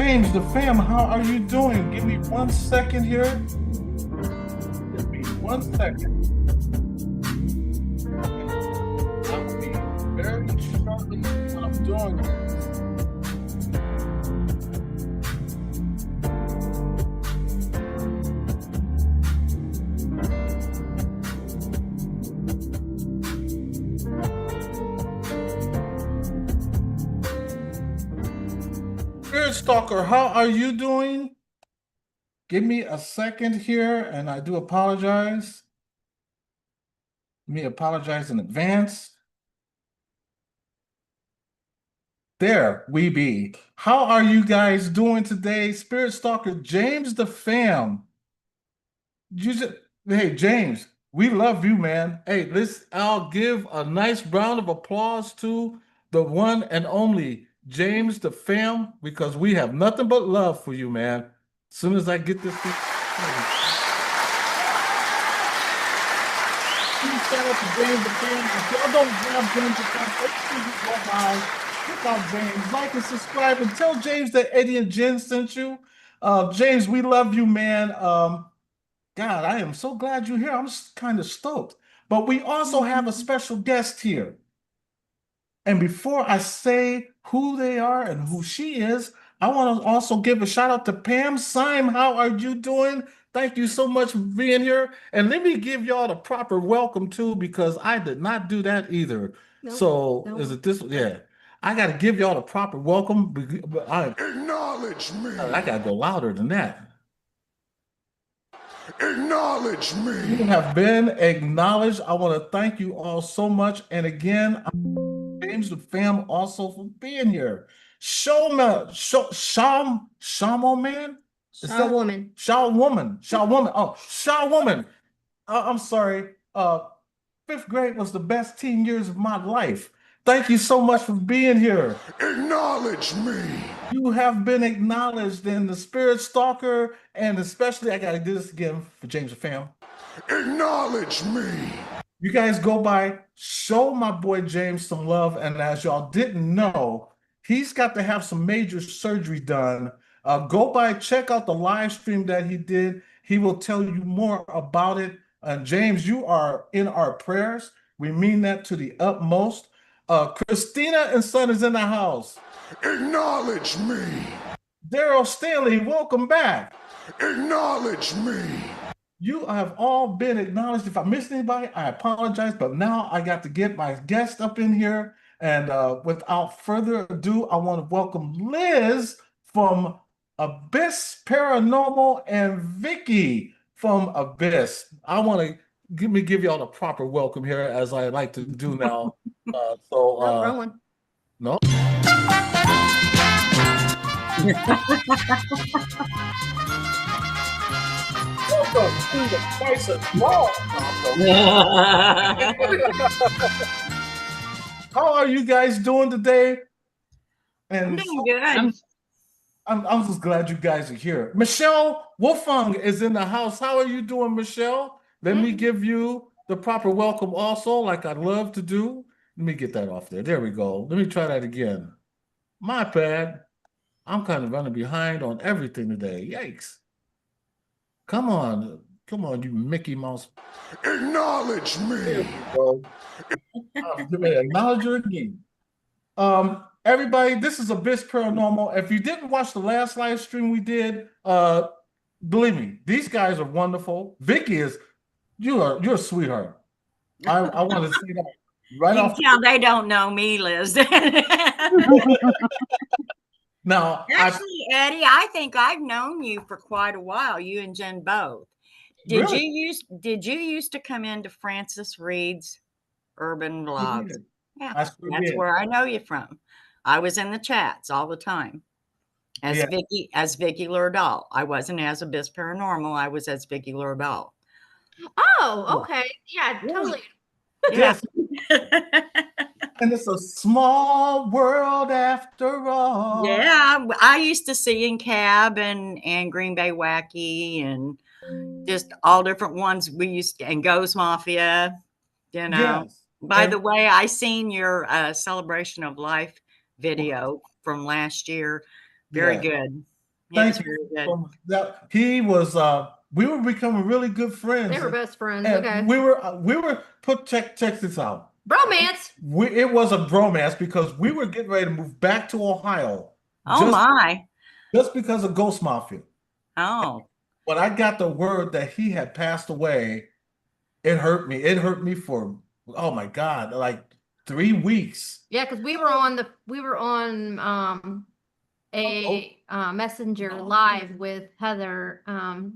James, the fam, how are you doing? Give me 1 second here. Give me 1 second. I will be very shortly when I'm doing this. Spirit Stalker, how are you doing? Give me a second here, and I do apologize. Let me apologize in advance. There we be. How are you guys doing today? Spirit Stalker, James the fam. Hey, James, we love you, man. Hey, I'll give a nice round of applause to the one and only James the fam, because we have nothing but love for you, man. As soon as I get this thing. Please shout out to James the fam. If y'all don't have James the fam, please go by. Check out James. Like and subscribe and tell James that Eddie and Jen sent you. James, we love you, man. God, I am so glad you're here. I'm just kind of stoked. But we also have a special guest here. And before I say who they are and who she is, I want to also give a shout out to Pam Syme. How are you doing? Thank you so much for being here. And let me give y'all the proper welcome too, because I did not do that either. Nope, so nope. is it this? Yeah. I got to give y'all the proper welcome. Acknowledge me. I got to go louder than that. Acknowledge me. You have been acknowledged. I want to thank you all so much. And again, James the fam also for being here. Shawman. Shaw woman. Oh, Shaw woman. I'm sorry. 5th grade was the best teen years of my life. Thank you so much for being here. Acknowledge me. You have been acknowledged in the Spirit Stalker, and especially I gotta do this again for James the fam. Acknowledge me. You guys go by, show my boy James some love, and as y'all didn't know, he's got to have some major surgery done. Go by, check out the live stream that he did. He will tell you more about it. James, you are in our prayers. We mean that to the utmost. Christina and son is in the house. Acknowledge me. Daryl Stanley, welcome back. Acknowledge me. You have all been acknowledged. If I missed anybody, I apologize. But now I got to get my guest up in here. And without further ado, I want to welcome Liz from Abyss Paranormal and Vicky from Abyss. I want to give y'all the proper welcome here, as I like to do now. Wrong one. No. Welcome to the Price of Wrong. How are you guys doing today? I'm doing good. I'm just glad you guys are here. Michelle Wolfung is in the house. How are you doing, Michelle? Let me give you the proper welcome also, like I'd love to do. Let me get that off there. There we go. Let me try that again. My bad. I'm kind of running behind on everything today. Yikes. Come on, you Mickey Mouse. Acknowledge me. There we go. Acknowledge her again. Everybody, this is Abyss Paranormal. If you didn't watch the last live stream we did, believe me, these guys are wonderful. Vicky you're a sweetheart. I want to say that right off. You can tell they don't know me, Liz. Now, actually, Eddie, I think I've known you for quite a while. You and Jen both. Did you used to come into Francis Reed's Urban Vlogs? Yeah, that's where I know you from. I was in the chats all the time as Vicky Lurdahl. I wasn't as Abyss Paranormal. I was as Vicky Lurdahl. Oh, okay. Yeah, totally. Yes. And it's a small world after all. Yeah, I used to see in Cab and Green Bay Wacky and just all different ones we used to, and Ghost Mafia, you know. Yes. By the way, I seen your celebration of life video from last year. Very good. Thank was you very so good. much. That he was. We were becoming really good friends. They were best friends. And Okay. we were check this out. Bromance. It was a bromance because we were getting ready to move back to Ohio Oh my. just because of Ghost Mafia. Oh. When I got the word that he had passed away, it hurt me. It hurt me for, oh my God, like 3 weeks. Yeah, because we were on a messenger live with Heather,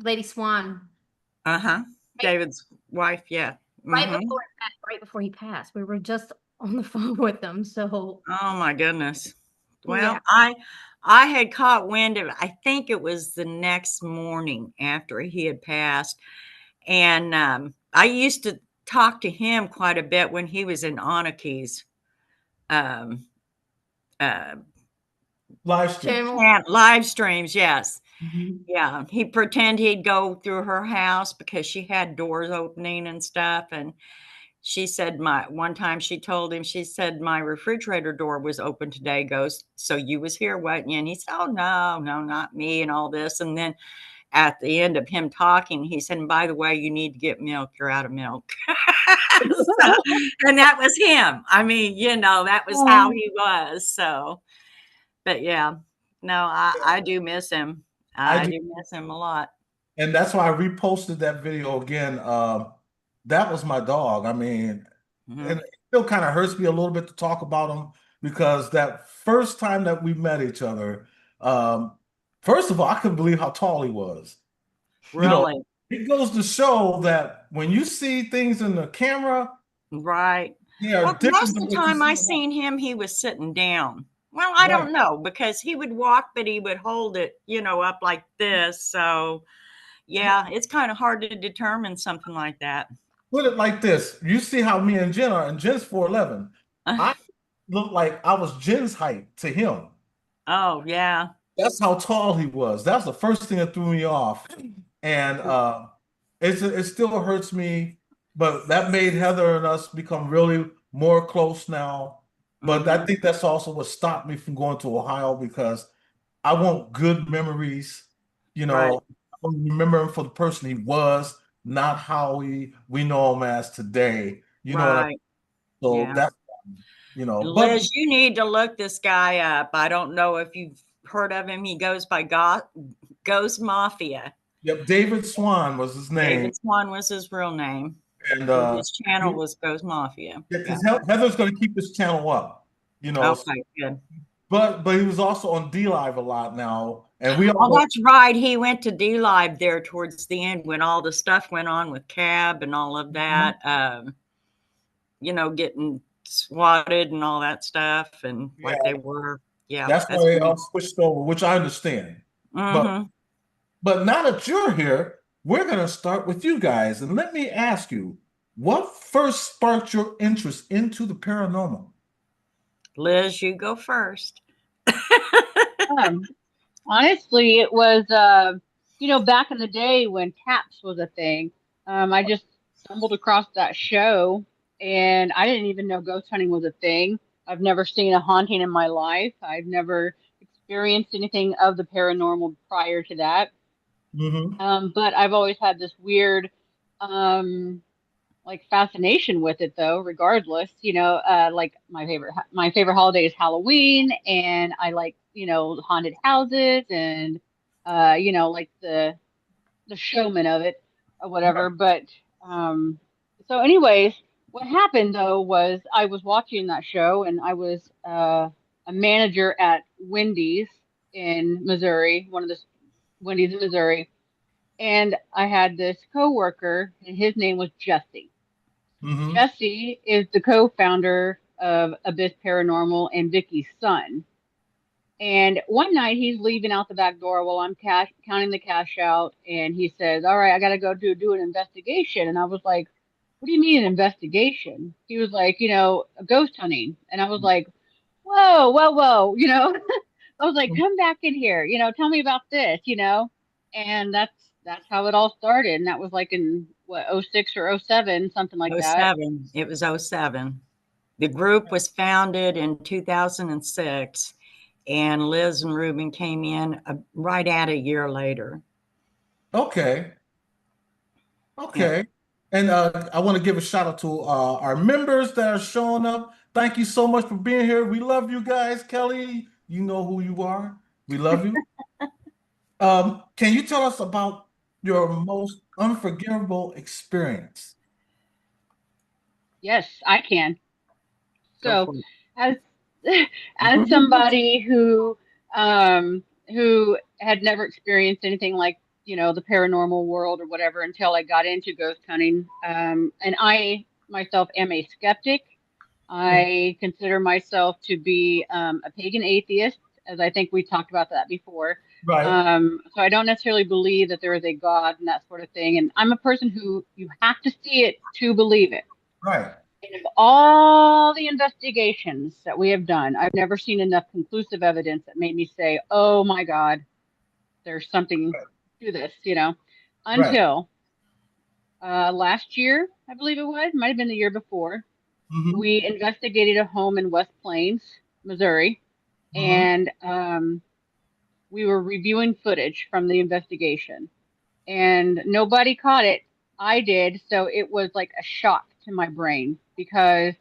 Lady Swan, Uh-huh. David's wife, yeah. right Mhm. before he passed. We were just on the phone with them. So Oh my goodness. Well, yeah. I had caught wind of it. I think it was the next morning after he had passed. And I used to talk to him quite a bit when he was in Anaki's um uh Live stream. Channel. live streams, yes. Mhm. Yeah. He'd pretend he'd go through her house because she had doors opening and stuff. And she said one time she told him, she said, my refrigerator door was open today, Ghost. So you was here, wasn't you? And he said, oh no, not me, and all this. And then at the end of him talking, he said, and by the way, you need to get milk. You're out of milk. So, and that was him. I mean, that was how he was. So, but yeah, no, I do miss him. I I do. do miss him a lot. And that's why I reposted that video again. That was my dog. I mean, and Mhm. it still kind of hurts me a little bit to talk about him because that first time that we met each other, um, first of all, I couldn't believe how tall he was. You know, Really? it goes to show that when you see things in the camera, Right. they are Well, different most than of the what you time see I in life. seen him, he was sitting down. Well, I Right. don't know because he would walk, but he would hold it, up like this. So, yeah, it's kind of hard to determine something like that. Put it like this. You see how me and Jen are, and Jen's 4'11". I look like I was Jen's height to him. Oh, yeah. That's how tall he was. That's the first thing that threw me off. And it still hurts me, but that made Heather and us become really more close now. But I Mhm. think that's also what stopped me from going to Ohio because I want good memories. Right. I want to remember him for the person he was, not how we know him as today. You know what I mean? Right. So Yeah. that's but Liz, you need to look this guy up. I don't know if you've heard of him. He goes by Ghost Mafia. yep, David Swan was his name, David Swan was his real name. and And his channel was Ghost Mafia. Yeah. because Heather's going to keep this channel up. Okay, good. But he was also on D Live a lot now, and we Oh, all that's right. He went to D Live there towards the end when all the stuff went on with Cab and all of that. Getting swatted and all that stuff, and like they yeah, were. Yeah, that's why that's they when. all switched over, which I understand. But Mm-hmm. but now that you're here, we're going to start with you guys, and let me ask you, what first sparked your interest into the paranormal? Liz, you go first. Um, Honestly, it was back in the day when taps was a thing. I just stumbled across that show, and I didn't even know ghost hunting was a thing. I've never seen a haunting in my life. I've never experienced anything of the paranormal prior to that. Mm-hmm. But I've always had this weird um like fascination with it though, regardless. Like my favorite holiday is Halloween, and I like, haunted houses, and like the showman of it or whatever. But so anyways, what happened though was I was watching that show, and I was a manager at Wendy's in Missouri, one of the Wendy's in Missouri, and I had this coworker, and his name was Jesse. Mm-hmm. Jesse is the co-founder of Abyss Paranormal and Vicky's son. And one night he's leaving out the back door while I'm counting the cash out, and he says, "All right, I got to go do an investigation." And I was like, "What do you mean an investigation?" He was like, "Ghost hunting." And I was like, "Whoa, whoa, whoa!" I was like, "Come back in here, tell me about this." And that's how it all started. And that was like in what, '06 or '07, something like Oh that. 07. It was 07. The group was founded in 2006, and Liz and Ruben came in right at a year later. Okay. Yeah. Okay. And I want to give a shout out to our members that are showing up. Thank you so much for being here. We love you guys. Kelly, you know who you are. We love you. Can you tell us about your most unforgivable experience? Yes, I can. Go So, for it. as as somebody who had never experienced anything like, you know, the paranormal world or whatever until I got into ghost hunting, and I myself am a skeptic. I consider myself to be a pagan atheist, as I think we talked about that before. Right. So I don't necessarily believe that there is a God and that sort of thing. And I'm a person who you have to see it to believe it. Right. And of all the investigations that we have done, I've never seen enough conclusive evidence that made me say, oh my God, there's something to this, you know, Right. until last year, I believe it was, might have been the year before. Mm-hmm. We investigated a home in West Plains, Missouri, Mm-hmm. and we were reviewing footage from the investigation, and nobody caught it. I did, so it was like a shock to my brain because,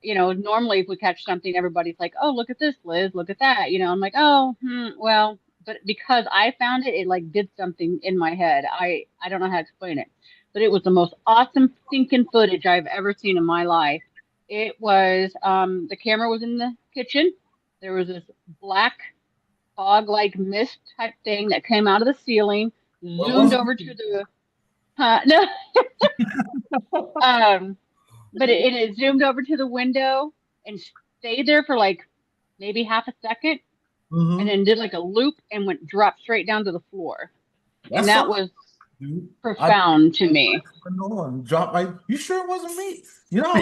you know, normally if we catch something, everybody's like, "Oh, look at this, Liz, look at that." You know, I'm like, "Oh, well," but because I found it, it like did something in my head. I don't know how to explain it, but it was the most awesome thinking footage I've ever seen in my life. It was the camera was in the kitchen. There was this black fog-like mist type thing that came out of the ceiling, Well, it zoomed wasn't over to me. the no, um, but it zoomed over to the window and stayed there for like maybe half a second, and Mm-hmm. then did like a loop and went dropped straight down to the floor, and That's that something, was dude. I profound to me. know and drop my. You sure it wasn't me? You know,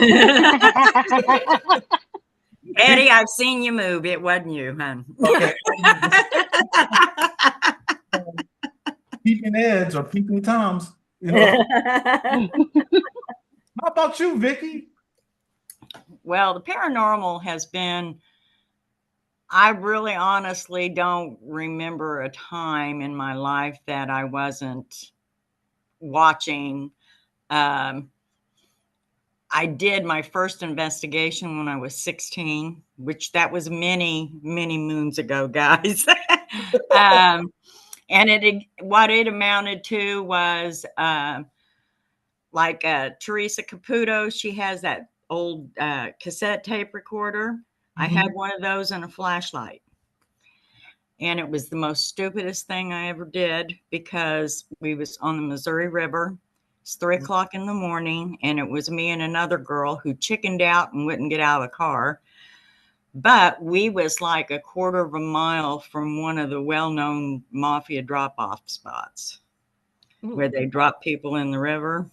Eddie, I've seen you move. It wasn't you, hon. okay. Peeping heads or peeping toms. You know. How about you, Vicky? Well, the paranormal has been, I really honestly don't remember a time in my life that I wasn't watching. Um, I did my first investigation when I was 16, which that was many, many moons ago, guys. um, and what it amounted to was like Teresa Caputo. She has that old cassette tape recorder. I had one of those and a flashlight. And it was the most stupidest thing I ever did because we was on the Missouri River. It's 3:00 in the morning, and it was me and another girl who chickened out and wouldn't get out of the car. But we was like a quarter of a mile from one of the well-known mafia drop-off spots where they drop people in the river.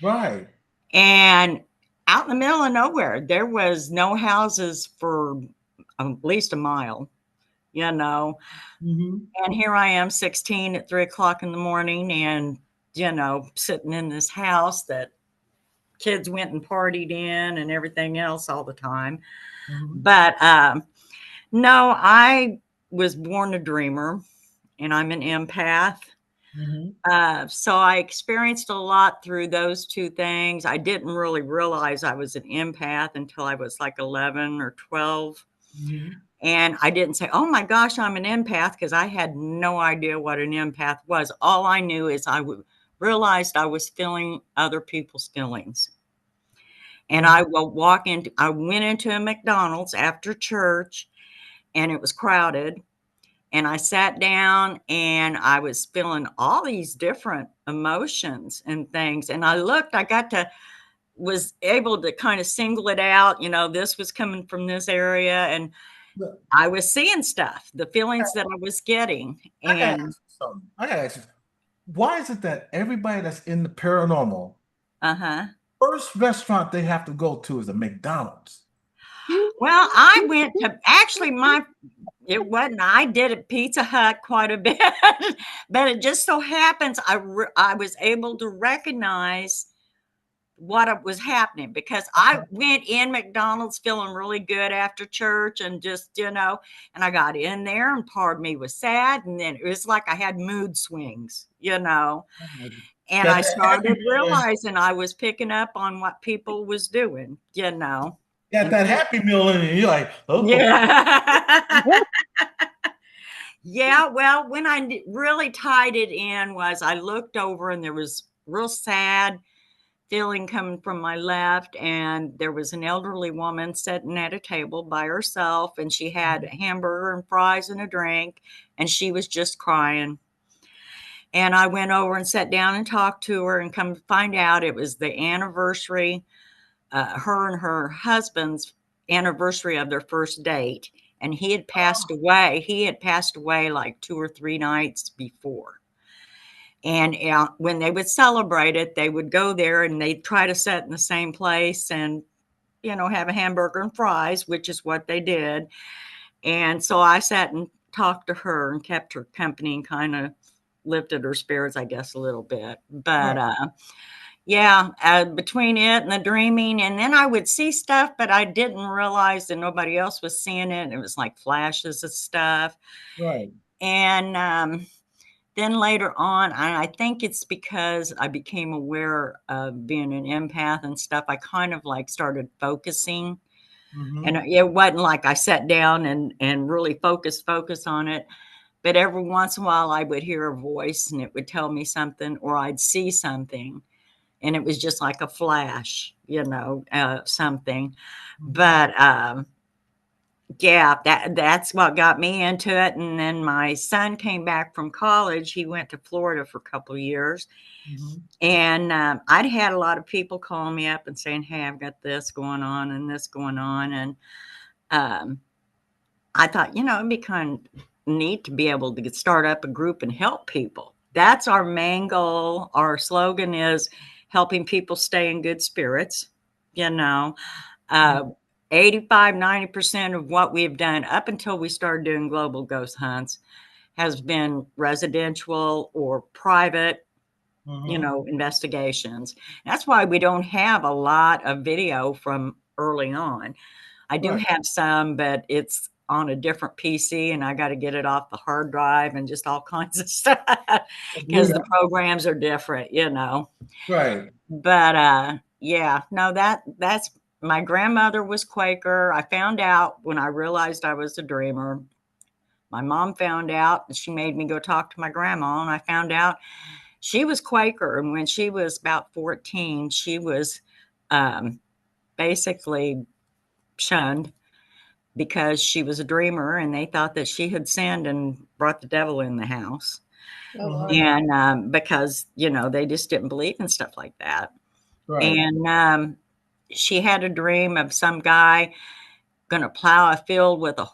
Right. And out in the middle of nowhere, there was no houses for at least a mile, you know. And here I am, 16 at 3:00 in the morning, and, you know, sitting in this house that kids went and partied in and everything else all the time. But no, I was born a dreamer, and I'm an empath. So I experienced a lot through those two things. I didn't really realize I was an empath until I was like 11 or 12. And I didn't say, oh my gosh, I'm an empath, because I had no idea what an empath was. All I knew is realized I was feeling other people's feelings. And I went into a McDonald's after church, and it was crowded. And I sat down and I was feeling all these different emotions and things. And I was able to kind of single it out. You know, this was coming from this area, and I was seeing stuff, the feelings that I was getting. I gotta And ask you something. I gotta ask you, why is it that everybody that's in the paranormal, first restaurant they have to go to is a McDonald's? well, I went to actually it wasn't, I did at Pizza Hut quite a bit, but it just so happens I was able to recognize what was happening, because I went in McDonald's feeling really good after church and just, and I got in there and part of me was sad. And then it was like I had mood swings, and I started realizing I was picking up on what people was doing, Got that Happy Meal in it. You're like, oh. Yeah. Yeah. Well, when I really tied it in was I looked over and there was real sad feeling coming from my left, and there was an elderly woman sitting at a table by herself, and she had a hamburger and fries and a drink, and she was just crying. And I went over and sat down and talked to her, and come to find out it was the anniversary, her and her husband's anniversary of their first date, and he had passed away. He had passed away like 2 or 3 nights before. And when they would celebrate it, they would go there and they'd try to sit in the same place and, have a hamburger and fries, which is what they did. And so I sat and talked to her and kept her company and kind of lifted her spirits, I guess, a little bit. But between it and the dreaming, and then I would see stuff, but I didn't realize that nobody else was seeing it. It was like flashes of stuff. Right. And then later on, I think it's because I became aware of being an empath and stuff, I kind of like started focusing. And it wasn't like I sat down and really focus on it. But every once in a while I would hear a voice and it would tell me something, or I'd see something. And it was just like a flash, something. But that's what got me into it. And then my son came back from college. He went to Florida for a couple of years. And I'd had a lot of people calling me up and saying, hey, I've got this going on and this going on. And I thought, it'd be kind of neat to be able to start up a group and help people. That's our main goal. Our slogan is helping people stay in good spirits. 85-90% of what we've done up until we started doing global ghost hunts has been residential or private, investigations. That's why we don't have a lot of video from early on. I do have some, but it's on a different PC and I got to get it off the hard drive and just all kinds of stuff because the programs are different, Right. But that's my grandmother was Quaker. I found out when I realized I was a dreamer. My mom found out and she made me go talk to my grandma, and I found out she was Quaker. And when she was about 14, she was basically shunned because she was a dreamer, and they thought that she had sinned and brought the devil in the house. And because, they just didn't believe in stuff like that. Right. And she had a dream of some guy going to plow a field with a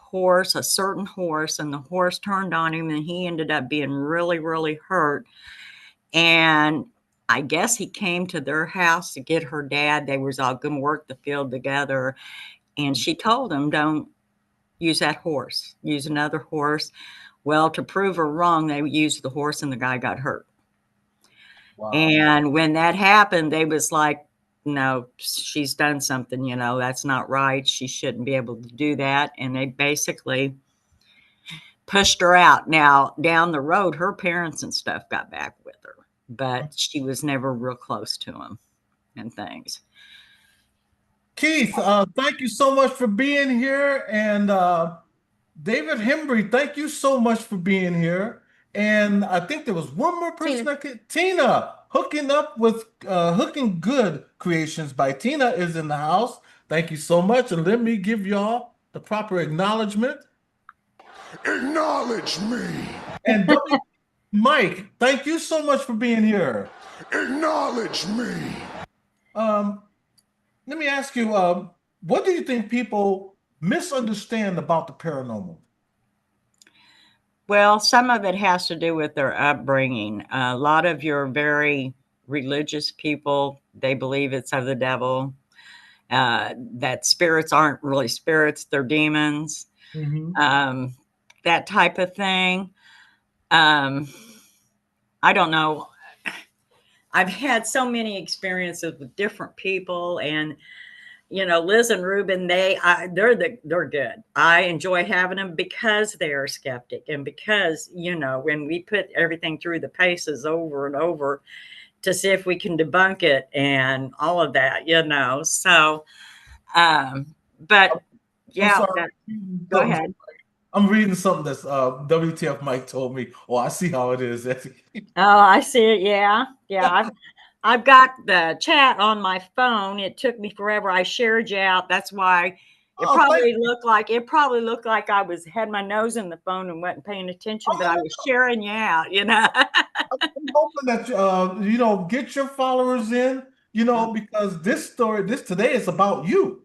certain horse, and the horse turned on him and he ended up being really, really hurt. And I guess he came to their house to get her dad. They was all going to work the field together. And she told him, don't use that horse, use another horse. Well, to prove her wrong, they used the horse and the guy got hurt. Wow. And when that happened, they was like, no, she's done something, that's not right. She shouldn't be able to do that. And they basically pushed her out. Now, down the road, her parents and stuff got back with her, but she was never real close to them and things. Keith, thank you so much for being here. And David Hembry, thank you so much for being here. And I think there was one more person Tina, hooking up with Hooking Good Creations by Tina is in the house. Thank you so much. And let me give y'all the proper acknowledgement. Acknowledge me. And Mike, thank you so much for being here. Acknowledge me. Let me ask you, what do you think people misunderstand about the paranormal? Well, some of it has to do with their upbringing. A lot of your very religious people, they believe it's of the devil, that spirits aren't really spirits, they're demons, that type of thing. I don't know. I've had so many experiences with different people, and Liz and Ruben, they're good. I enjoy having them because they are skeptic, and because when we put everything through the paces over and over to see if we can debunk it and all of that. So, but I'm yeah, sorry. go ahead. I'm reading something that's WTF Mike told me. Oh, I see how it is. Oh, I see it. Yeah, yeah. I've got the chat on my phone. It took me forever. I shared you out. That's why it Oh, probably looked like I had my nose in the phone and wasn't paying attention, but I was sharing you out. I'm hoping that get your followers in, because this story, this today is about you.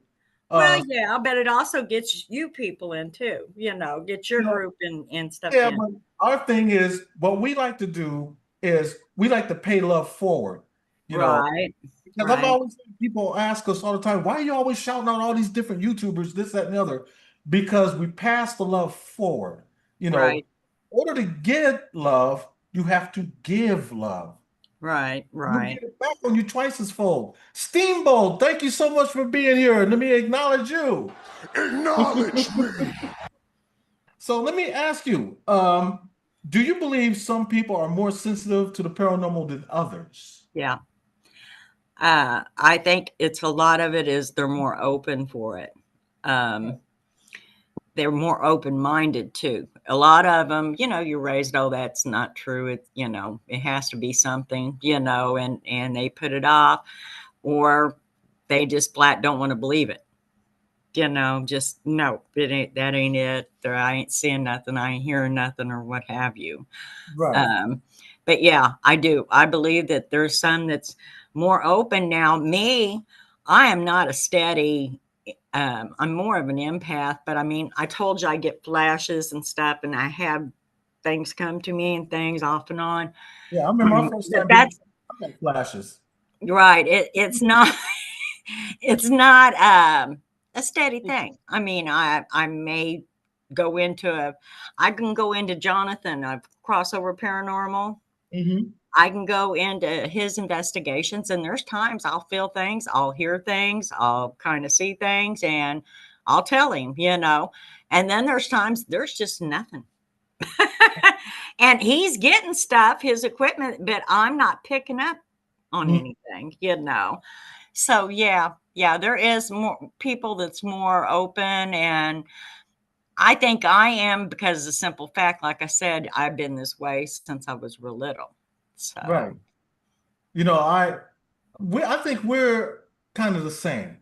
Well, Uh, yeah, but it also gets you people in too. Get your you know, group and stuff yeah, in. but our thing is what we like to do is we like to pay love forward, you know, Right, because I've right, always had people ask us all the time, why are you always shouting out all these different YouTubers, this, that, and the other? Because we pass the love forward. In right, order to get love, you have to give love. right, You'll right. get it back on you twice as full. Steamboat, thank you so much for being here. Let me acknowledge you. Acknowledge me. So let me ask you, do you believe some people are more sensitive to the paranormal than others? Yeah. I think it's a lot of it is they're more open for it. They're more open-minded too. A lot of them, you're raised, oh, that's not true. It has to be something, and they put it off, or they just flat don't want to believe it. Just no, that ain't it. I ain't seeing nothing, I ain't hearing nothing, or what have you. Right. But yeah, I do. I believe that there's some that's more open now. Me, I am not a steady. I'm more of an empath, but I mean, I told you I get flashes and stuff, and I have things come to me and things off and on. Yeah, I remember my first But time getting that's flashes. right. It's not. It's not a steady thing. I mean, I may go I can go into Jonathan of Crossover Paranormal. Hmm. I can go into his investigations, and there's times I'll feel things, I'll hear things, I'll kind of see things, and I'll tell him. And then there's times there's just nothing. And he's getting stuff, his equipment, but I'm not picking up on anything. So yeah, there is more people that's more open, and I think I am because of the simple fact, like I said, I've been this way since I was real little. Right. So You know, I think we're kind of the same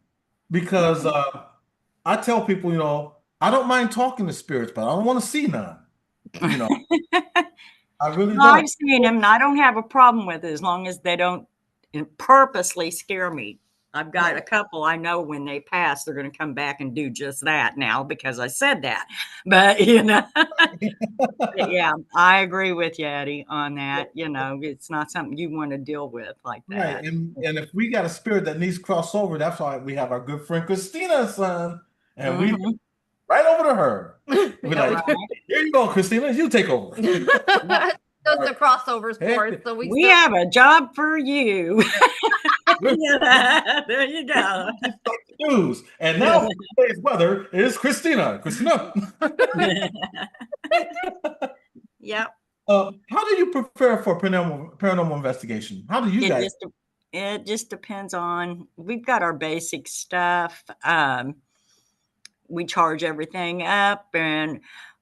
because I tell people, I don't mind talking to spirits, but I don't want to see none. You know, I really no, don't. I've seen them, and I don't have a problem with it as long as they don't purposely scare me. I've got a Right. couple I know when they pass, they're going to come back and do just that now because I said that. But, but yeah, I agree with you, Eddie, on that. It's not something you want to deal with like Right. that. And if we got a spirit that needs crossover, that's why we have our good friend Christina, son. And we Hmm. right over to her. We're Yeah, we like, do. here you go, Christina, you take over. Those the crossovers for Hey, it, so we We still. have a job for you. Yeah, there you go. news. And now for today's weather is Christina. Christina. Yep. How do you prepare for paranormal investigation? How do you It guys? just it just depends on we've got our basic stuff. We charge everything up, and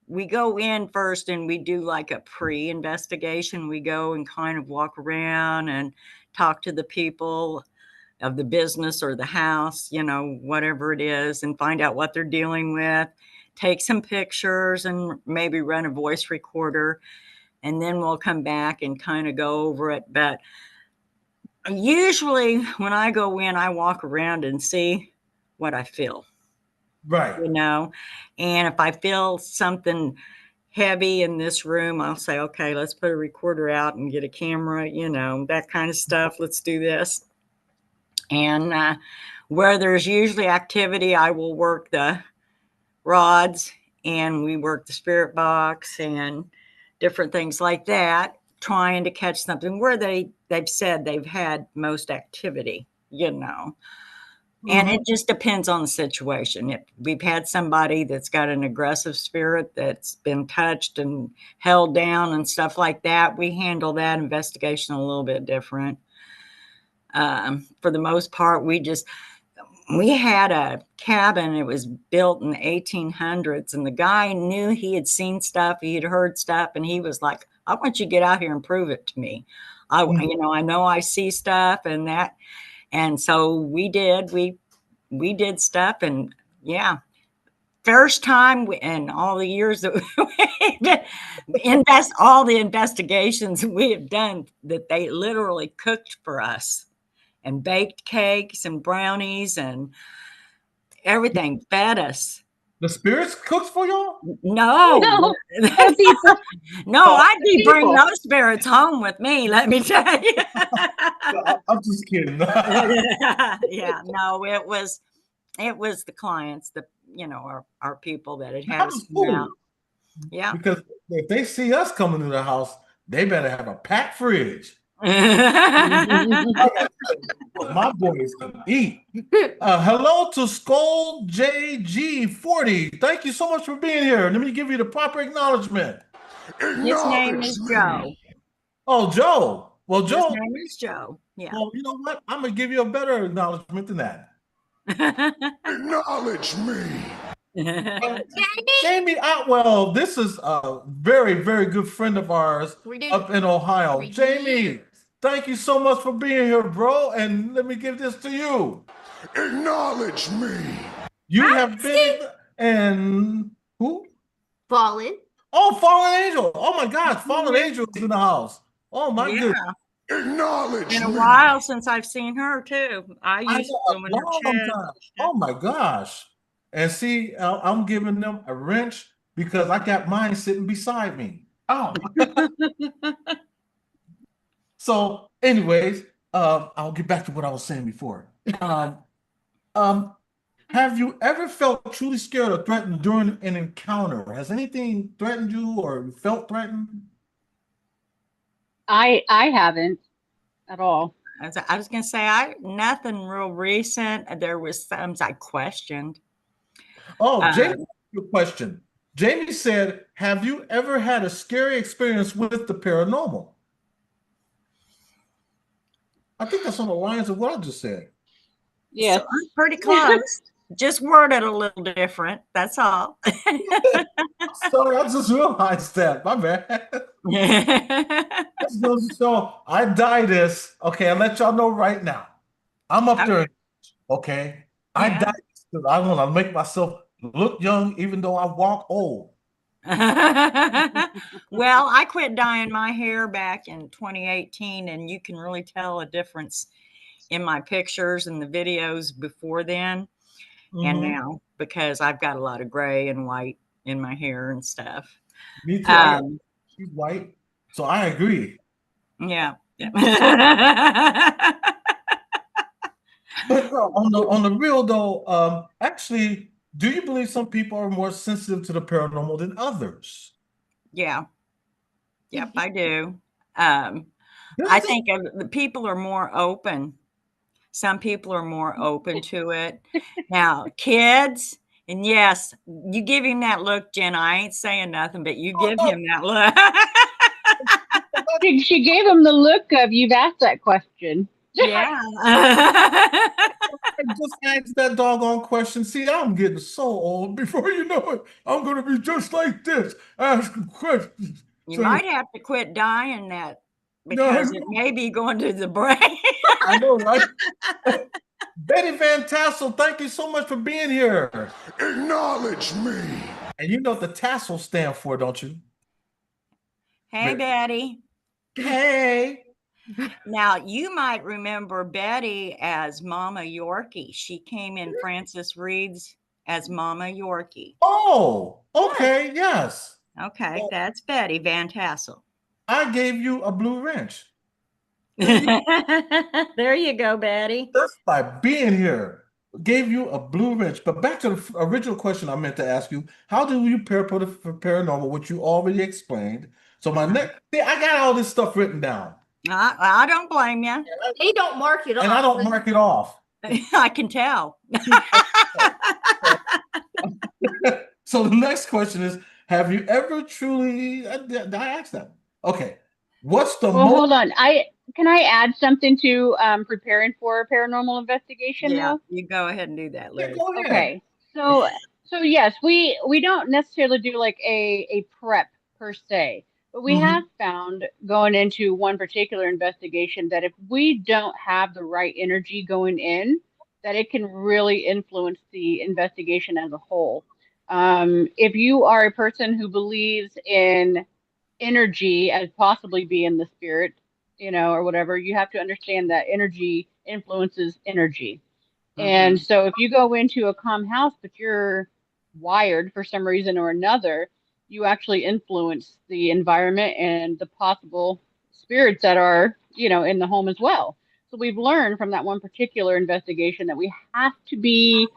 we go in first and we do like a pre-investigation. We go and kind of walk around and talk to the people of the business or the house, whatever it is, and find out what they're dealing with, take some pictures and maybe run a voice recorder, and then we'll come back and kind of go over it. But usually when I go in, I walk around and see what I feel, Right. you know, and if I feel something heavy in this room, I'll say, okay, let's put a recorder out and get a camera, that kind of stuff. Let's do this. And where there's usually activity, I will work the rods, and we work the spirit box and different things like that. trying to catch something where they've said they've had most activity, and it just depends on the situation. If we've had somebody that's got an aggressive spirit that's been touched and held down and stuff like that, we handle that investigation a little bit different. For the most part, we had a cabin. It was built in the 1800s, and the guy knew he had seen stuff, he had heard stuff, and he was like, I want you to get out here and prove it to me. I know I see stuff and that. And so we did stuff, and yeah, first time in all the years that all the investigations we have done, that they literally cooked for us and baked cakes and brownies and everything, fed us. The spirits cooked for y'all? No, No. I'd be bringing those spirits home with me, let me tell you. I'm just kidding. Yeah, no, it was the clients, our people that had us come out. Yeah. Because if they see us coming to the house, they better have a packed fridge. My boys can eat. Hello to Skull JG40. Thank you so much for being here. Let me give you the proper acknowledgement. His name is Joe. Oh, Joe. Well, Joe. His name is Joe. Yeah. Well, you know what? I'm gonna give you a better acknowledgement than that. Acknowledge me. Jamie Otwell, this is a very, very good friend of ours up in Ohio. Jamie, thank you so much for being here, bro. And let me give this to you. Acknowledge me. You have been in who? Fallen. Oh, Fallen Angel. Oh my gosh, Fallen Angel is in the house. Oh my goodness. Acknowledge Been a me. while since I've seen her too. I used to a go in her long chat. time. Oh my gosh. And see, I'm giving them a wrench because I got mine sitting beside me. Oh. So, anyways, I'll get back to what I was saying before. Have you ever felt truly scared or threatened during an encounter? Has anything threatened you or you felt threatened? I haven't at all. I was going to say, nothing real recent. There was some I questioned. Oh, Jamie, your question. Jamie said, have you ever had a scary experience with the paranormal? I think that's on the lines of what I just said. Yes. So I'm pretty close. Just worded a little different. That's all. Sorry, I just realized that. My bad. So I die this. Okay, I'll let y'all know right now. I'm up there. Okay. I die this because I want to make myself look young, even though I walk old. Well, I quit dyeing my hair back in 2018, and you can really tell a difference in my pictures and the videos before then and now, because I've got a lot of gray and white in my hair and stuff. Me too. She's white, so I agree. Yeah. But on the real though, actually, do you believe some people are more sensitive to the paranormal than others? Yeah. Yep, I do. I think the people are more open. Some people are more open to it. Now, kids, and yes, you give him that look, Jen. I ain't saying nothing, but you give him that look. She gave him the look of, you've asked that question. Yeah. I just asked that doggone question. See, I'm getting so old. Before you know it, I'm going to be just like this, asking questions. You might have to quit dying that because it may be going to the brain. I know, right? Betty Van Tassel, thank you so much for being here. Acknowledge me. And you know what the tassel stand for, don't you? Hey, Betty. Hey. Now, you might remember Betty as Mama Yorkie. She came in Francis Reed's as Mama Yorkie. Oh, okay, yes. Okay, well, that's Betty Van Tassel. I gave you a blue wrench. There you go, Betty. Just by being here, gave you a blue wrench. But back to the original question I meant to ask you, how do you prepare for paranormal, which you already explained? So my next, see, I got all this stuff written down, I don't blame you. They don't mark it off. and I don't but mark it off. I can tell. So the next question is, have you ever truly, did I ask that? Okay. What's the Well, most, hold on. Can I add something to preparing for a paranormal investigation Yeah, though? you go ahead and do that, yeah, Liz. go ahead. Okay. So yes, we don't necessarily do like a prep per se, but we have found going into one particular investigation that if we don't have the right energy going in, that it can really influence the investigation as a whole. If you are a person who believes in energy as possibly being the spirit, or whatever, you have to understand that energy influences energy. And Mhm. so if you go into a calm house, but you're wired for some reason or another, you actually influence the environment and the possible spirits that are, in the home as well. So we've learned from that one particular investigation that we have to be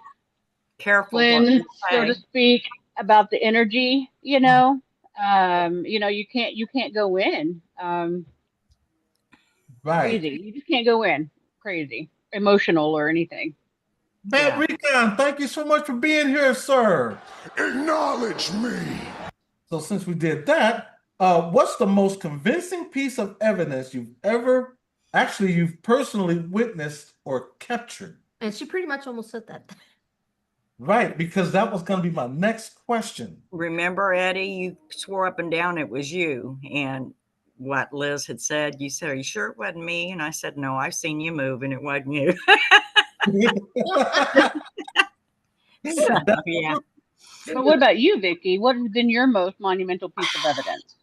Careful what we cleansed, so to say. speak, about the energy, you can't go in Right. crazy. You just can't go in crazy, emotional or anything. Matt Yeah. Recon, thank you so much for being here, sir. Acknowledge me. So since we did that, what's the most convincing piece of evidence you've personally witnessed or captured? And she pretty much almost said that. Right, because that was going to be my next question. Remember, Eddie, you swore up and down it was you. And what Liz had said, you said, "Are you sure it wasn't me?" And I said, "No, I've seen you move and it wasn't you." So, yeah. But what about you, Vicky? What has been your most monumental piece of evidence?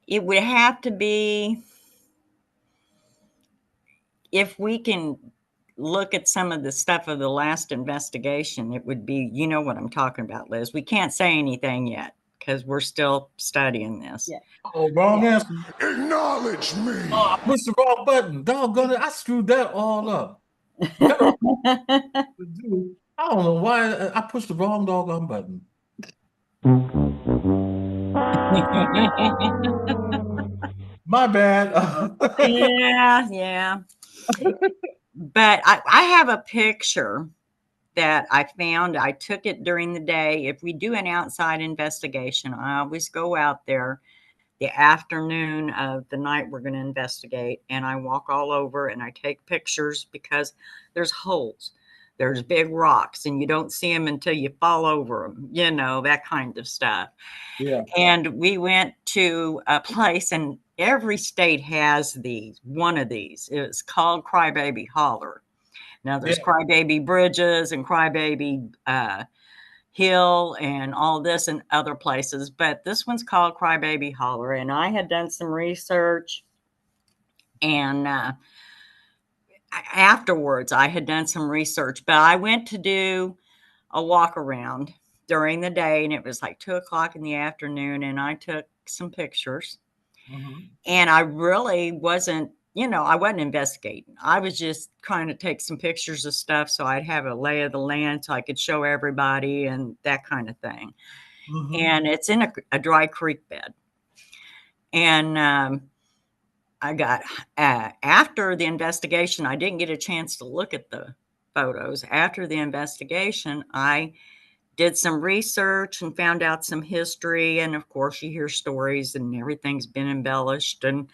It would have to be, if we can look at some of the stuff of the last investigation, it would be, you know what I'm talking about, Liz. We can't say anything yet because we're still studying this. Yeah. Oh, wrong Yeah. answer. Acknowledge me. Oh, I pushed the wrong button. Doggone it, I screwed that all up. I don't know why I pushed the wrong doggone button. My bad. Yeah, yeah. But I have a picture that I found. I took it during the day. If we do an outside investigation, I always go out there the afternoon of the night we're going to investigate, and I walk all over and I take pictures because there's holes, there's big rocks, and you don't see them until you fall over them, that kind of stuff. Yeah. And we went to a place, and every state has one of these. It's called Crybaby Holler. Now there's Yeah. Crybaby Bridges and Crybaby Hill and all this and other places, but this one's called Crybaby Holler. And I had done some research, and afterwards I had done some research, but I went to do a walk around during the day, and it was like 2 o'clock in the afternoon, and I took some pictures. And I really wasn't, I wasn't investigating. I was just trying to take some pictures of stuff so I'd have a lay of the land so I could show everybody and that kind of thing. And it's in a dry creek bed. And I got, after the investigation, I didn't get a chance to look at the photos. After the investigation, I did some research and found out some history. And of course, you hear stories and everything's been embellished and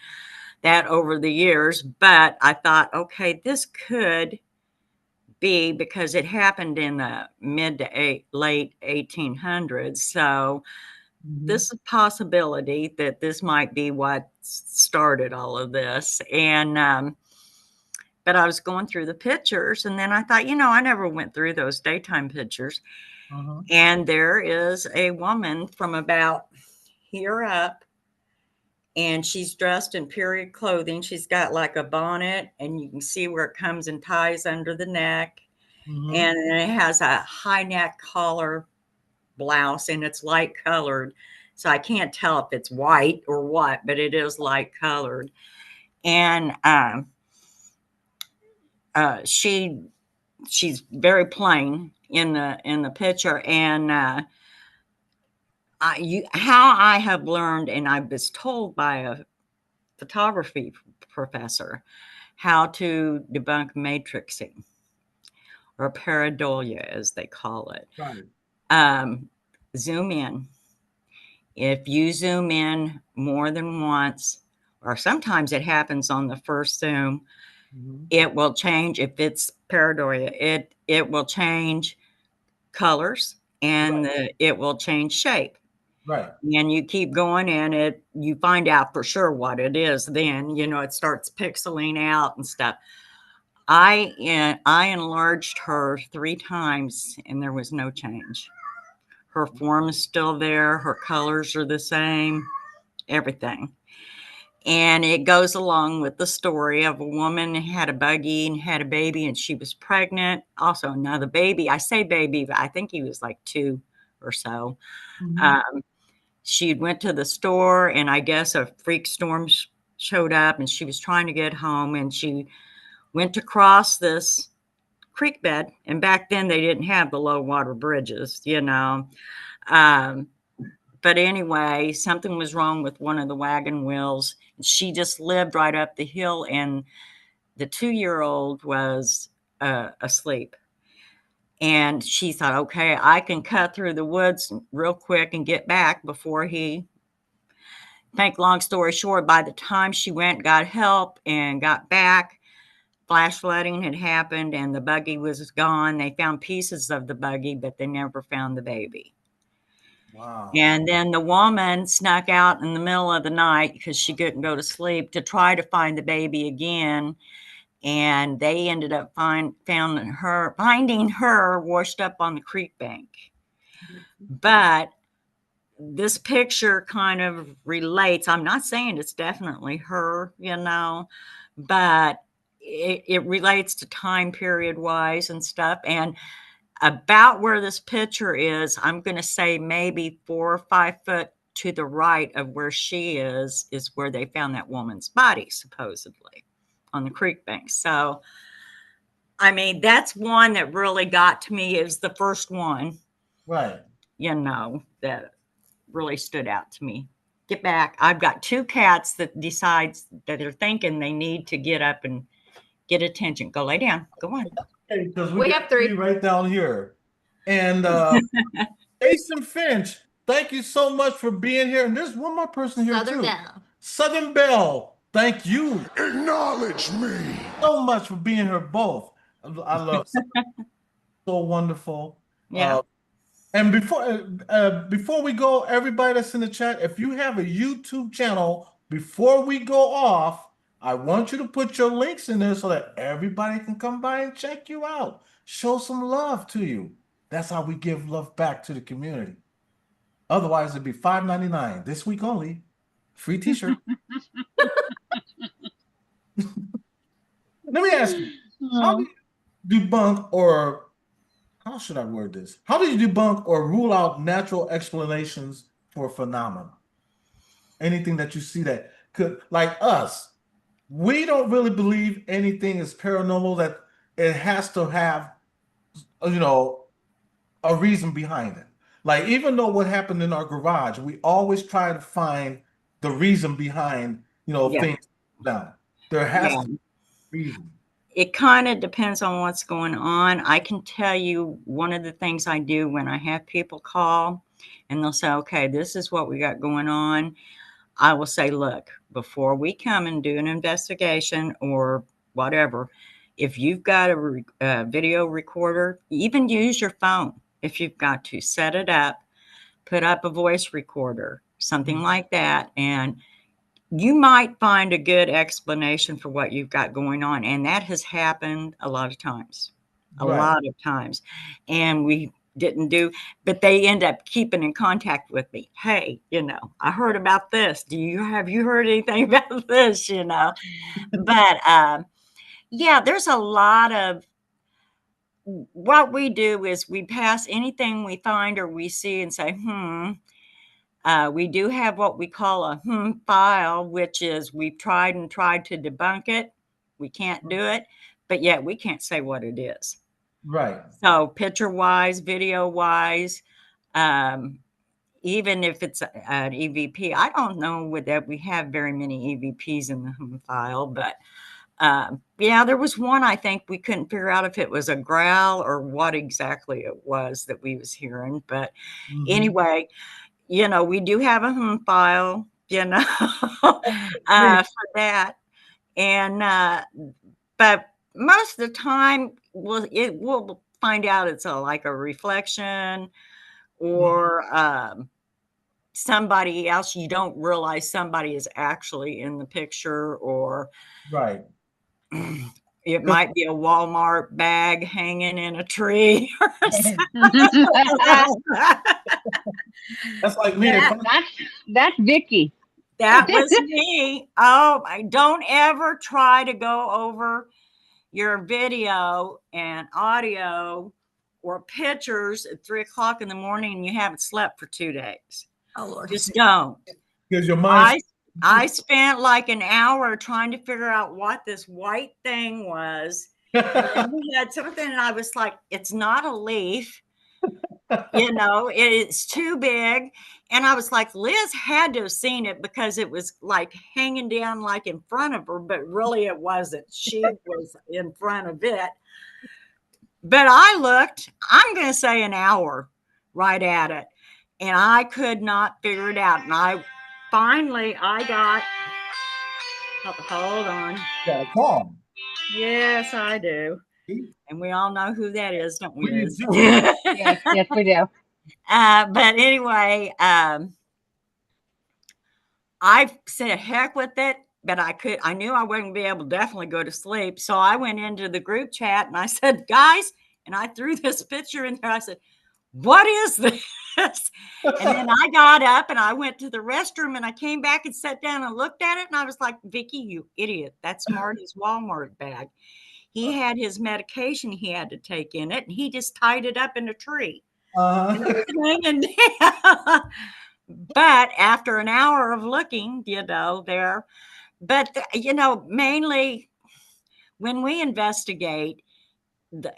that over the years. But I thought, okay, this could be because it happened in the mid to late 1800s. So this is a possibility that this might be what started all of this. And but I was going through the pictures, and then I thought, I never went through those daytime pictures. And there is a woman from about here up, and she's dressed in period clothing. She's got like a bonnet, and you can see where it comes and ties under the neck. And then it has a high neck collar blouse, and it's light colored. So I can't tell if it's white or what, but it is light colored. And she's very plain in the picture, and how I have learned, and I was told by a photography professor how to debunk matrixing or pareidolia, as they call it. Right. Zoom in. If you zoom in more than once, or sometimes it happens on the first zoom, it will change. If it's pareidolia, it will change colors and it will change shape. Right. And you keep going and you find out for sure what it is. Then, it starts pixeling out and stuff. I enlarged her 3 times and there was no change. Her form is still there. Her colors are the same, everything. And it goes along with the story of a woman who had a buggy and had a baby and she was pregnant. Also, now the baby, I say baby, but I think he was like 2 or so. She went to the store and I guess a freak storm showed up and she was trying to get home and she went to cross this creek bed. And back then they didn't have the low water bridges, But anyway, something was wrong with one of the wagon wheels. She just lived right up the hill and the 2-year-old was asleep. And she thought, okay, I can cut through the woods real quick and get back before he. Make long story short, by the time she went, got help and got back, flash flooding had happened and the buggy was gone. They found pieces of the buggy, but they never found the baby. Wow. And then the woman snuck out in the middle of the night because she couldn't go to sleep to try to find the baby again. And they ended up finding her washed up on the creek bank. But this picture kind of relates. I'm not saying it's definitely her, but it relates to time period wise and stuff. And about where this picture is, I'm going to say maybe 4 or 5 foot to the right of where she is where they found that woman's body, supposedly, on the creek bank. So, I mean, that's one that really got to me, is the first one, Right. That really stood out to me. Get back. I've got 2 cats that decides that they're thinking they need to get up and get attention. Go lay down. Go on. Okay, because We have 3. right down here. And Jason Finch, thank you so much for being here. And there's one more person here Southern too. Belle. Southern Belle, thank you Acknowledge me. so much for being here both. I love so wonderful. Yeah. And before we go, everybody that's in the chat, if you have a YouTube channel, before we go off, I want you to put your links in there so that everybody can come by and check you out. Show some love to you. That's how we give love back to the community. Otherwise, it'd be $5.99 this week only. Free t-shirt. Let me ask you, how do you debunk, or how should I word this? How do you debunk or rule out natural explanations for phenomena? Anything that you see that could, like us, we don't really believe anything is paranormal, that it has to have, a reason behind it. Like, even though what happened in our garage, we always try to find the reason behind, Yeah. things down. There has Yeah. to be a reason. It kind of depends on what's going on. I can tell you one of the things I do when I have people call and they'll say, okay, this is what we got going on. I will say, look, before we come and do an investigation or whatever, if you've got a video recorder, even use your phone. If you've got to, set it up, put up a voice recorder, something like that. And you might find a good explanation for what you've got going on. And that has happened a lot of times, lot of times. And we didn't do, but they end up keeping in contact with me. Hey, I heard about this. Have you heard anything about this? But yeah, there's a lot of, what we do is we pass anything we find or we see and say, we do have what we call a file, which is we've tried to debunk it. We can't do it, but yet we can't say what it is. Right. So picture wise, video wise, even if it's an EVP, I don't know that we have very many EVPs in the home file, but yeah, there was one I think we couldn't figure out if it was a growl or what exactly it was that we was hearing. But anyway, you know, we do have a home file, you know, for that. And but most of the time, we'll find out it's like a reflection or somebody else. You don't realize somebody is actually in the picture, or Right. it might be a Walmart bag hanging in a tree or something. That's like me. That's Vicky. That was me. Oh, don't ever try to go over your video and audio or pictures at 3 o'clock in the morning and you haven't slept for 2 days. Oh, Lord. Just don't. Because your mind. I spent like an hour trying to figure out what this white thing was. And we had something, and I was like, it's not a leaf. You know, it's too big. And I was like, Liz had to have seen it because it was like hanging down like in front of her, but really it wasn't. She was in front of it. But I looked, I'm going to say an hour right at it, and I could not figure it out. And I got, hold on. Yeah, calm. Yes, I do. And we all know who that is, don't we, Liz? Yes, we do. But anyway, I said, heck with it. But I knew I wouldn't be able to definitely go to sleep. So I went into the group chat and I said, guys, and I threw this picture in there. I said, what is this? And then I got up and I went to the restroom and I came back and sat down and looked at it. And I was like, Vicky, you idiot. That's Marty's Walmart bag. He had his medication he had to take in it, and he just tied it up in a tree. But after an hour of looking, you know, you know, mainly when we investigate,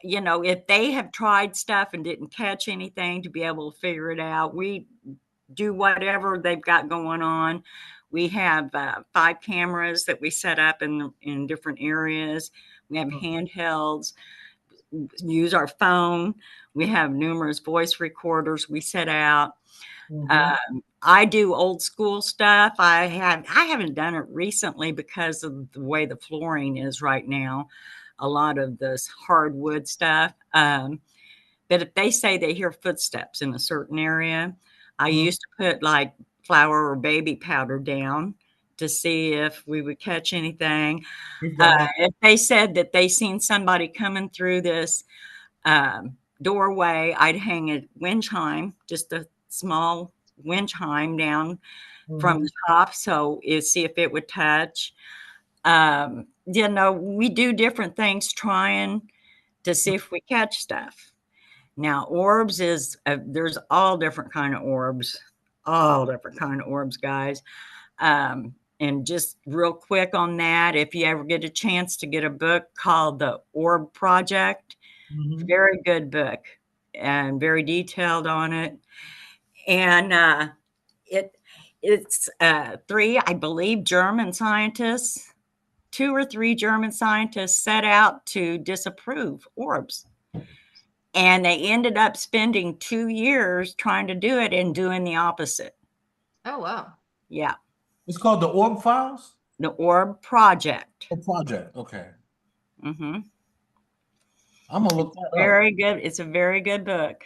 you know, if they have tried stuff and didn't catch anything to be able to figure it out, we do whatever they've got going on. We have 5 cameras that we set up in different areas. We have handhelds, use our phone. We have numerous voice recorders we set out. I do old school stuff. I haven't done it recently because of the way the flooring is right now. A lot of this hardwood stuff. But if they say they hear footsteps in a certain area, I used to put like flour or baby powder down to see if we would catch anything. If they said that they seen somebody coming through this doorway, I'd hang a wind chime, just a small wind chime down from the top, so see if it would touch. You know, we do different things trying to see if we catch stuff. Now, orbs is there's all different kind of orbs, guys. And just real quick on that, if you ever get a chance to get a book called The Orb Project, very good book and very detailed on it. And it's 3, I believe, German scientists, 2 or 3 German scientists set out to disapprove orbs. And they ended up spending 2 years trying to do it and doing the opposite. Oh, wow. Yeah. It's called the Orb Files? The Orb Project. The project, okay. I'm gonna look that up. Very good. It's a very good book.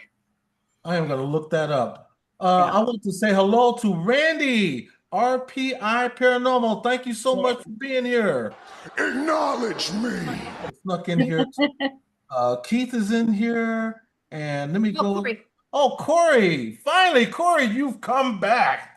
I am gonna look that up. I want to say hello to Randy, RPI Paranormal. Thank you so much for being here. Acknowledge me. Snuck in here. Keith is in here, and let me go. Corey. Oh, Corey! Finally, Corey, you've come back.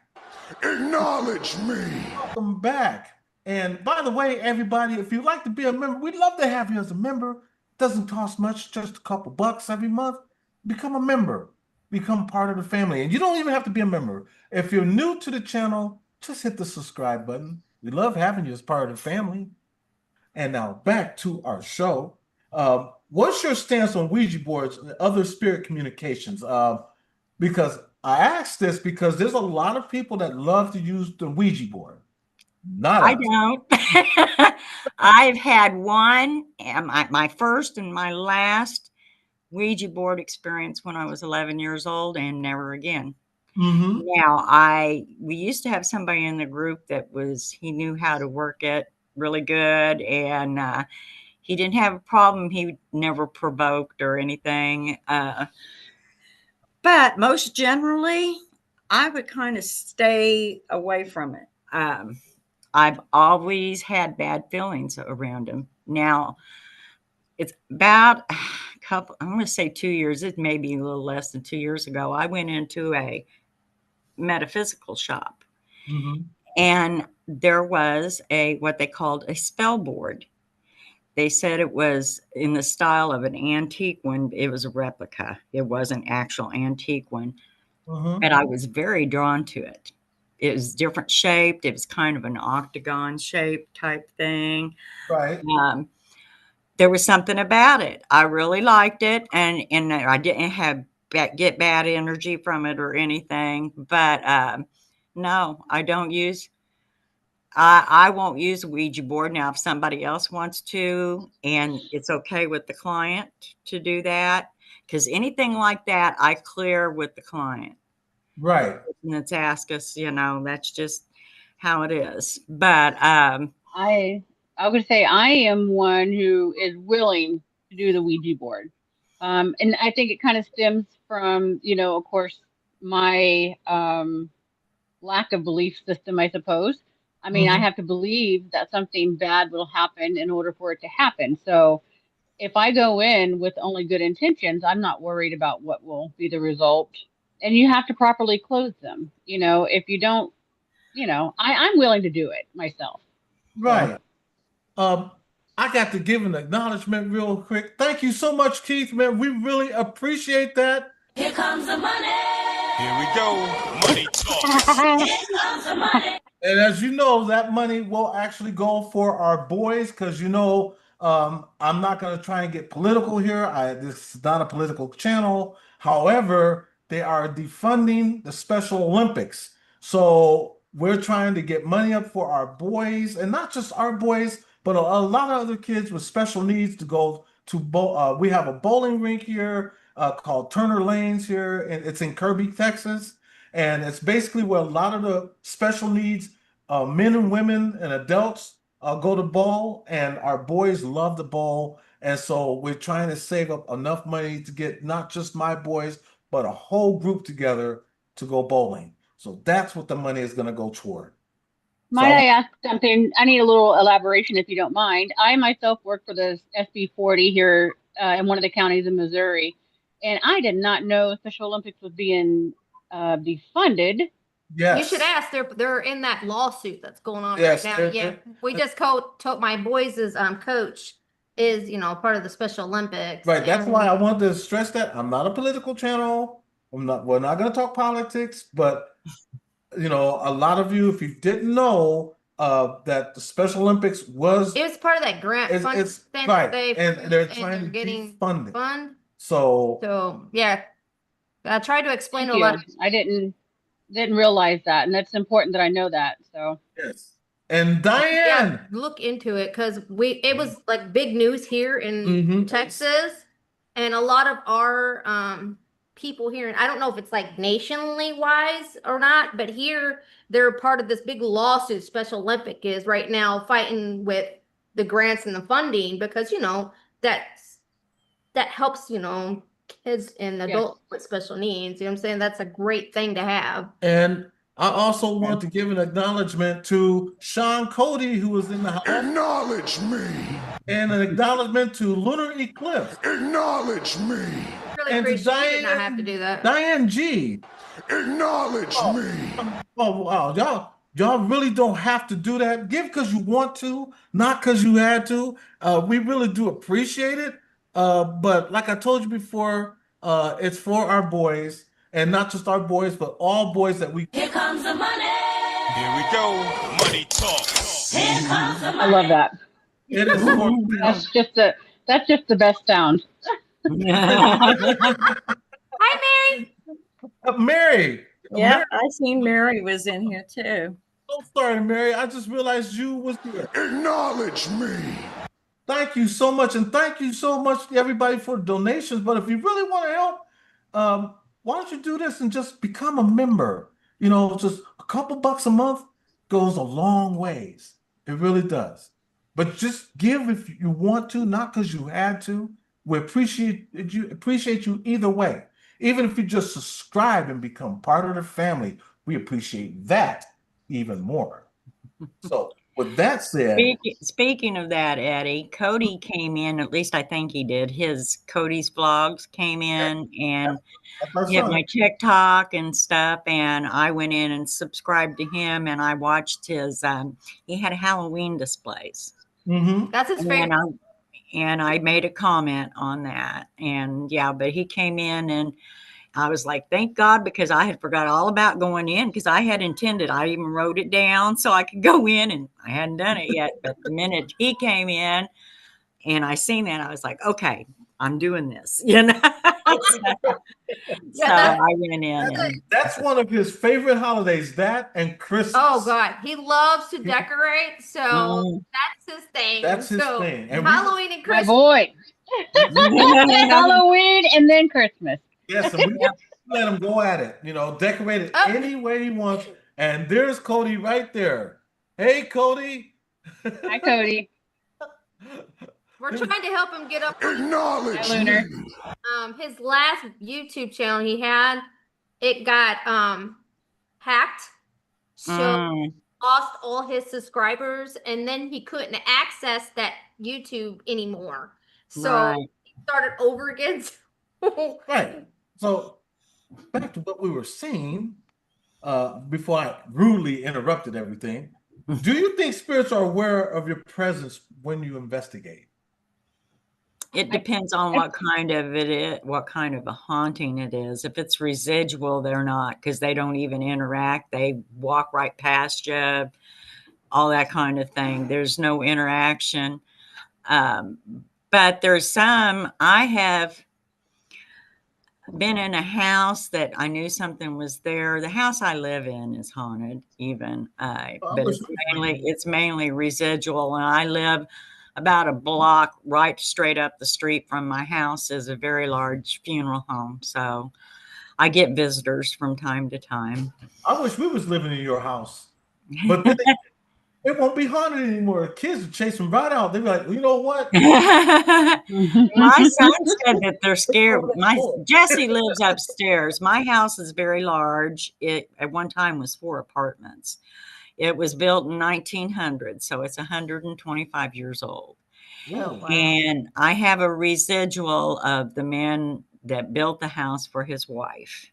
Acknowledge me. Welcome back. And by the way, everybody, if you'd like to be a member, we'd love to have you as a member. Doesn't cost much, just a couple bucks every month. Become a member. Become part of the family. And you don't even have to be a member. If you're new to the channel, just hit the subscribe button. We love having you as part of the family. And now back to our show. What's your stance on Ouija boards and other spirit communications? Because I asked this because there's a lot of people that love to use the Ouija board. Not I us. don't. I've had one, and my first and my last Ouija board experience when I was 11 years old, and never again. Mm-hmm. Now, we used to have somebody in the group he knew how to work it really good, and he didn't have a problem. He never provoked or anything. But most generally, I would kind of stay away from it. I've always had bad feelings around him. Now, it's about a couple, I'm going to say 2 years, it may be a little less than 2 years ago. I went into a metaphysical shop, Mm-hmm. and there was what they called a spell board. They said it was in the style of an antique one. It was a replica. It was an actual antique one. Mm-hmm. But I was very drawn to it. It was different shaped. It was kind of an octagon shape type thing. Right. There was something about it. I really liked it, and I didn't get bad energy from it or anything. But no, I don't use. I won't use a Ouija board now. If somebody else wants to, and it's okay with the client to do that, because anything like that, I clear with the client. Right. And it's ask us, that's just how it is. But I would say I am one who is willing to do the Ouija board. And I think it kind of stems from, of course, my lack of belief system, I suppose. I mean, I Mm-hmm. have to believe that something bad will happen in order for it to happen. So if I go in with only good intentions, I'm not worried about what will be the result. And you have to properly close them. If you don't, I'm willing to do it myself. So Right. Um, I got to give an acknowledgement real quick. Thank you so much, Keith, man. We really appreciate that. Here comes the money. Here we go. Money talks. Here comes the money. And as you know, that money will actually go for our boys because I'm not going to try and get political here. This is not a political channel. However, they are defunding the Special Olympics. So we're trying to get money up for our boys, and not just our boys, but a lot of other kids with special needs to go to we have a bowling rink here called Turner Lanes here, and it's in Kirby, Texas. And it's basically where a lot of the special needs men and women and adults go to bowl, and our boys love the bowl. And so we're trying to save up enough money to get not just my boys, but a whole group together to go bowling. So that's what the money is going to go toward. might I ask something? I need a little elaboration if you don't mind. I myself work for the SB 40 here in one of the counties in Missouri, and I did not know Special Olympics was being defunded. Yes. You should ask. They're in that lawsuit that's going on Yes, right now. Yeah, we just told my boys' coach is part of the Special Olympics. Right. That's and- why I wanted to stress that I'm not a political channel. We're not going to talk politics, but a lot of you, if you didn't know, that the Special Olympics was It was part of that grant fund it's thing right, that and they're trying to getting defund it. fund. So So yeah, I tried to explain Thank to a lot. you. I didn't realize that, and it's important that I know that. So yes. And Yeah, Diane, look into it because it was like big news here in Mhm. Texas, and a lot of our people here, and I don't know if it's like nationally wise or not, but here they're part of this big lawsuit. Special Olympic is right now fighting with the grants and the funding because that helps kids and Yes. adults with special needs. You know what I'm saying? That's a great thing to have. and I also want to give an acknowledgement to Sean Cody, who was in the house, Acknowledge me. and an acknowledgement to Lunar Eclipse, Acknowledge me. Really and to appreciate you did not have to do that. Diane G. Acknowledge me. Oh wow, y'all really don't have to do that. Give because you want to, not because you had to. We really do appreciate it. But like I told you before, it's for our boys, and not just our boys, but all boys that we. Here comes the money. Here we go. Money talks. Here comes the I money. love that. It is for That's just the best sound. Hi, Mary. Mary. Yeah, Mary, I seen Mary was in here too. so sorry, Mary. I just realized you was here. Acknowledge me. Thank you so much, and thank you so much to everybody for donations. But if you really want to help, why don't you do this and just become a member? You know, just a couple bucks a month goes a long ways. It really does. But just give if you want to, not because you had to. We appreciate you either way. Even if you just subscribe and become part of the family, we appreciate that even more. So, with that said, Speaking of that, Eddie, Cody came in, at least I think he did. Cody's vlogs came in and that's our hit son. my TikTok and stuff. And I went in and subscribed to him and I watched his, he had Halloween displays. Mm-hmm. That's his favorite. And I made a comment on that. And yeah, but he came in and I was like, thank God, because I had forgot all about going in because I had intended, I even wrote it down so I could go in and I hadn't done it yet. But the minute he came in and I seen that, I was like, okay, I'm doing this, you know? So I went in and That's one of his favorite holidays, that and Christmas. Oh God, he loves to decorate, so Mm. that's his thing. That's his So thing. And Halloween and My Christmas. boy. Halloween and then Christmas. yes, and we let him go at it, you know, decorate it Oh. any way he wants. And there's Cody right there. Hey, Cody. Hi, Cody. We're trying to help him get up. Acknowledge Hi, Lunar. me. His last YouTube channel he had, it got hacked. So lost all his subscribers and then he couldn't access that YouTube anymore. So he started over again. Right. So back to what we were saying, before I rudely interrupted everything. Do you think spirits are aware of your presence when you investigate? It depends on what kind of what kind of a haunting it is. If it's residual, they're not because they don't even interact. They walk right past you, all that kind of thing. There's no interaction. But there's some, I have been in a house that I knew something was there. The house I live in is haunted even, but it's mainly residual. And I live about a block right straight up the street from my house is a very large funeral home. So I get visitors from time to time. I wish we was living in your house, but then it won't be haunted anymore. Kids are chasing right out. They're like, well, you know what? My son said that they're scared. Jesse lives upstairs. My house is very large. It at one time was 4 apartments. It was built in 1900, so it's 125 years old. Oh, wow. And I have a residual of the man that built the house for his wife.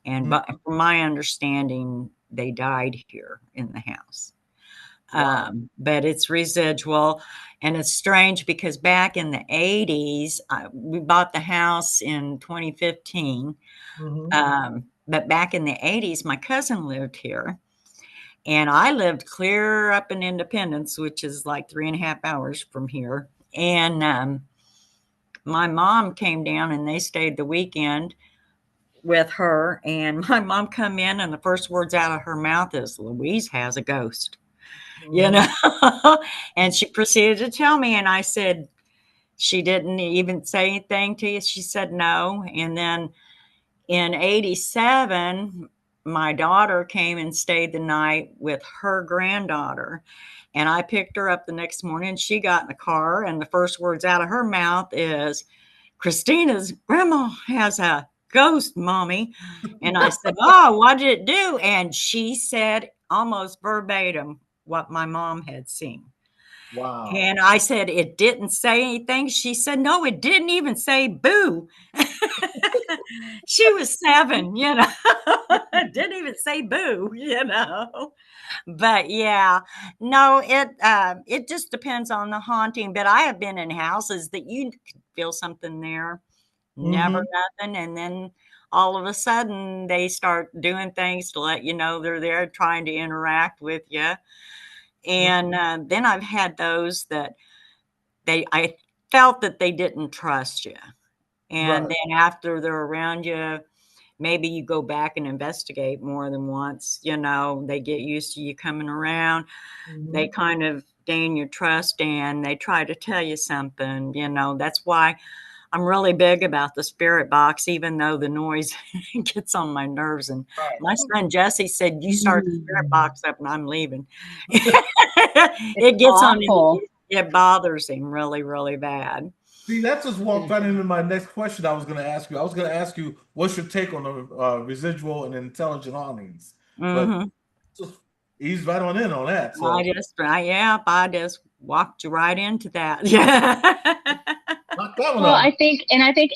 And but from my understanding, they died here in the house. Wow. But it's residual. And it's strange because back in the 80s, we bought the house in 2015. But back in the 80s, my cousin lived here. And I lived clear up in Independence, which is like 3.5 hours from here. And my mom came down and they stayed the weekend with her. And my mom come in and the first words out of her mouth is, Louise has a ghost. You know, and she proceeded to tell me, and I said, she didn't even say anything to you. She said no. And then in 87, my daughter came and stayed the night with her granddaughter. And I picked her up the next morning. She got in the car, and the first words out of her mouth is, Christina's grandma has a ghost, Mommy. And I said, oh, what did it do? And she said almost verbatim what my mom had seen. Wow. And I said, it didn't say anything. She said, no, it didn't even say boo. She was 7, you know. Didn't even say boo, you know. But yeah, no, it just depends on the haunting. But I have been in houses that you could feel something there, never nothing, and then all of a sudden they start doing things to let you know they're there, trying to interact with you. And then I've had those that I felt that they didn't trust you. And then after they're around you, maybe you go back and investigate more than once. You know, they get used to you coming around. They kind of gain your trust and they try to tell you something. You know, that's why I'm really big about the spirit box, even though the noise gets on my nerves. And my son Jesse said, "You start the spirit box up, and I'm leaving." It gets awful. on him. It bothers him really, really bad. See, that just walked right into my next question I was going to ask you. I was going to ask you, what's your take on the residual and intelligent hauntings? But just ease right on in on that. So I just walked you right into that. Yeah. knock that one Well, out. I think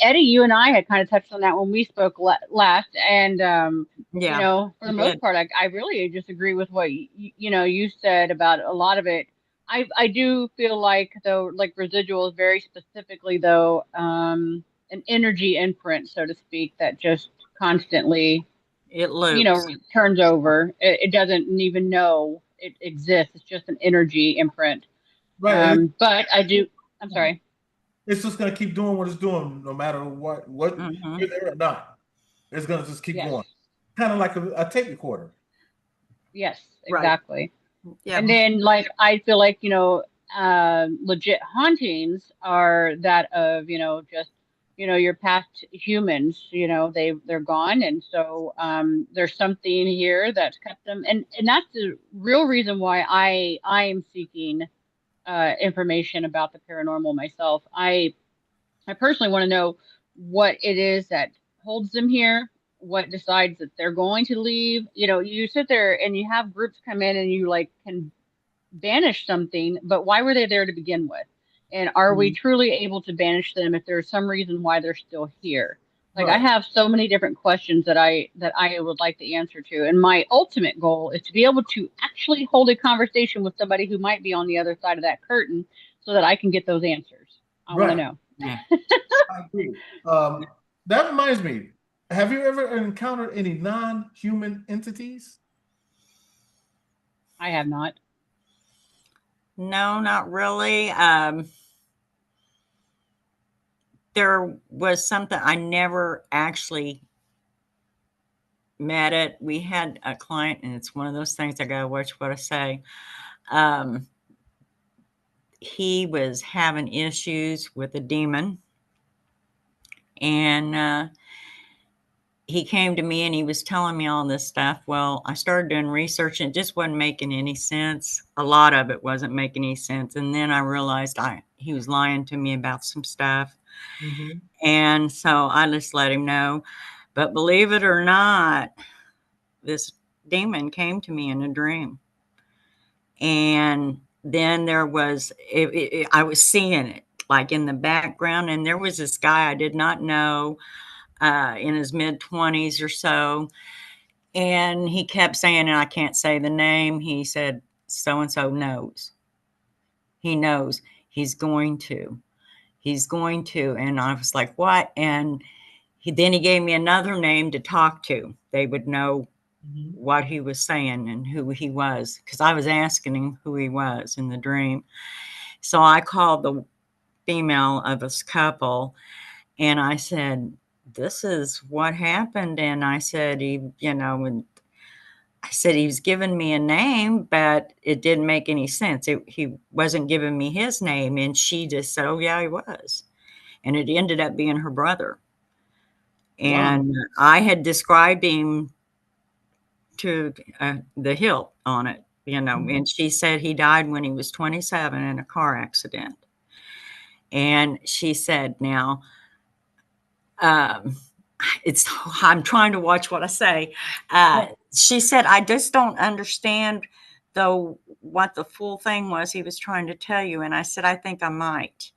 Eddie, you and I had kind of touched on that when we spoke last, and you know, for the most part, I really just agree with what you said about a lot of it. I do feel like though, like residual is very specifically though, an energy imprint, so to speak, that just constantly it loops. Turns over. It doesn't even know it exists. It's just an energy imprint. Right. But I'm sorry. It's just going to keep doing what it's doing, no matter what you're there or not. It's going to just keep going, kind of like a tape recorder. Yes, exactly. Right. Yeah. And then, like, I feel like legit hauntings are that of just your past humans. They're gone, and so there's something here that's kept them, and that's the real reason why I am seeking information about the paranormal myself. I personally want to know what it is that holds them here, what decides that they're going to leave. You sit there and you have groups come in and you like can banish something, but why were they there to begin with? And are we truly able to banish them if there's some reason why they're still here? Like I have so many different questions that I would like the answer to. And my ultimate goal is to be able to actually hold a conversation with somebody who might be on the other side of that curtain so that I can get those answers. I want to know. Yeah. I agree. That reminds me, have you ever encountered any non-human entities? I have not. No, not really. There was something I never actually met it. We had a client, and it's one of those things I gotta watch what I say. He was having issues with a demon, and he came to me and he was telling me all this stuff. Well, I started doing research and it just wasn't making any sense. A lot of it wasn't making any sense. And then I realized he was lying to me about some stuff. And so I just let him know. But believe it or not, this demon came to me in a dream. And then there was, I was seeing it like in the background. And there was this guy I did not know in his mid-20s or so. And he kept saying, and I can't say the name, he said, so-and-so knows. He knows. He's going to. And I was like, what? And then he gave me another name to talk to. They would know what he was saying and who he was, because I was asking him who he was in the dream. So I called the female of this couple and I said, this is what happened. And I said, he was giving me a name, but it didn't make any sense. He wasn't giving me his name. And she just said, oh, yeah, he was. And it ended up being her brother. And I had described him to the hilt on it, and she said he died when he was 27 in a car accident. And she said, now, I'm trying to watch what I say. She said, I just don't understand, though, what the full thing was he was trying to tell you. And I said, I think I might.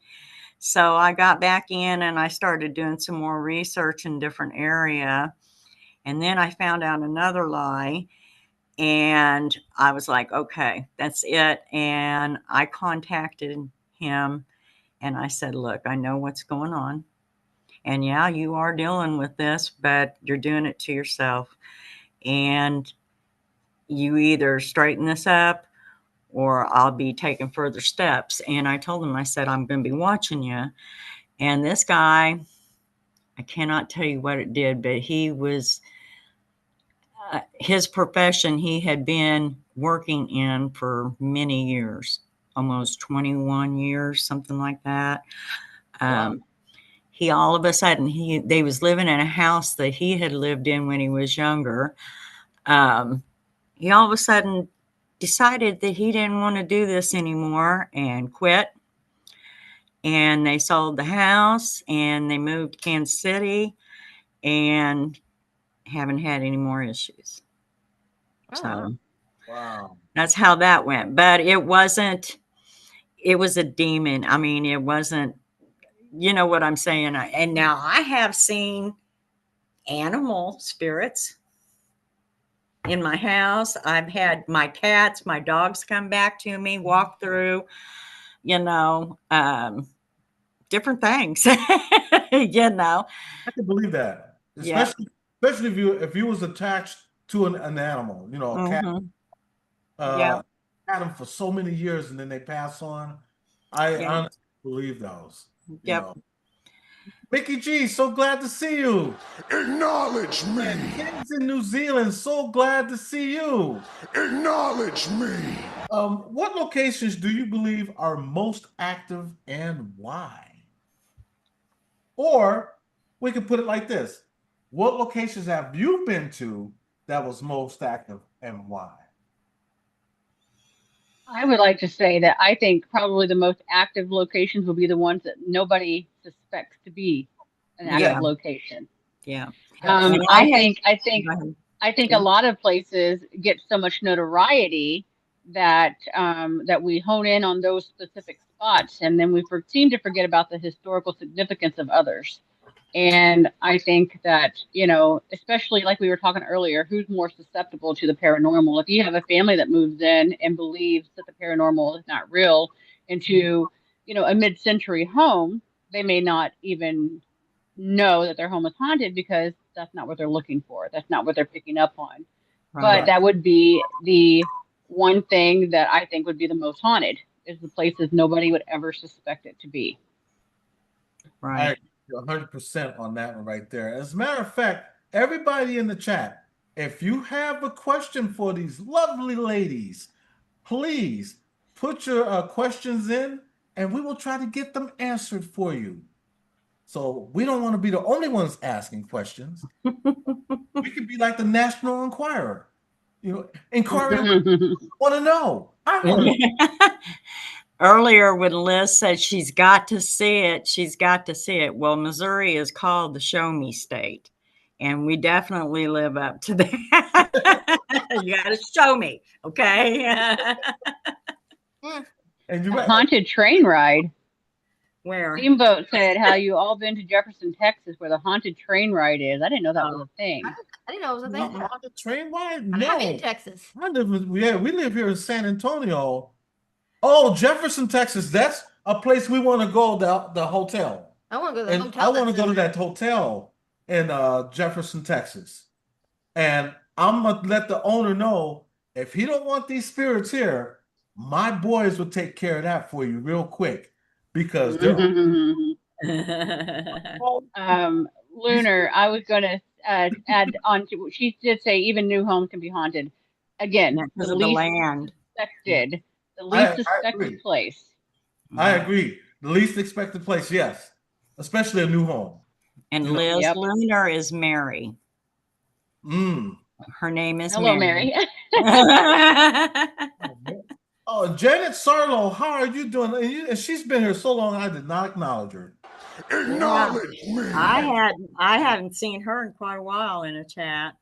So I got back in and I started doing some more research in different area. And then I found out another lie. And I was like, okay, that's it. And I contacted him and I said, look, I know what's going on. And yeah, you are dealing with this, but you're doing it to yourself. And you either straighten this up or I'll be taking further steps. And I told him, I said, I'm going to be watching you. And this guy, I cannot tell you what it did, but he was, his profession he had been working in for many years, almost 21 years, something like that. Wow. He all of a sudden, they was living in a house that he had lived in when he was younger. He all of a sudden decided that he didn't want to do this anymore and quit. And they sold the house and they moved to Kansas City and haven't had any more issues. Oh, So Wow. that's how that went. But it was a demon. I mean, it wasn't, you know what I'm saying? And now I have seen animal spirits in my house. I've had my cats, my dogs come back to me, walk through, different things, I can believe that. Yeah. Especially if you was attached to an animal, a cat, Yeah. had them for so many years and then they pass on. I Yeah. honestly believe those. Yep. Mickey G, so glad to see you. Acknowledge me. Kids in New Zealand, so glad to see you. Acknowledge me. What locations do you believe are most active and why? Or we could put it like this. What locations have you been to that was most active and why? I would like to say that I think probably the most active locations will be the ones that nobody suspects to be an active Yeah. location. Yeah. And I think a lot of places get so much notoriety that that we hone in on those specific spots, and then we seem to forget about the historical significance of others. And I think that, especially like we were talking earlier, who's more susceptible to the paranormal? If you have a family that moves in and believes that the paranormal is not real into, a mid-century home, they may not even know that their home is haunted because that's not what they're looking for. That's not what they're picking up on. But that would be the one thing that I think would be the most haunted, is the places nobody would ever suspect it to be. I agree 100% on that one right there. As a matter of fact, everybody in the chat, if you have a question for these lovely ladies, please put your questions in and we will try to get them answered for you. So we don't want to be the only ones asking questions. We could be like the National Enquirer. Inquiring, want to know. I want to know. Earlier when Liz said she's got to see it. Well, Missouri is called the show me state, and we definitely live up to that. You got to show me, okay? And you're A right. haunted train ride. Where? Steamboat said, "How you all been to Jefferson, Texas, where the haunted train ride is?" I didn't know that was a thing. I didn't know it was a thing. On the train ride? I'm No. in Texas. We live here in San Antonio. Oh, Jefferson, Texas. That's a place we want to go, the hotel. I want to go to the And hotel. I want to go to that hotel in Jefferson, Texas. And I'm going to let the owner know, if he don't want these spirits here, my boys will take care of that for you real quick. Because they're Lunar, I was going to add on to, she did say even new homes can be haunted. Again, because of the land. The least suspected place. I agree. The least expected place, yes. Especially a new home. And Liz, Lunar is Mary. Her name is Hello, Mary. Oh, Janet Sarlo, how are you doing? And she's been here so long, I did not acknowledge her. Acknowledge me. I hadn't seen her in quite a while in a chat.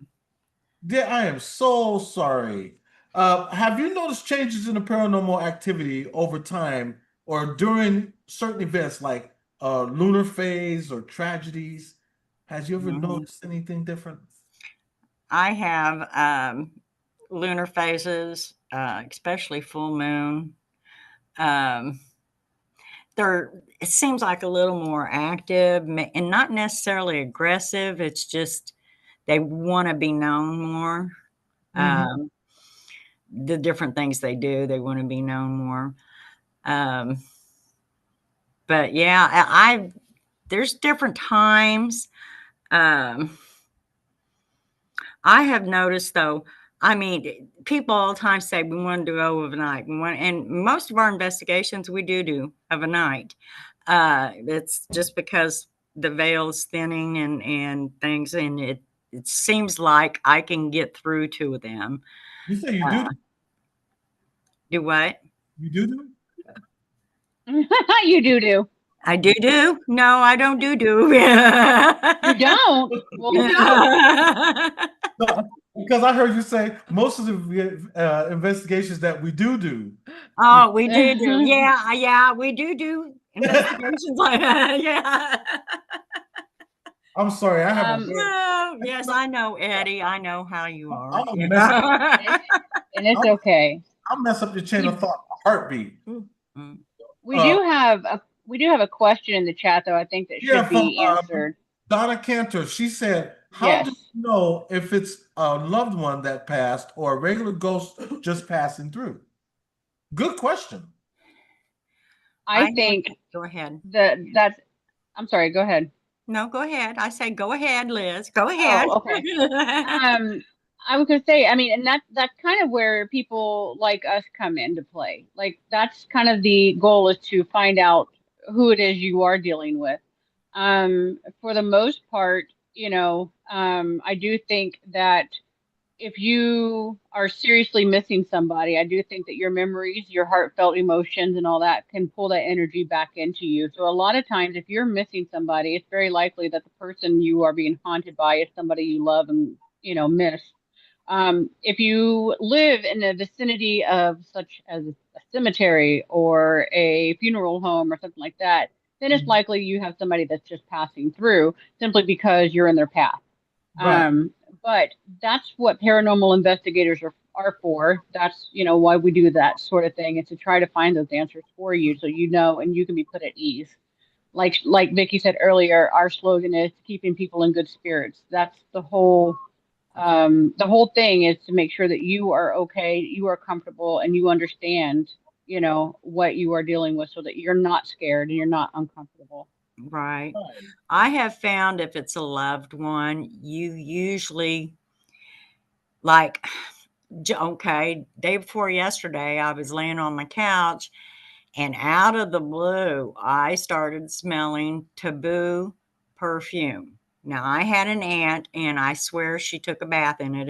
Yeah, I am so sorry. Have you noticed changes in the paranormal activity over time or during certain events like lunar phase or tragedies? Has you ever noticed anything different? I have lunar phases, especially full moon. It seems like a little more active and not necessarily aggressive. It's just they want to be known more. The different things they do, they want to be known more. But yeah, there's different times. I have noticed though, I mean, people all the time say we want to go overnight. And most of our investigations we do of a night. It's just because the veil is thinning and things, and it seems like I can get through to them. You say you do? Do what? You do? You do. I do. No, I don't do. You don't? Well, No, because I heard you say most of the investigations that we do. Oh, we do. Yeah, we do investigations like that. Yeah. I'm sorry, I have No, yes, I know, Eddie. I know how you are. I'll mess up, and it's okay. I'll mess up your chain of thought, heartbeat. We do have a question in the chat though. I think that should be answered. Donna Cantor, she said, "How do you know if it's a loved one that passed or a regular ghost just passing through?" Good question. I think. Go ahead. I'm sorry. Go ahead. No, go ahead. I say, go ahead, Liz. Go ahead. Oh, okay. I was gonna say, I mean, and that's kind of where people like us come into play. Like that's kind of the goal, is to find out who it is you are dealing with. For the most part, I do think that if you are seriously missing somebody, I do think that your memories, your heartfelt emotions, and all that can pull that energy back into you. So a lot of times, if you're missing somebody, it's very likely that the person you are being haunted by is somebody you love and miss. If you live in the vicinity of such as a cemetery or a funeral home or something like that, then it's likely you have somebody that's just passing through simply because you're in their path. Right. But that's what paranormal investigators are for. That's, why we do that sort of thing, is to try to find those answers for you so and you can be put at ease. Like Vicki said earlier, our slogan is keeping people in good spirits. That's the whole thing, is to make sure that you are okay, you are comfortable, and you understand, what you are dealing with, so that you're not scared and you're not uncomfortable. Right. I have found if it's a loved one, you usually day before yesterday, I was laying on my couch and out of the blue, I started smelling taboo perfume. Now, I had an aunt and I swear she took a bath in it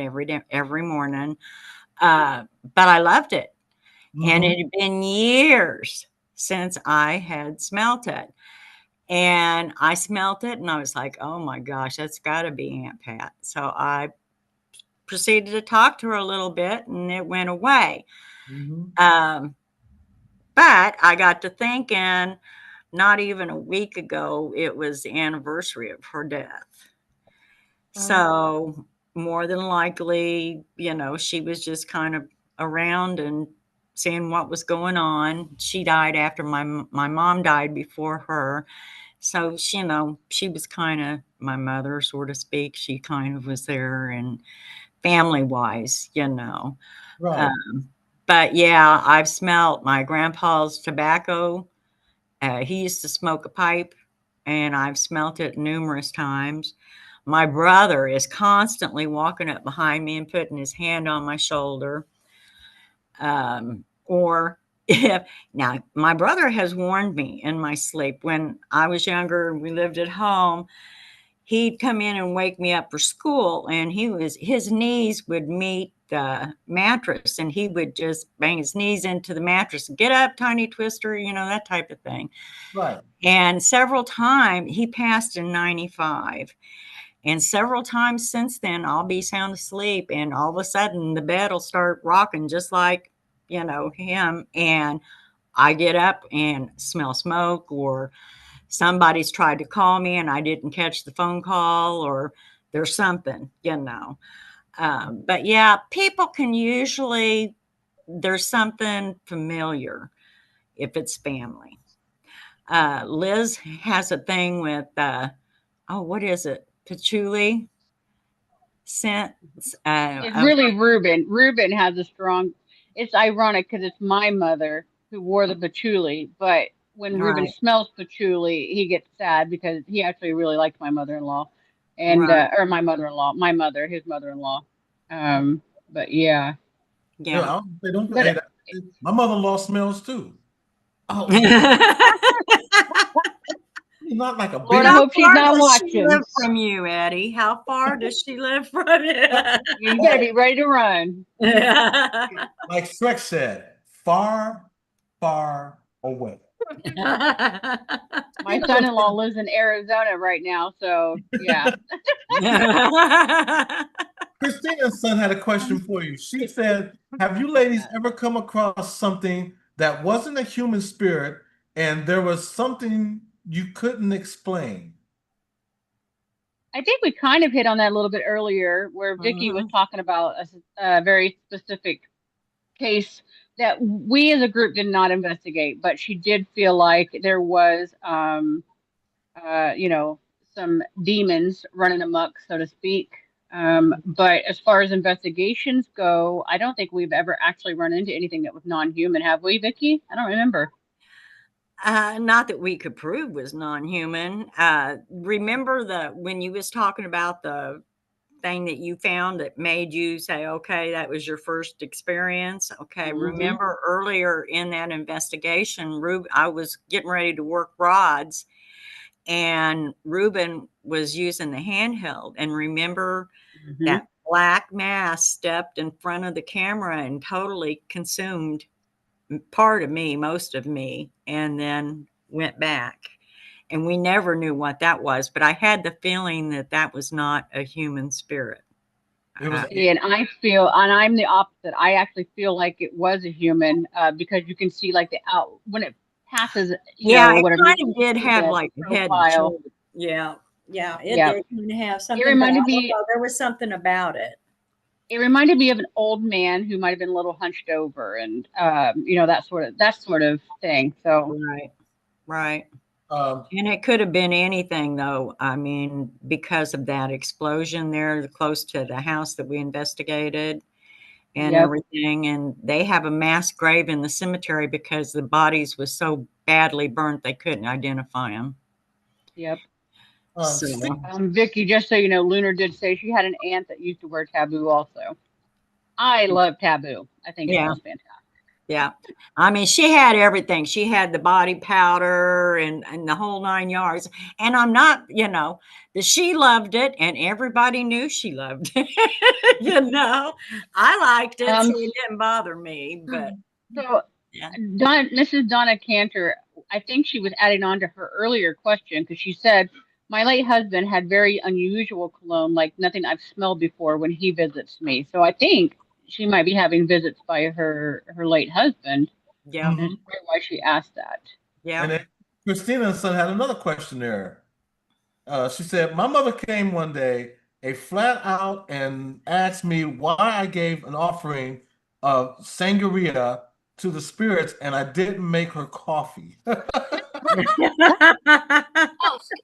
every morning. But I loved it. And it had been years since I had smelt it. And I smelt it and I was like, oh my gosh, that's got to be Aunt Pat. So I proceeded to talk to her a little bit and it went away. But I got to thinking, not even a week ago, it was the anniversary of her death. So more than likely, she was just kind of around and seeing what was going on. She died after my mom died before her. So, she was kind of my mother, so to speak. She kind of was there, and family-wise, Right. But yeah, I've smelled my grandpa's tobacco. He used to smoke a pipe, and I've smelt it numerous times. My brother is constantly walking up behind me and putting his hand on my shoulder. Now, my brother has warned me in my sleep. When I was younger and we lived at home, he'd come in and wake me up for school, and his knees would meet the mattress, and he would just bang his knees into the mattress. Get up, tiny twister, that type of thing. Right. And several times, he passed in 95. And several times since then, I'll be sound asleep, and all of a sudden the bed will start rocking just like, him. And I get up and smell smoke, or somebody's tried to call me and I didn't catch the phone call, or there's something, But yeah, people can usually, there's something familiar if it's family. Liz has a thing with, what is it? Patchouli scent. It's really Reuben. Reuben has a strong. It's ironic because it's my mother who wore the patchouli, but when Ruben Right. smells patchouli, he gets sad because he actually really liked my mother-in-law, and Right. or my mother-in-law, his mother-in-law. But yeah, Yeah. They don't. but Hey, my mother-in-law smells too. Oh, not like a Lord, I big. How hope she's far not does she watching. live from you, Eddie? How far does she live from you? You better be ready to run. Like Shrek said, far, far away. My son-in-law lives in Arizona right now, so yeah. Christina's son had a question for you. She said, have you ladies ever come across something that wasn't a human spirit and there was something you couldn't explain? I think we kind of hit on that a little bit earlier, where Vicky was talking about a very specific case that we as a group did not investigate, but she did feel like there was, you know, some demons running amok, so to speak. But as far as investigations go, I don't think we've ever actually run into anything that was non-human, have we, Vicky? I don't remember. Not that we could prove was non-human. Remember when you was talking about the thing that you found that made you say, okay, that was your first experience? Okay, remember earlier in that investigation, I was getting ready to work rods, and Ruben was using the handheld. And remember that black mass stepped in front of the camera and totally consumed part of me, most of me, and then went back. And we never knew what that was, but I had the feeling that that was not a human spirit. It was See, and I'm the opposite. I actually feel like it was a human, because you can see like when it passes, you Yeah, know, or it whatever. kind of did have The like a head and profile. shoulders. Yeah. Yeah, it Yeah. did kind of have It something, but I reminded don't me. know, there was something about it. It reminded me of an old man who might have been a little hunched over, and you know, that sort of thing. So Right. Right. um, And it could have been anything, though. I mean, because of that explosion there close to the house that we investigated and Yep. everything. And they have a mass grave in the cemetery because the bodies was so badly burnt they couldn't identify them. Yep. So, Vicky, just so you know, Lunar did say she had an aunt that used to wear taboo also. I love taboo. I think it yeah. was fantastic. Yeah. I mean, she had everything. She had the body powder and the whole 9 yards. And I'm not, but she loved it and everybody knew she loved it. I liked it, so it didn't bother me. But so yeah. Mrs. Donna Cantor, I think she was adding on to her earlier question, because she said, my late husband had very unusual cologne, like nothing I've smelled before when he visits me. So I think she might be having visits by her late husband. Yeah. That's probably why she asked that. Yeah. And then Christina's son had another question there. She said, my mother came one day, a flat out, and asked me why I gave an offering of sangria to the spirits and I didn't make her coffee. Oh,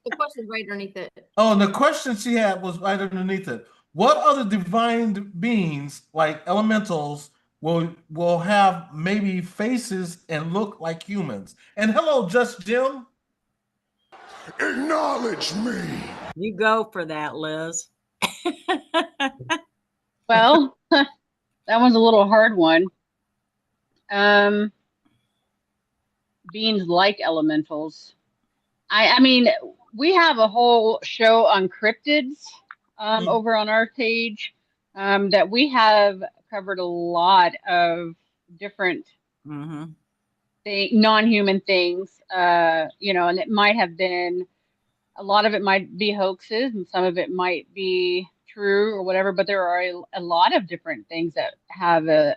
the question's right underneath it. Oh, and the question she had was right underneath it. What other divine beings, like elementals, will have maybe faces and look like humans? And hello, Just Jim. Acknowledge me. You go for that, Liz. Well, that one's a little hard one. Beings like elementals. I mean, we have a whole show on cryptids over on our page, that we have covered a lot of different non-human things, you know, and it might have been, a lot of it might be hoaxes and some of it might be true or whatever, but there are a lot of different things that have a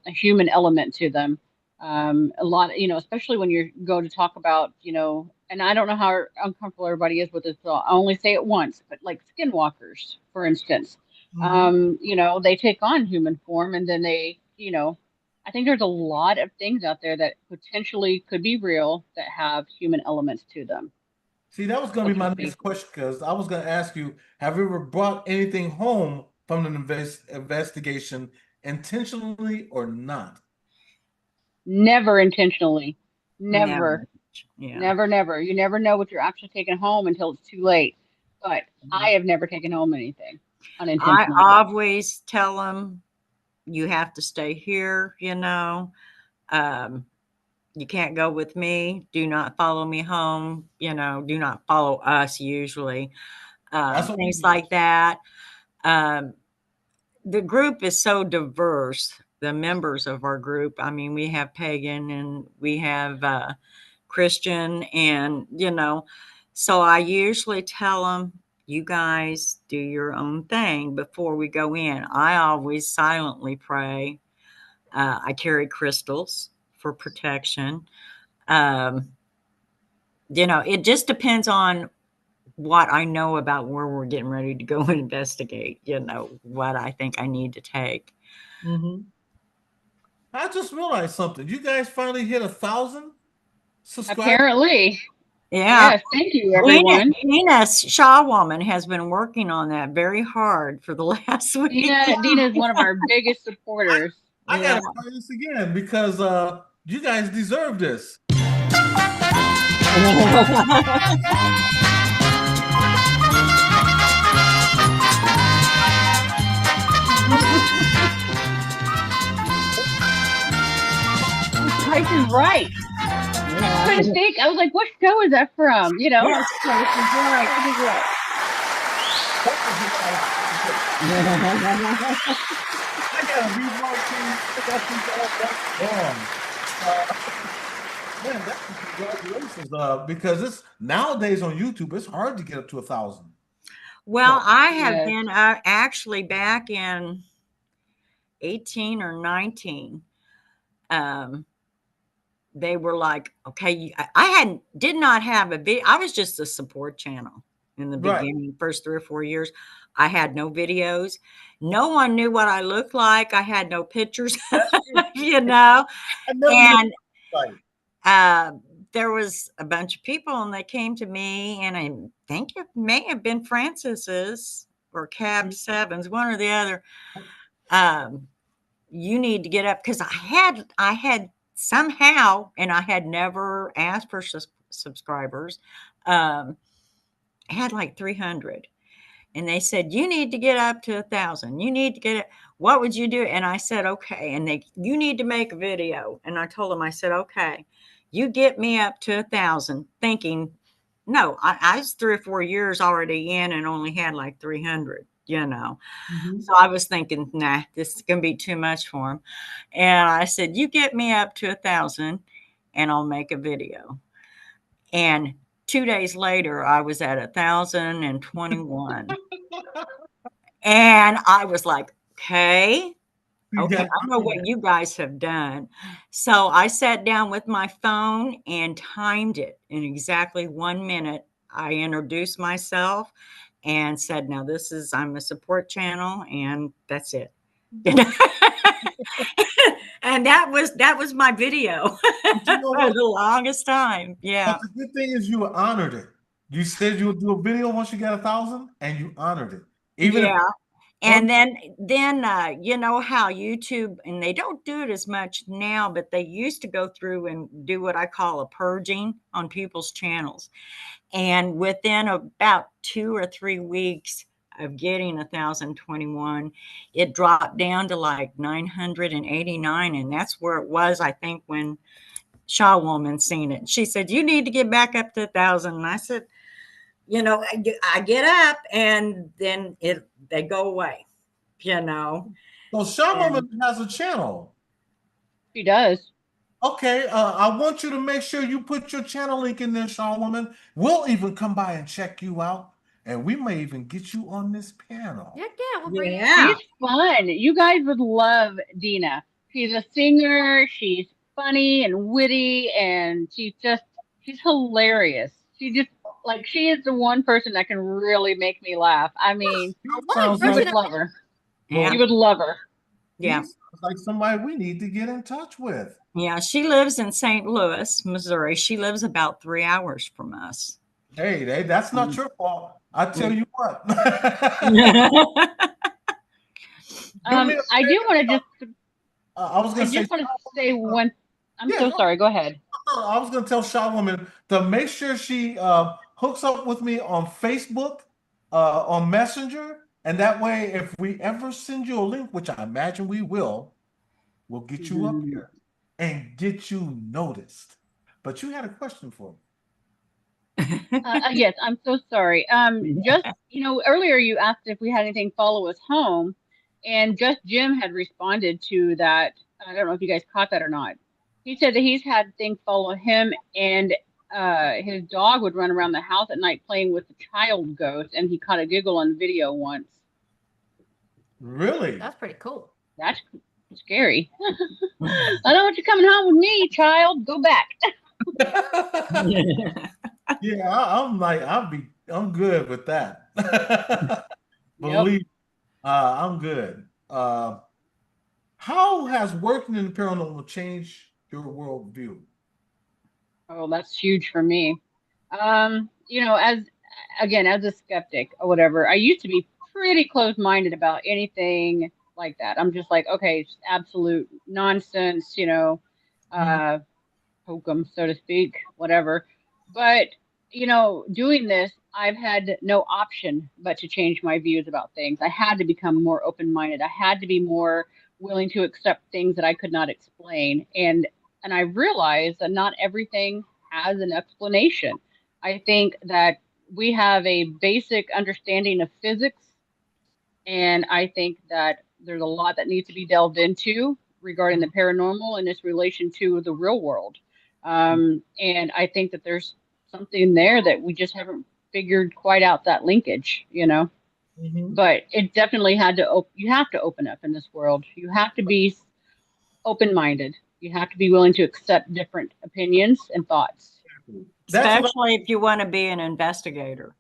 human element to them. A lot, you know, especially when you go to talk about, you know, and I don't know how uncomfortable everybody is with this, so I only say it once, but like skinwalkers, for instance, you know, they take on human form and then they, you know, I think there's a lot of things out there that potentially could be real that have human elements to them. See, that was going to be my next question, because I was going to ask you, have you ever brought anything home from an investigation intentionally or not? Never intentionally. Never. Yeah. Never, never. You never know what you're actually taking home until it's too late. But I have never taken home anything I unintentionally. always tell them you have to stay here, you know. You can't go with me. Do not follow me home. You know, do not follow us usually. That's what we Things do. like that. The group is so diverse. The members of our group, I mean, we have pagan and we have Christian, and, you know, so I usually tell them, you guys do your own thing before we go in. I always silently pray. I carry crystals for protection. You know, it just depends on what I know about where we're getting ready to go and investigate, you know, what I think I need to take. I just realized something. You guys finally hit 1,000 subscribers. Apparently. Yeah. Yes. Thank you, everyone. Dina Shaw Woman has been working on that very hard for the last week. Dina is one of our biggest supporters. I gotta try this again because you guys deserve this. Price is Right. I couldn't think. I was like, what show is that from? You know? Yes, Price is Right. Price is Right. I gotta remark man, that's congratulations. Because it's nowadays on YouTube, it's hard to get up to 1,000. Well, I have Yes. been actually back in 18 or 19. They were like, okay, I did not have a video. I was just a support channel in the beginning, first 3 or 4 years. I had no videos. No one knew what I looked like. I had no pictures, you know. And there was a bunch of people, and they came to me, and I think it may have been Francis's or Cab Sevens, one or the other. You need to get up, because I had somehow, and I had never asked for subscribers. I had like 300, and they said, you need to get up to 1,000. You need to get it. What would you do? And I said, okay. And you need to make a video. And I told them, I said, okay, you get me up to 1,000, thinking, no, I was 3 or 4 years already in and only had like 300, you know. So I was thinking, nah, this is going to be too much for them. And I said, you get me up to 1,000 and I'll make a video. And 2 days later, I was at 1,021. And I was like, okay, I don't know what you guys have done. So I sat down with my phone and timed it in exactly 1 minute. I introduced myself and said, now I'm a support channel, and that's it. And that was my video for the longest time. Yeah. But the good thing is you honored it. You said you would do a video once you got 1,000, and you honored it. And then you know how YouTube, and they don't do it as much now, but they used to go through and do what I call a purging on people's channels. And within about 2 or 3 weeks of getting 1,021, it dropped down to like 989. And that's where it was, I think, when Shaw Woman seen it. She said, you need to get back up to 1,000. And I said, you know, I get up, and then they go away, you know. So Shaw Woman has a channel. She does. Okay, I want you to make sure you put your channel link in there, Shaw Woman. We'll even come by and check you out, and we may even get you on this panel. Yeah, we'll bring you. She's fun. You guys would love Dina. She's a singer. She's funny and witty, and she's hilarious. She is the one person that can really make me laugh. I mean, you would love her. Yeah. You would love her. Yeah. Like somebody we need to get in touch with. Yeah, she lives in St. Louis, Missouri. She lives about 3 hours from us. Hey, that's not your fault. I tell you what. I do want to just. I was going to say. I just want to say one. I'm so sorry. Go ahead. I was gonna tell Shy Woman to make sure she hooks up with me on Facebook, on Messenger, and that way, if we ever send you a link, which I imagine we will, we'll get you up here and get you noticed. But you had a question for me. Yes, I'm so sorry. Just, earlier you asked if we had anything follow us home, and just Jim had responded to that. I don't know if you guys caught that or not. He said that he's had things follow him, and his dog would run around the house at night playing with the child ghost, and he caught a giggle on video once. Really? That's pretty cool. That's scary. I don't want you coming home with me, child. Go back. Yeah, I'm good with that. Believe, I'm good. How has working in the paranormal changed your worldview? Oh, that's huge for me. As a skeptic or whatever, I used to be pretty closed-minded about anything like that. I'm just like, okay, it's absolute nonsense, hokum, so to speak, whatever. But, doing this, I've had no option but to change my views about things. I had to become more open-minded. I had to be more willing to accept things that I could not explain. And I realized that not everything has an explanation. I think that we have a basic understanding of physics, and I think that there's a lot that needs to be delved into regarding the paranormal and its relation to the real world. And I think that there's something there that we just haven't figured quite out that linkage, But it definitely had to. You have to open up in this world. You have to be open-minded. You have to be willing to accept different opinions and thoughts. Especially if you want to be an investigator.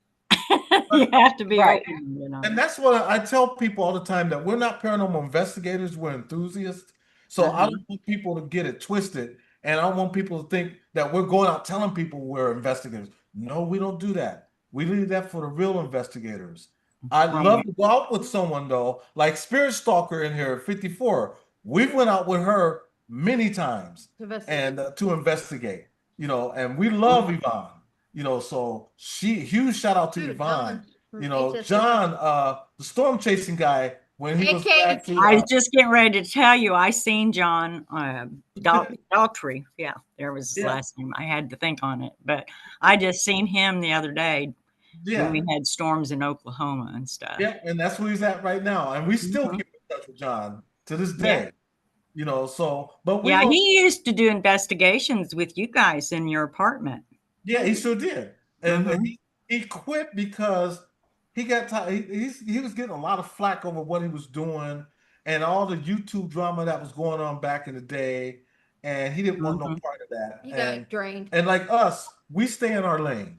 You have to be right. open, And that's what I tell people all the time, that we're not paranormal investigators, we're enthusiasts. So I don't want people to get it twisted. And I don't want people to think that we're going out telling people we're investigators. No, we don't do that. We leave that for the real investigators. I'd love to go out with someone though, like Spirit Stalker in here, 54. We went out with her many times and to investigate, and we love Yvonne, so huge shout out to Yvonne. John, the storm chasing guy, when he was back to, I was just getting ready to tell you, I seen John Daltrey. Yeah, there was his last name. I had to think on it, but I just seen him the other day when we had storms in Oklahoma and stuff. Yeah, and that's where he's at right now, and we still keep in touch with John to this day. But he used to do investigations with you guys in your apartment. Yeah, he sure did, and he quit because he got tired. He was getting a lot of flack over what he was doing and all the YouTube drama that was going on back in the day, and he didn't want no part of that. He got drained. And like us, we stay in our lane.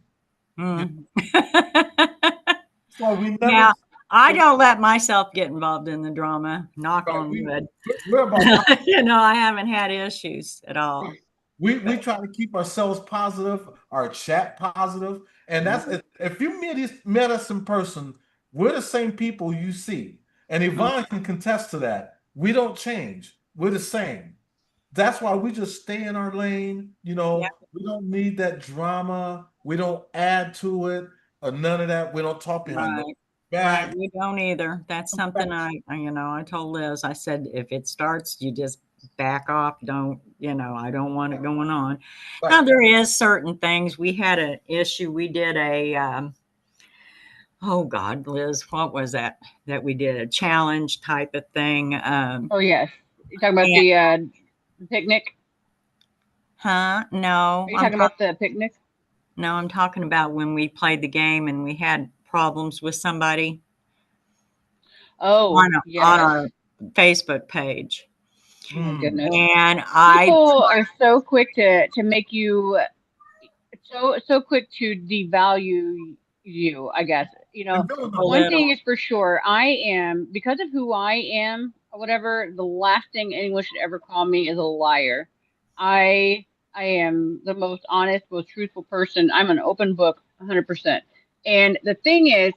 So we never. I don't let myself get involved in the drama. Knock on wood. We're about I haven't had issues at all. We try to keep ourselves positive, our chat positive, and that's if you met us in person, we're the same people you see, and Yvonne can contest to that. We don't change. We're the same. That's why we just stay in our lane. We don't need that drama. We don't add to it or none of that. We don't talk behind the back. Right, we don't either. That's something I told Liz. I said, if it starts, you just back off. Don't, I don't want it going on. Right. Now, there is certain things. We had an issue. We did oh God, Liz, what was that we did? A challenge type of thing. Oh, yes. You're talking about the picnic? Huh? No. Are you talking about the picnic? No, I'm talking about when we played the game and we had problems with somebody. Oh, on our Facebook page. Oh, goodness. And people are so quick to make you so quick to devalue you, I guess. One thing is for sure, I am, because of who I am or whatever, the last thing anyone should ever call me is a liar. I am the most honest, most truthful person. I'm an open book 100%. And the thing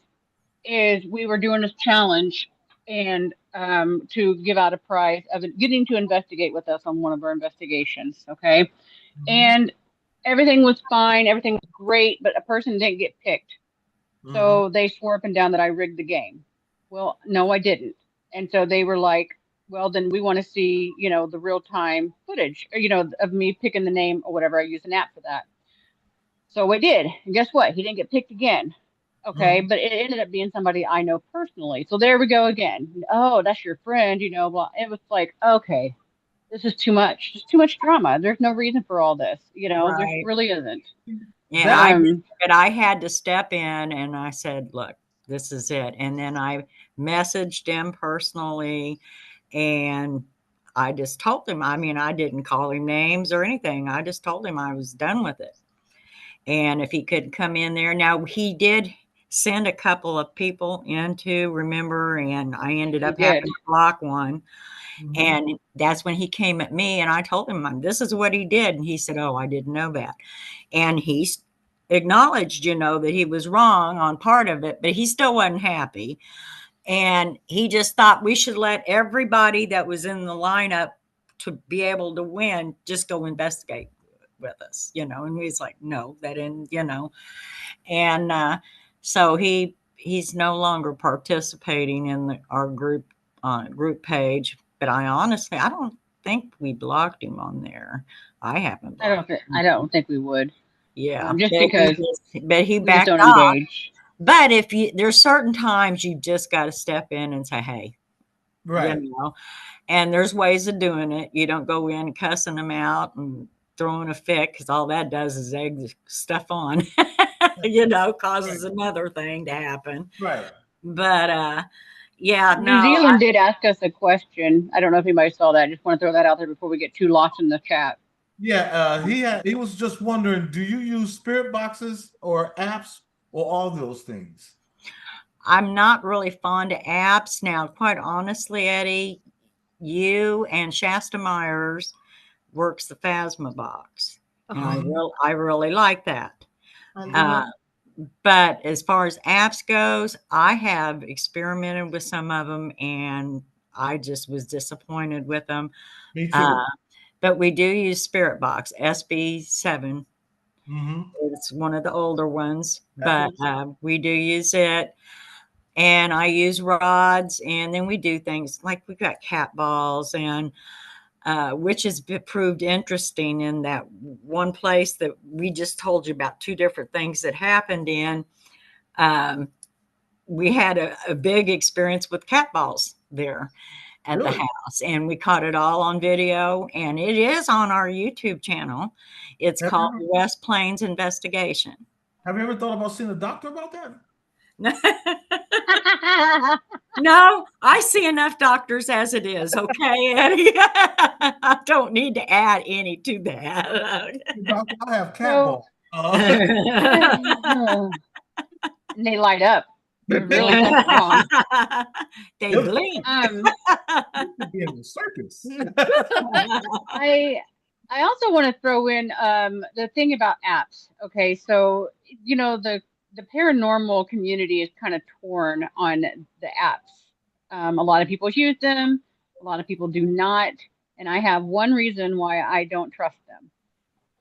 is we were doing this challenge and to give out a prize of getting to investigate with us on one of our investigations. Okay. And everything was fine, everything was great, but a person didn't get picked. So they swore up and down that I rigged the game. Well, no, I didn't. And so they were like, well, then we want to see, you know, the real time footage, or, you know, of me picking the name or whatever. I use an app for that. So I did. And guess what? He didn't get picked again. Okay. But it ended up being somebody I know personally. So there we go again. Oh, that's your friend, you know. Well, it was like, okay, this is too much. There's too much drama. There's no reason for all this. You know, there Right. really isn't. And I had to step in and I said, look, this is it. And then I messaged him personally and I just told him, I mean, I didn't call him names or anything. I just told him I was done with it. And if he could come in there. Now, he did send a couple of people in to remember, and I ended up having to block one. And that's when he came at me and I told him, this is what he did. And he said, oh, I didn't know that. And he acknowledged, you know, that he was wrong on part of it, but he still wasn't happy. And he just thought we should let everybody that was in the lineup to be able to win just go investigate with us, you know. And he's like, no, that didn't, you know. And so he's no longer participating in our group page. But I don't think we blocked him on there. I haven't. I don't think we would. Yeah, just because. But he backed off. Engage. But there's certain times you just got to step in and say, hey, right. You know, and there's ways of doing it. You don't go in cussing them out and throwing a fit, because all that does is egg stuff on, you know, causes another thing to happen. Right. But yeah, New Zealand did ask us a question. I don't know if anybody saw that. I just want to throw that out there before we get too lost in the chat. Yeah, he was just wondering, do you use spirit boxes or apps or all those things? I'm not really fond of apps now, quite honestly, Eddie. You and Shasta Myers works the Phasma box. And I really like that. But as far as apps goes, I have experimented with some of them and I just was disappointed with them. Me too. But we do use Spirit Box, SB7. It's one of the older ones, but we do use it. And I use rods, and then we do things like we've got cat balls, and which has proved interesting in that one place that we just told you about, two different things that happened in. We had a big experience with cat balls there at the house, and we caught it all on video, and it is on our YouTube channel. It's called West Plains Investigation. Have you ever thought about seeing a doctor about that? No, I see enough doctors as it is. Okay, Eddie. I don't need to add any to that. Doctor, I have cat balls. They light up. They're really wrong. They blink. Be in the circus. I also want to throw in the thing about apps. Okay, so you know the paranormal community is kind of torn on the apps. A lot of people use them, a lot of people do not, and I have one reason why I don't trust them.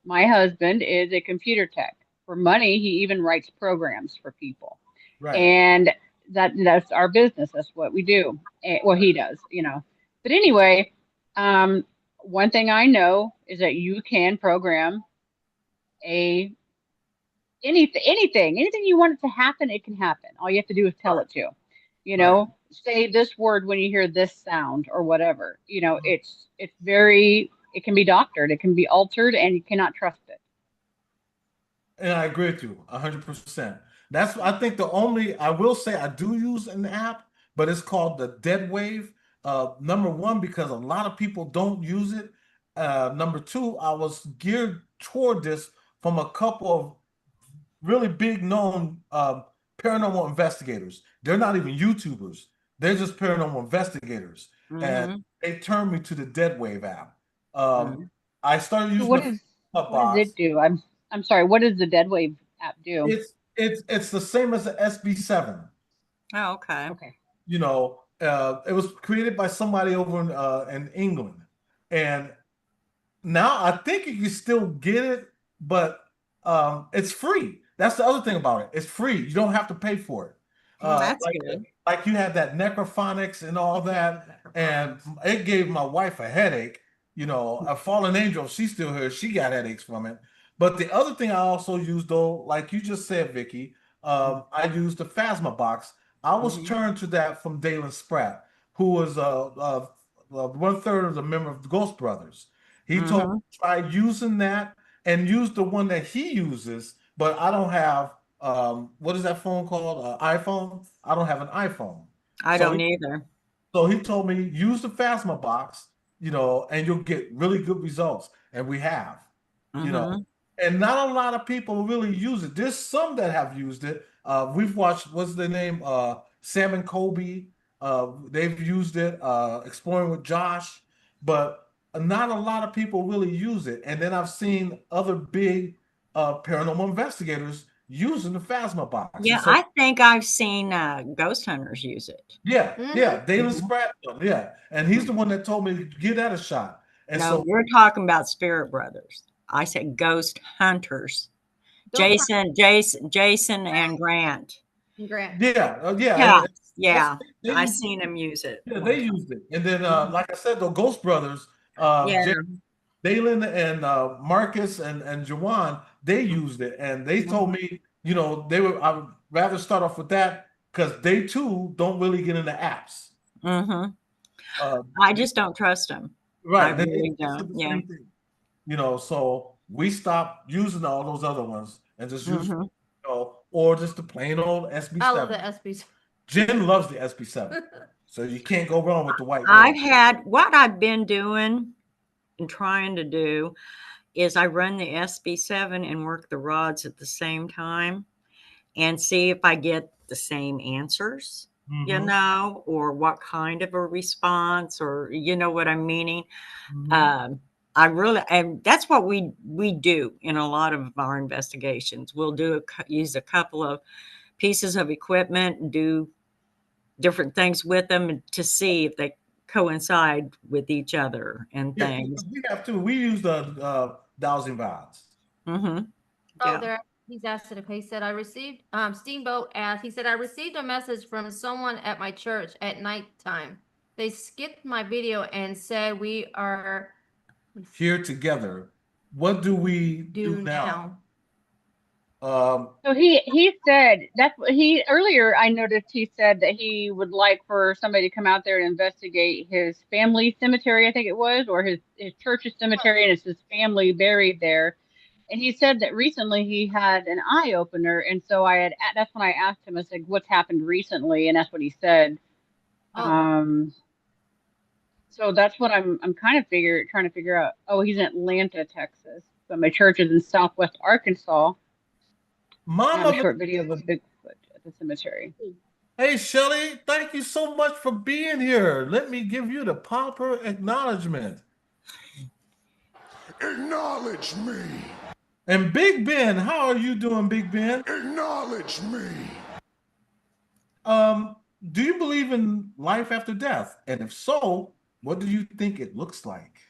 My husband is a computer tech. For money, he even writes programs for people. Right. And that's our business. That's what we do. Well, he does, you know. But anyway, one thing I know is that you can program anything you want it to happen, it can happen. All you have to do is tell it to. You know, say this word when you hear this sound or whatever. You know, it can be doctored, it can be altered, and you cannot trust it. And I agree with you 100%. I think I will say I do use an app, but it's called the Dead Wave. Number one, because a lot of people don't use it. Number two, I was geared toward this from a couple of really big known paranormal investigators. They're not even YouTubers. They're just paranormal investigators. And they turned me to the Dead Wave app. I started using what does it do? I'm sorry, what does the Dead Wave app do? It's the same as the SB7. Oh, okay. Okay. You know, it was created by somebody over in England, and now I think you can still get it, but it's free. That's the other thing about it. It's free. You don't have to pay for it. Well, that's Like good. like you had that necrophonics and all that, and it gave my wife a headache. You know, a fallen angel. She's still here. She got headaches from it. But the other thing I also used, though, like you just said, Vicky, I used the Phasma box. I was turned to that from Dalen Spratt, who was 1/3 of the member of the Ghost Brothers. He told me to try using that and use the one that he uses, but I don't have what is that phone called? iPhone. I don't have an iPhone. I So don't he, either. so he told me use the Phasma box, you know, and you'll get really good results. And we have, you know, and not a lot of people really use it. There's some that have used it. We've watched, what's the name? Sam and Kobe. They've used it, exploring with Josh, but not a lot of people really use it. And then I've seen other big paranormal investigators using the Phasma box. And Yeah, so, I think I've seen ghost hunters use it. yeah, Dalen Spratt, yeah, and he's the one that told me to give that a shot. And No, so, you're talking about spirit brothers. I said ghost hunters. Ghost Jason and Grant. Grant. yeah, Yeah, and yeah. they I used seen them use it. yeah, one they time. used it. And then, like I said, the Ghost Brothers, Yeah. Dalen and Marcus and Jawan, they used it, and they told me, you know, I would rather start off with that because they too don't really get into apps. I just don't trust them. I Right. really They said don't. the Yeah. same thing. You know, so we stopped using all those other ones and just use, you know, or just the plain old I love SB7. the SBs. Jen loves the SB7. So you can't go wrong with the white I've girl. had what I've been doing and trying to do is I run the SB7 and work the rods at the same time and see if I get the same answers, you know, or what kind of a response, or you know what I'm meaning. I really, and that's what we do in a lot of our investigations. We'll use a couple of pieces of equipment and do different things with them to see if they coincide with each other and Yeah, things. we have to. We use the dowsing rods. Oh, Yeah. there. He's asked it. He said, I received, Steamboat asked, he said, I received a message from someone at my church at nighttime. They skipped my video and said, we are Here together. What do we do now? So he said that's what he earlier I noticed he said that he would like for somebody to come out there and investigate his family cemetery, I think it was, or his church's cemetery, and it's his family buried there. And he said that recently he had an eye opener, and so that's when I asked him, I said, what's happened recently? And that's what he said. So that's what I'm kind of trying to figure out. Oh, he's in Atlanta, Texas. But my church is in Southwest Arkansas. I have a short video of a Bigfoot at the cemetery. Hey, Shelly, thank you so much for being here. Let me give you the proper acknowledgement. Acknowledge me. And Big Ben, how are you doing, Big Ben? Acknowledge me. Do you believe in life after death? And if so, what do you think it looks like?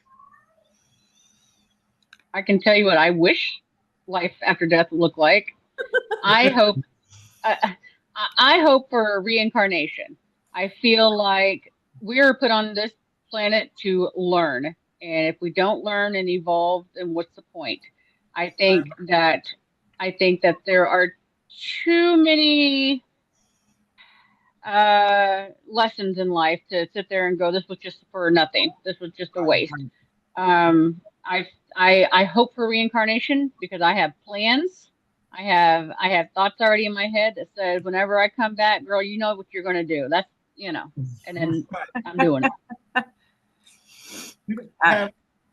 I can tell you what I wish life after death would look like. I hope I hope for reincarnation. I feel like we're put on this planet to learn, and if we don't learn and evolve, then what's the point? I think that there are too many lessons in life to sit there and go, this was just for nothing. This was just a waste. I hope for reincarnation because I have plans. I have thoughts already in my head that says whenever I come back, girl, you know what you're going to do. That's, and then I'm doing it.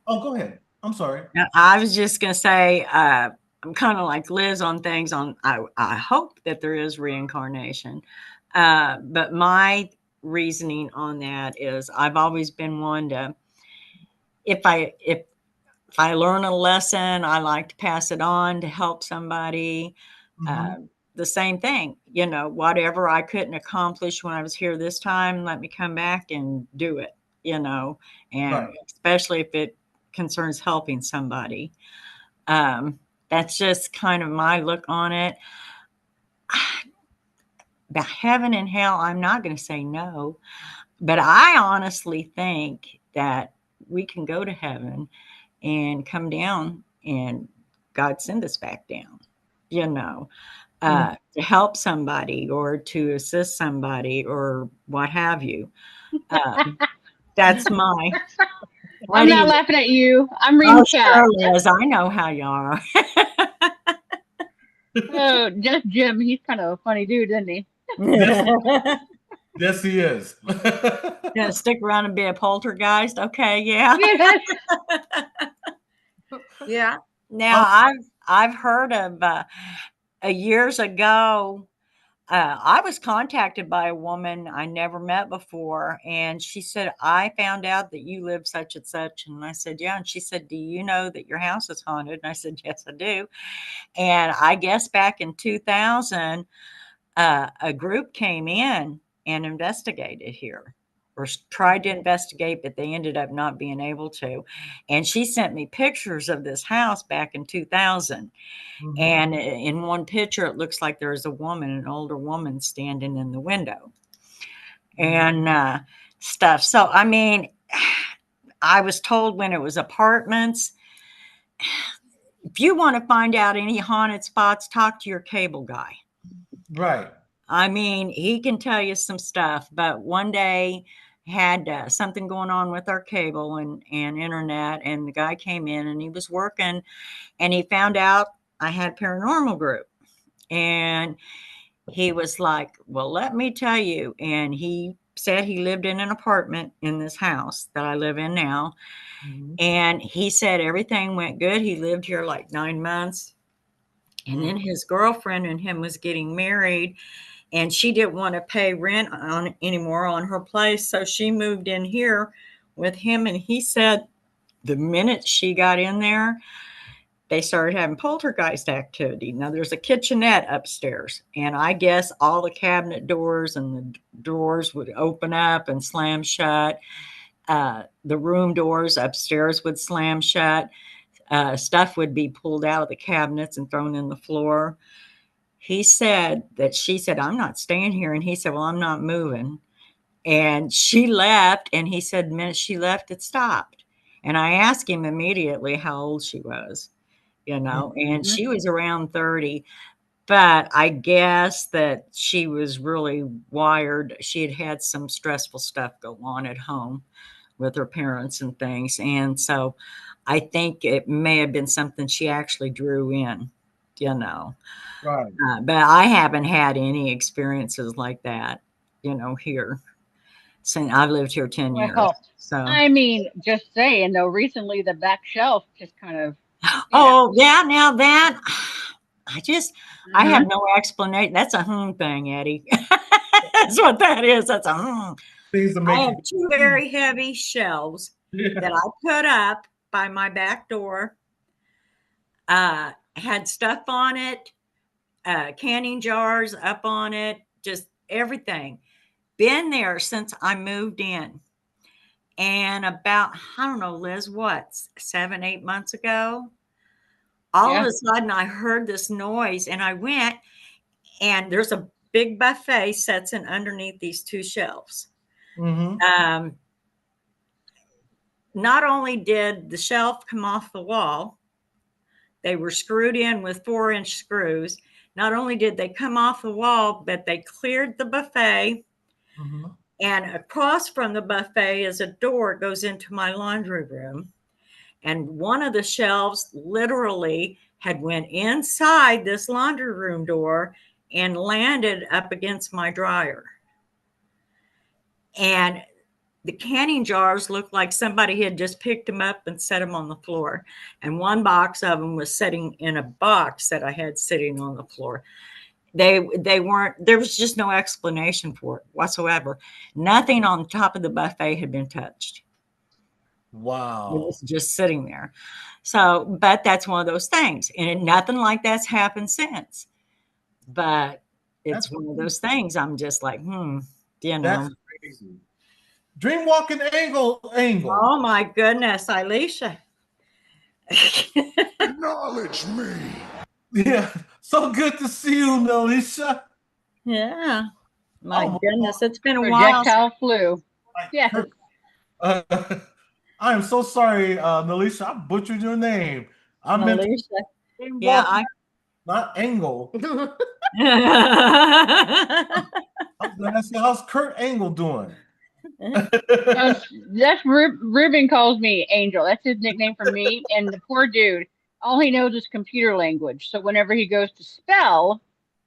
Oh, go ahead. I'm sorry. I was just going to say, I'm kind of like Liz on things I hope that there is reincarnation. But my reasoning on that is I've always been one to, if I learn a lesson, I like to pass it on to help somebody. The same thing, whatever I couldn't accomplish when I was here this time, let me come back and do it, and especially if it concerns helping somebody. That's just kind of my look on it. About heaven and hell, I'm not going to say no, but I honestly think that we can go to heaven and come down and God send us back down, you know, to help somebody or to assist somebody or what have you. That's my. I'm not laughing at you. I'm reading Oh, chat. sure, Liz. I know how you are. Oh, just Jim. He's kind of a funny dude, isn't he? Yes, he is. Gonna stick around and be a poltergeist? Okay, yeah. Yes. Yeah. Now I've heard of years ago. I was contacted by a woman I never met before, and she said, "I found out that you live such and such," and I said, "Yeah," and she said, "Do you know that your house is haunted?" And I said, "Yes, I do." And I guess back in 2000, a group came in and investigated here or tried to investigate, but they ended up not being able to. And she sent me pictures of this house back in 2000. Mhm. And in one picture, it looks like there's a woman, an older woman standing in the window and stuff. So, I mean, I was told when it was apartments, if you want to find out any haunted spots, talk to your cable guy. Right. I mean, he can tell you some stuff, but one day had something going on with our cable and internet, and the guy came in and he was working, and he found out I had paranormal group, and he was like, "Well, let me tell you," and he said he lived in an apartment in this house that I live in now, Mhm. and he said everything went good. He lived here like 9 months, and then his girlfriend and him was getting married, and she didn't want to pay rent on anymore on her place, so she moved in here with him. And he said the minute she got in there, they started having poltergeist activity. Now there's a kitchenette upstairs, and I guess all the cabinet doors and the doors would open up and slam shut. The room doors upstairs would slam shut. Stuff would be pulled out of the cabinets and thrown in the floor. He said that she said, "I'm not staying here." And he said, "Well, I'm not moving." And she left. And he said, the minute she left, it stopped. And I asked him immediately how old she was, and she was around 30. But I guess that she was really wired. She had had some stressful stuff go on at home with her parents and things. And so I think it may have been something she actually drew in, you know. Right. But I haven't had any experiences like that, here since I've lived here 10 years. Well, So, I mean, just saying though, recently the back shelf just kind of, oh, yeah, now that I have Mhm. no explanation. That's a thing, Eddie. That's what that is. That's a Things to I make have two very heavy shelves that I put up by my back door. Had stuff on it, canning jars up on it, just everything. Been there since I moved in. And about, I don't know, Liz, what, 7, 8 months ago, all of Yeah. a sudden I heard this noise and I went, and there's a big buffet sets in underneath these two shelves. Mm-hmm. Not only did the shelf come off the wall, they were screwed in with 4-inch screws. Not only did they come off the wall, but they cleared the buffet. Mm-hmm. And across from the buffet is a door that goes into my laundry room. And one of the shelves literally had went inside this laundry room door and landed up against my dryer. And the canning jars looked like somebody had just picked them up and set them on the floor. And one box of them was sitting in a box that I had sitting on the floor. They weren't, there was just no explanation for it whatsoever. Nothing on top of the buffet had been touched. It Wow. was just sitting there. So, but that's one of those things. And nothing like that's happened since. But it's That's one of those things. I'm just like, That's crazy. Dream walking angle. Oh my goodness, Alicia. Acknowledge me. Yeah. So good to see you, Melisha. Yeah. My Oh, goodness, it's been a while. Projectile flu. Yes. Kurt. Uh, I am so sorry, Melisha. I butchered your name. I meant Alicia. Yeah, Walker, not Angle. I I was gonna ask you, how's Kurt Angle doing? That's Ruben calls me Angel. That's his nickname for me. And the poor dude, all he knows is computer language. So whenever he goes to spell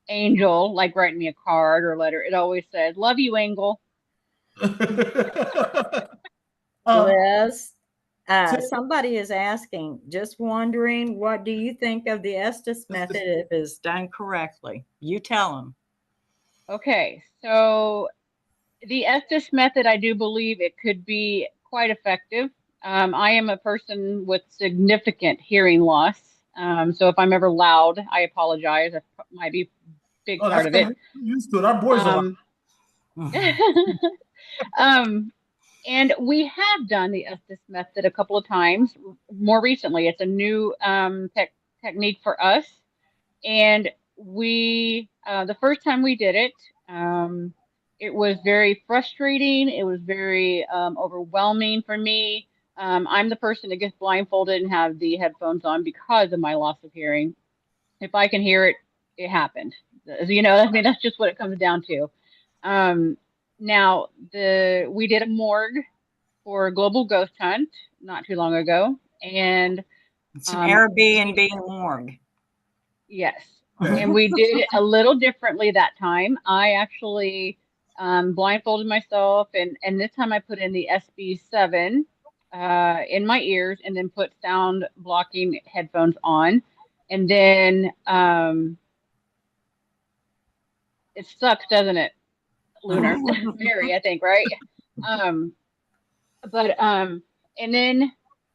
Angel, like writing me a card or a letter, it always says, "Love you, Angel." Liz, Tim- somebody is asking, just wondering, what do you think of the Estes method if it's done correctly? You tell them. Okay, so the Estes method, I do believe it could be quite effective. I am a person with significant hearing loss. So if I'm ever loud, I apologize. That might be a big Oh, part that's of gonna it. be used to it. Our boys are Um, and we have done the Estes method a couple of times more recently. It's a new technique for us. And the first time we did it, it was very frustrating. It was very overwhelming for me. I'm the person that gets blindfolded and have the headphones on because of my loss of hearing. If I can hear it, it happened. I mean, that's just what it comes down to. Um, Now, we did a morgue for a global ghost hunt not too long ago, and It's an Airbnb morgue. yes, and we did it a little differently that time. I actually blindfolded myself, and this time I put in the SB7 in my ears, and then put sound blocking headphones on, and then it sucks, doesn't it, Lunar? Very, I think, right? Um, but and then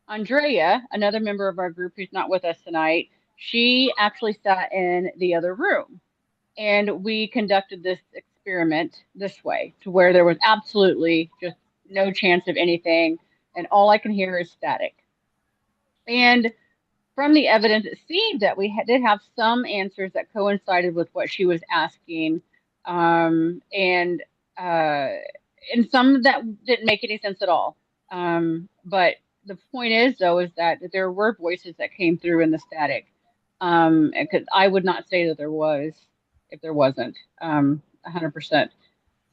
Andrea, another member of our group who's not with us tonight, she actually sat in the other room. And we conducted this experiment this way, to where there was absolutely just no chance of anything, and all I can hear is static. And from the evidence, it seemed that we did have some answers that coincided with what she was asking, and some that didn't make any sense at all. But the point is, though, is that there were voices that came through in the static, because I would not say that there was if there wasn't 100%.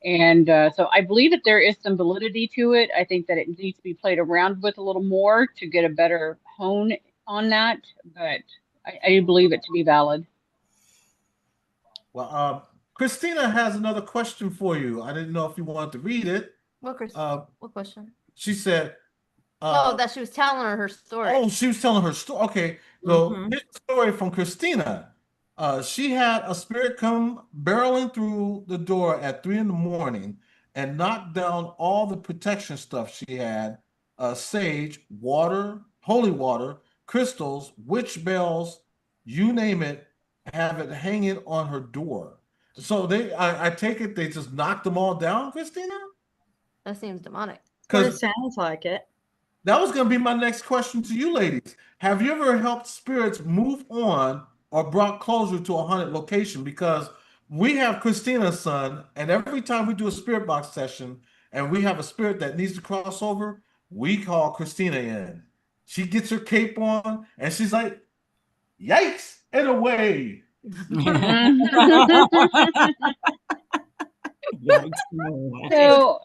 And so I believe that there is some validity to it. I think that it needs to be played around with a little more to get a better hone on that, but I do believe it to be valid. Well, Christina has another question for you. I didn't know if you wanted to read it. What question? She said, That she was telling her story. oh, she was telling her story. Okay, so this story from Christina. She had a spirit come barreling through the door at 3 in the morning and knock down all the protection stuff she had, sage, water, holy water, crystals, witch bells, you name it, have it hanging on her door. So I take it they just knocked them all down, Christina? That seems demonic. But it Because sounds like it. that was going to be my next question to you ladies. Have you ever helped spirits move on or brought closure to a haunted location? Because we have Christina's son, and every time we do a spirit box session and we have a spirit that needs to cross over, we call Christina in. She gets her cape on and she's like, yikes, and away. So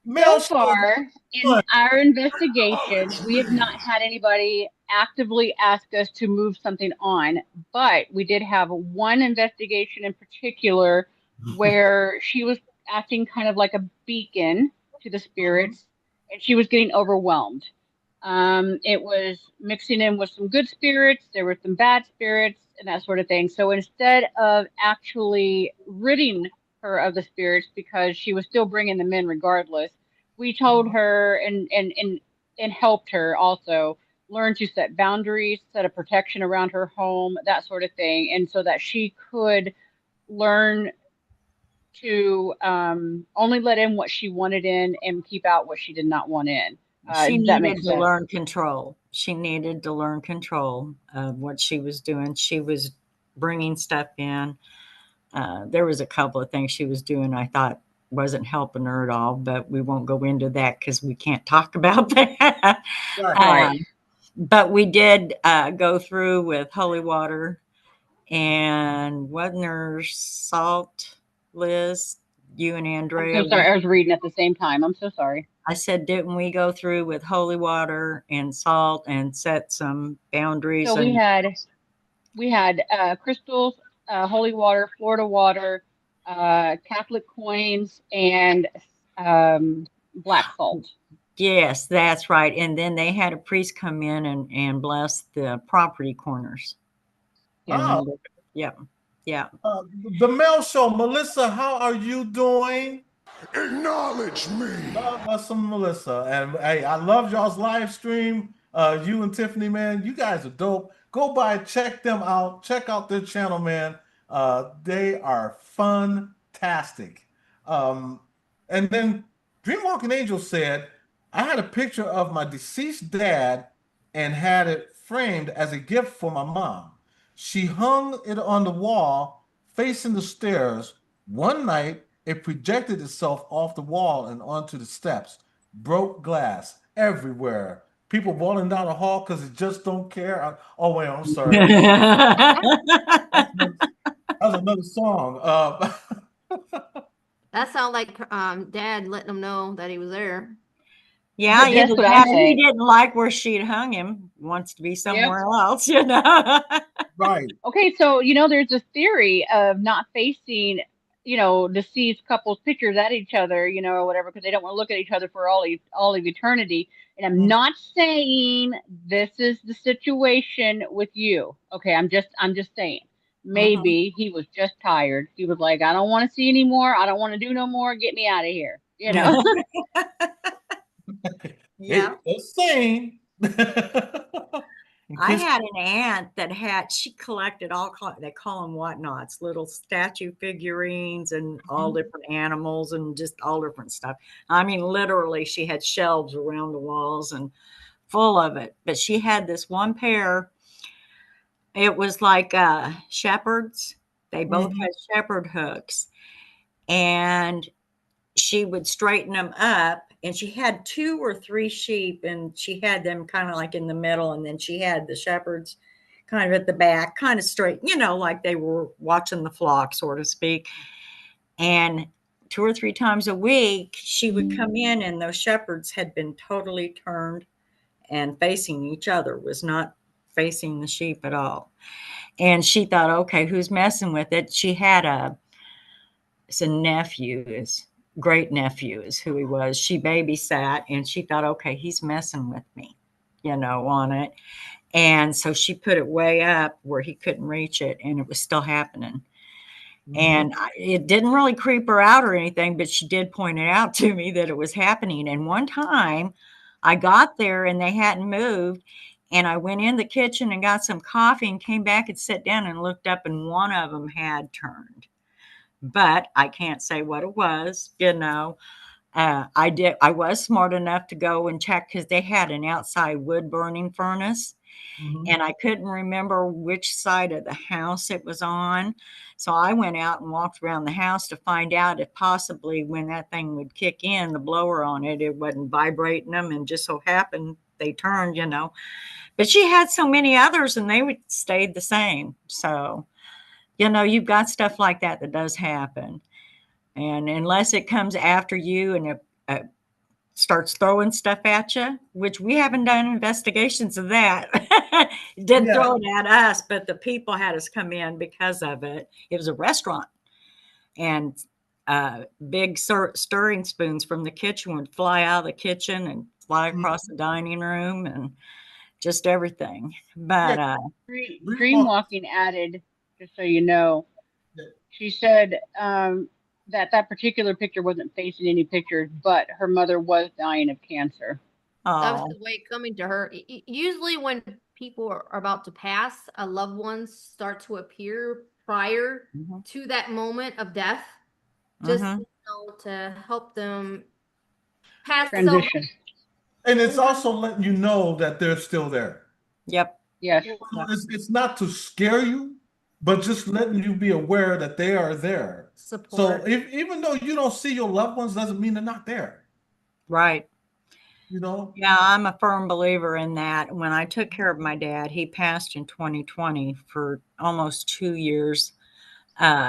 Mel far in our investigation, we have not had anybody actively ask us to move something on, but we did have one investigation in particular where she was acting kind of like a beacon to the spirits, and she was getting overwhelmed. It was mixing in with some good spirits, there were some bad spirits, and that sort of thing. So instead of actually ridding her of the spirits, because she was still bringing them in regardless, we told her and helped her also learn to set boundaries, set a protection around her home, that sort of thing, and so that she could learn to only let in what she wanted in and keep out what she did not want in. She That needed makes to sense. learn control. She needed to learn control of what she was doing. She was bringing stuff in. There was a couple of things she was doing I thought wasn't helping her at all, but we won't go into that because we can't talk about that. Right. But we did go through with holy water, and wasn't there salt, Liz? You and I'm Andrea. so sorry. I was reading at the same time. I'm so sorry. I said, didn't we go through with holy water and salt and set some boundaries? So we had crystals, holy water, Florida water, Catholic coins, and black salt. Yes, that's right. And then they had a priest come in and bless the property corners. Oh. Yep. Yeah. The Mel Show, Melissa, how are you doing? Acknowledge me. Love us some Melissa. And hey, I love y'all's live stream. You and Tiffany, man, you guys are dope. Go by, check them out. Check out their channel, man. They are fantastic. Um, and then Dreamwalking Angel said, I had a picture of my deceased dad and had it framed as a gift for my mom. She hung it on the wall facing the stairs. One night, it projected itself off the wall and onto the steps. Broke glass everywhere. People falling down the hall because it just don't care. Oh, wait, I'm sorry. That was another song. That sounds like Dad letting them know that he was there. Yeah, But that's either what I that or he say. didn't like where she'd hung him, wants to be Yep. somewhere else, you know. Right. Okay, so there's this theory of not facing, deceased couples' pictures at each other, or whatever, because they don't want to look at each other for all of eternity. And I'm not saying this is the situation with you. Okay, I'm just saying. Maybe he was just tired. He was like, I don't want to see anymore. I don't want to do no more. Get me out of here. Yeah. It's same. I had an aunt that she collected they call them whatnots, little statue figurines and all different animals and just all different stuff. I mean, literally, she had shelves around the walls and full of it. But she had this one pair. It was like shepherds. They both had shepherd hooks. And she would straighten them up, and she had 2 or 3 sheep, and she had them kind of like in the middle, and then she had the shepherds kind of at the back, kind of straight, like they were watching the flock, so to speak. And 2 or 3 times a week, she would come in, and those shepherds had been totally turned and facing each other, was not facing the sheep at all. And she thought, okay, who's messing with it? She had it's a nephew, great nephew is who he was. She babysat, and she thought, okay, he's messing with me, on it. And so she put it way up where he couldn't reach it, and it was still happening. And it didn't really creep her out or anything, but she did point it out to me that it was happening. And one time I got there and they hadn't moved, and I went in the kitchen and got some coffee and came back and sat down and looked up, and one of them had turned. But I can't say what it was, I was smart enough to go and check because they had an outside wood burning furnace, and I couldn't remember which side of the house it was on. So I went out and walked around the house to find out if possibly when that thing would kick in, the blower on it, it wasn't vibrating them, and just so happened they turned, But she had so many others and they would stayed the same. So you've got stuff like that does happen. And unless it comes after you and it starts throwing stuff at you, which we haven't done investigations of that. It didn't throw it at us, but the people had us come in because of it. It was a restaurant. And big stirring spoons from the kitchen would fly out of the kitchen and fly across the dining room and just everything. But Dreamwalking added, just so you know, she said that particular picture wasn't facing any pictures, but her mother was dying of cancer. That was the way coming to her. Usually when people are about to pass, a loved ones start to appear prior to that moment of death, just to help them pass transition. And it's also letting you know that they're still there. Yep. Yes. It's not to scare you, but just letting you be aware that they are there. So Support. even though you don't see your loved ones, doesn't mean they're not there. Right. You know? Yeah, I'm a firm believer in that. When I took care of my dad, he passed in 2020 for almost 2 years.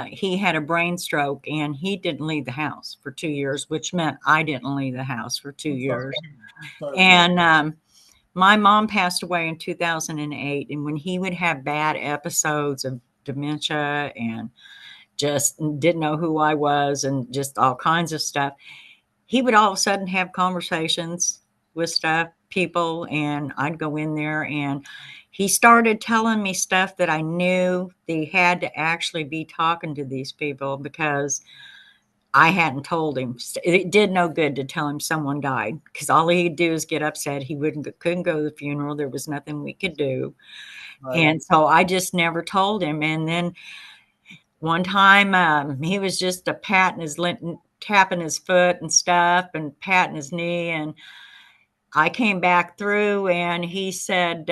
He had a brain stroke and he didn't leave the house for 2 years, which meant I didn't leave the house for 2 years. And my mom passed away in 2008. And when he would have bad episodes of dementia and just didn't know who I was and just all kinds of stuff, he would all of a sudden have conversations with people, and I'd go in there and he started telling me stuff that I knew they had to actually be talking to these people because I hadn't told him. It did no good to tell him someone died because all he'd do is get upset. He couldn't go to the funeral. There was nothing we could do. Right. And so I just never told him. And then one time he was just tapping his foot and stuff and patting his knee. And I came back through and he said,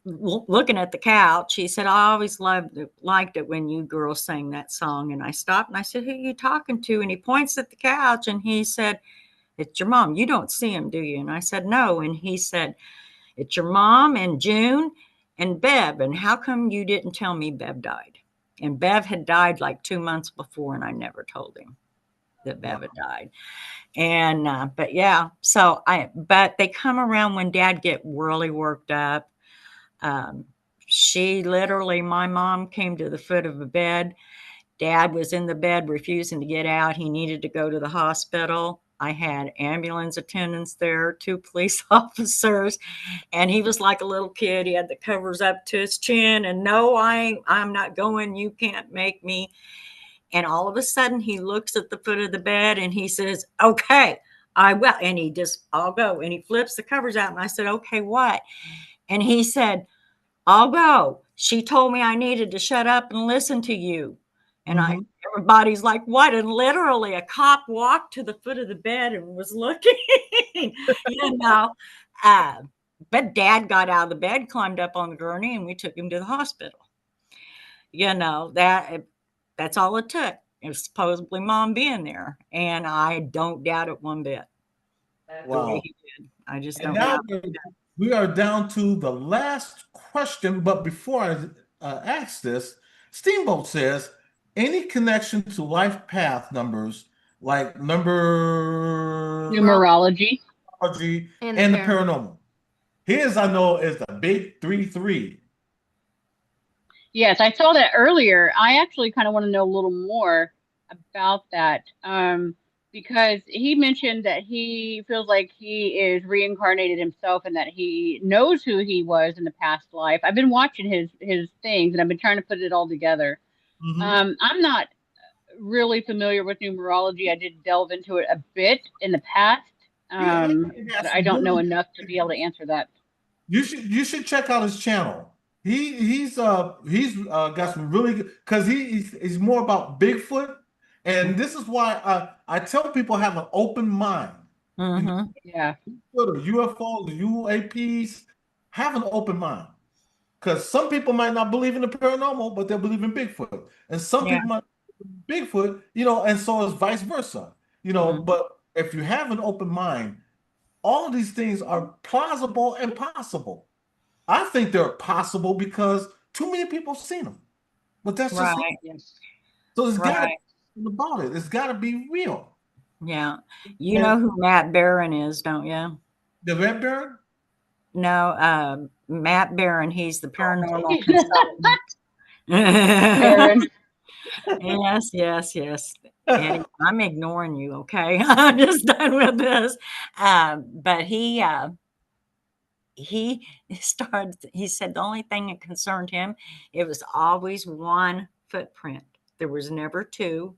looking at the couch, he said, I always liked it when you girls sang that song. And I stopped and I said, who are you talking to? And he points at the couch and he said, it's your mom. You don't see him, do you? And I said, no. And he said, it's your mom and June and Bev. And how come you didn't tell me Bev died? And Bev had died like 2 months before, and I never told him that Bev had died. And but yeah, but they come around when Dad get really worked up. My mom came to the foot of the bed. Dad was in the bed refusing to get out. He needed to go to the hospital. I had ambulance attendants there, 2 police officers, and he was like a little kid. He had the covers up to his chin and no, I'm not going. You can't make me. And all of a sudden he looks at the foot of the bed and he says, okay, I will. And I'll go. And he flips the covers out. And I said, okay, what? And he said, I'll go. She told me I needed to shut up and listen to you. And everybody's like, what? And literally a cop walked to the foot of the bed and was looking, but Dad got out of the bed, climbed up on the gurney, and we took him to the hospital. That's all it took. It was supposedly Mom being there. And I don't doubt it one bit. Wow. The way he did. I just don't now doubt it. we are down to the last question. But before I ask this, Steamboat says, any connection to life path numbers like Numerology and the paranormal? His, I know, is the big 33. Yes, I saw that earlier. I actually kind of want to know a little more about that because he mentioned that he feels like he is reincarnated himself and that he knows who he was in the past life. I've been watching his things and I've been trying to put it all together. I'm not really familiar with numerology. I did delve into it a bit in the past, but I don't know enough to be able to answer that. You should check out his channel. He's got some really good, because he's more about Bigfoot, and this is why I tell people have an open mind. Yeah, Or UFOs, UAPs, have an open mind, because some people might not believe in the paranormal, but they'll believe in Bigfoot, and some people might believe in Bigfoot, and so is vice versa, But if you have an open mind, all of these things are plausible and possible. I think they're possible because too many people have seen them. But that's just right. So it's got to be about it. It's got to be real. Yeah. You know who Matt Barron is, don't you? The Red Baron? No, Matt Barron. He's the paranormal consultant. Yes. Eddie, I'm ignoring you, okay? I'm just done with this. But he said the only thing that concerned him, it was always one footprint. There was never two.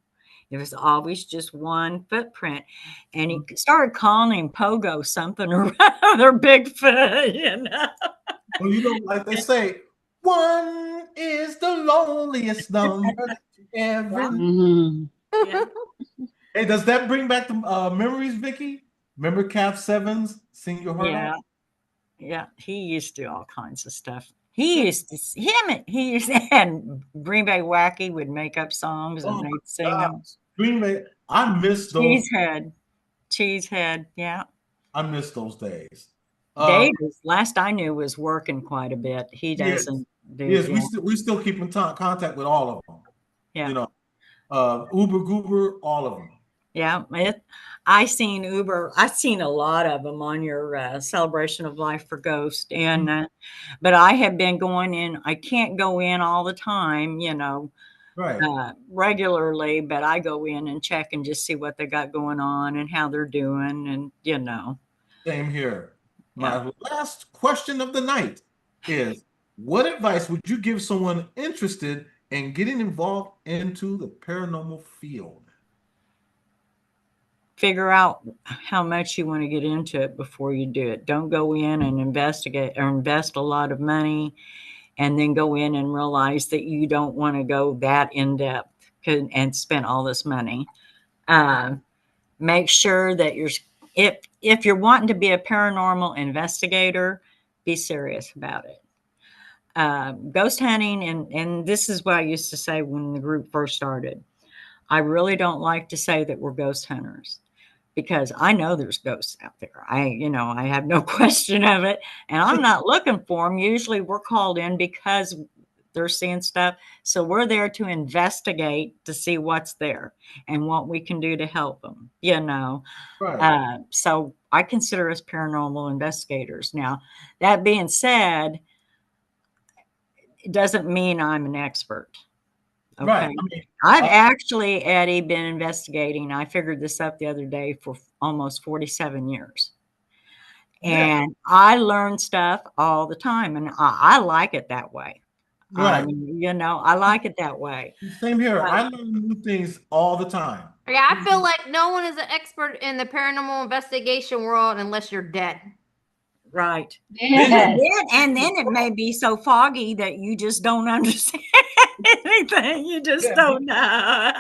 It was always just one footprint. And he started calling him Pogo something or other, Bigfoot, Well, like they say, one is the loneliest number ever. Yeah. Hey, does that bring back the memories, Vicky? Remember Cap Sevens? Sing Your Heart Yeah. Out? Yeah. He used to do all kinds of stuff. He used to, and Green Bay Wacky would make up songs and Oh my they'd sing them. gosh. Green Bay. I miss those. Cheesehead. Yeah. I miss those days. Dave, last I knew, was working quite a bit. He Yes, doesn't do, yes, yeah. we still keep in contact with all of them. Yeah. You know, Uber Goober, all of them. Yeah, I seen Uber. I seen a lot of them on your celebration of life for Ghost, and but I have been going in. I can't go in all the time, Right. Regularly, but I go in and check and just see what they got going on and how they're doing, and. Same here. Yeah. My last question of the night is, what advice would you give someone interested in getting involved into the paranormal field? Figure out how much you want to get into it before you do it. Don't go in and investigate or invest a lot of money and then go in and realize that you don't want to go that in depth and spend all this money. Make sure that if you're wanting to be a paranormal investigator, be serious about it. Ghost hunting, and this is what I used to say when the group first started. I really don't like to say that we're ghost hunters because I know there's ghosts out there. I have no question of it, and I'm not looking for them. Usually we're called in because they're seeing stuff. So we're there to investigate to see what's there and what we can do to help them, Right. So I consider us paranormal investigators. Now, that being said, it doesn't mean I'm an expert. Okay. Right. I mean, I've actually, Eddie, been investigating. I figured this up the other day for almost 47 years. yeah. And I learn stuff all the time. And I like it that way. Right. I like it that way. Same here. I learn new things all the time. Yeah, I feel like no one is an expert in the paranormal investigation world unless you're dead. Right. Yes. And then it may be so foggy that you just don't understand anything. You just don't know.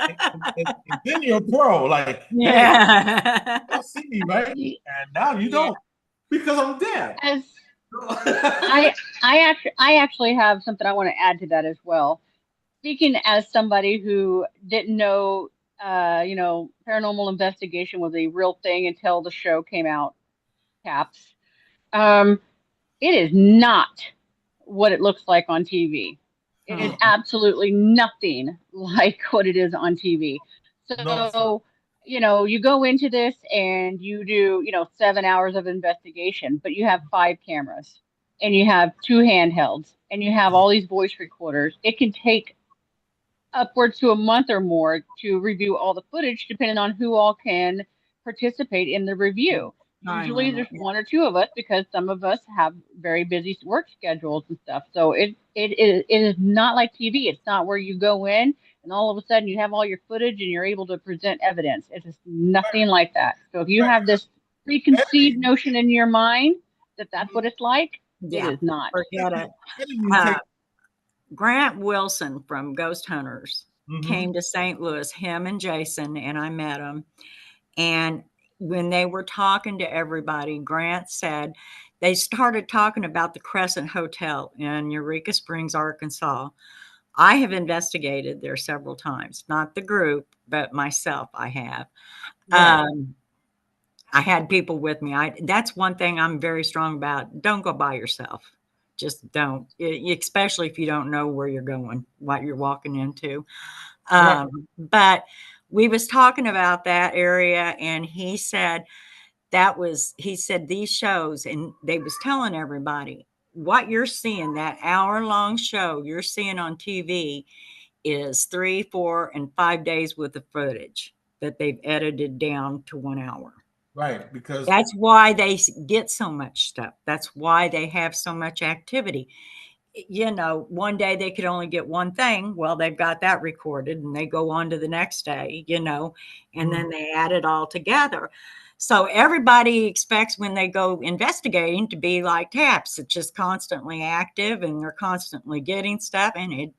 And then you're a pro. Like, Yeah. hey, you see me, right? And now you don't because I'm dead. As I actually have something I want to add to that as well. Speaking as somebody who didn't know, paranormal investigation was a real thing until the show came out, Caps. It is not what it looks like on TV. It is absolutely nothing like what it is on TV. So, you go into this and you do, 7 hours of investigation, but you have 5 cameras and you have 2 handhelds and you have all these voice recorders. It can take upwards to a month or more to review all the footage, depending on who all can participate in the review. Usually there's one or two of us because some of us have very busy work schedules and stuff. So it is not like TV. It's not where you go in and all of a sudden you have all your footage and you're able to present evidence. It's just nothing like that. So if you have this preconceived notion in your mind that that's what it's like, it is not. Forget it. Grant Wilson from Ghost Hunters came to St. Louis, him and Jason, and I met him. And when they were talking to everybody, Grant said they started talking about the Crescent Hotel in Eureka Springs, Arkansas. I have investigated there several times, not the group, but myself, I have. Right. I had people with me. That's one thing I'm very strong about. Don't go by yourself. Just don't, especially if you don't know where you're going, what you're walking into. Right. But we was talking about that area, and he said these shows, and they was telling everybody what you're seeing, that hour-long show you're seeing on TV is 3, 4, and 5 days worth of footage that they've edited down to 1 hour. Right, because that's why they get so much stuff. That's why they have so much activity. One day they could only get one thing. Well, they've got that recorded and they go on to the next day, and then they add it all together. So everybody expects when they go investigating to be like Taps. It's just constantly active and they're constantly getting stuff. And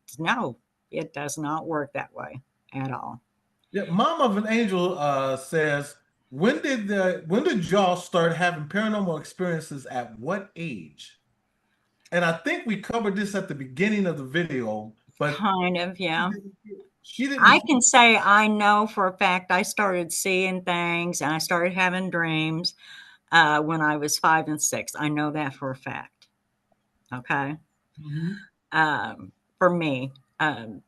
it does not work that way at all. Yeah, Mom of an Angel says, when did y'all start having paranormal experiences at what age? And I think we covered this at the beginning of the video, but Kind of, yeah. she didn't. I can say I know for a fact I started seeing things and I started having dreams when I was 5 and 6. I know that for a fact. Okay. For me, I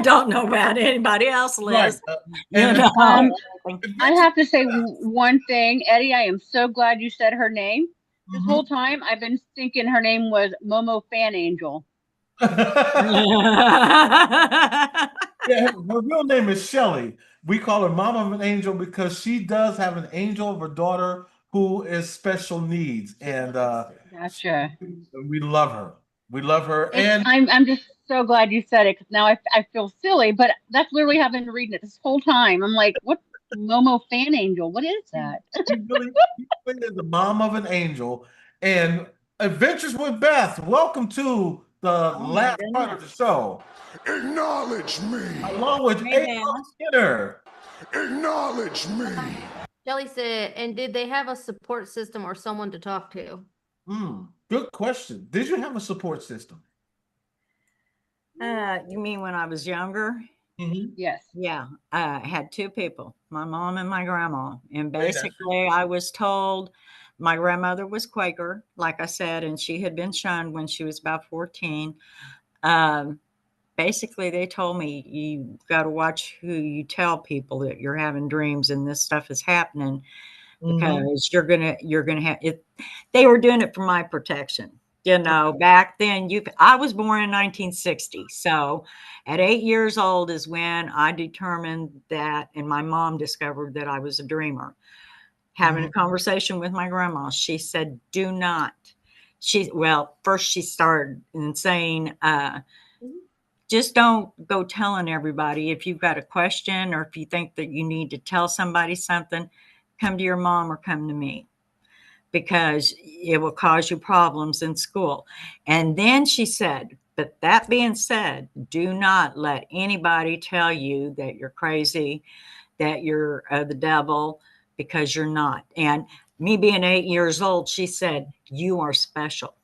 don't know about anybody else, Liz. Right. You And know, I have to say one thing, Eddie. I am so glad you said her name. This whole time, I've been thinking her name was Momo Fan Angel. yeah, her real name is Shelly. We call her Mama of an Angel because she does have an angel of a daughter who is special needs, and Gotcha. we love her. We love her, And and I'm just so glad you said it because now I feel silly, but that's literally how I've been reading it this whole time. I'm like, what Momo Fan Angel? What is that? she really is the mom of an angel. And Adventures with Beth, welcome to the last part of the show, Acknowledge me. along with Hey, A.L. Beth. Skinner. Acknowledge me. Jelly said, and did they have a support system or someone to talk to? Good question. Did you have a support system? You mean when I was younger? Yes. Yeah, I had 2 people, my mom and my grandma. And I got you. basically, I was told my grandmother was Quaker, like I said, and she had been shunned when she was about 14. Basically, they told me, you got to watch who you tell people that you're having dreams and this stuff is happening because you're gonna have it. They were doing it for my protection. You know, back then, I was born in 1960. So at 8 years old is when I determined that, and my mom discovered that I was a dreamer. Having a conversation with my grandma, she said, do not. First she started in saying, just don't go telling everybody. If you've got a question or if you think that you need to tell somebody something, come to your mom or come to me, because it will cause you problems in school. And then she said, but that being said, do not let anybody tell you that you're crazy, that you're the devil, because you're not. And me being 8 years old, she said, you are special.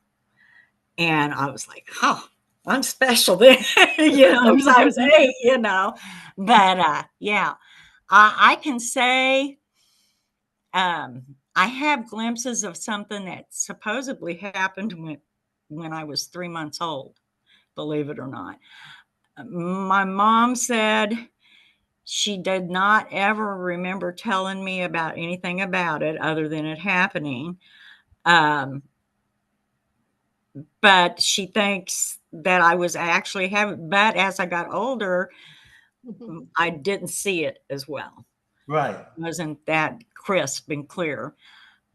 And I was like, oh, I'm special then, you know, because I was 8, you know. But yeah, I can say I have glimpses of something that supposedly happened when I was 3 months old, believe it or not. My mom said she did not ever remember telling me about anything about it other than it happening. But she thinks that I was actually having, but as I got older, I didn't see it as well. Right. It wasn't that crisp and clear.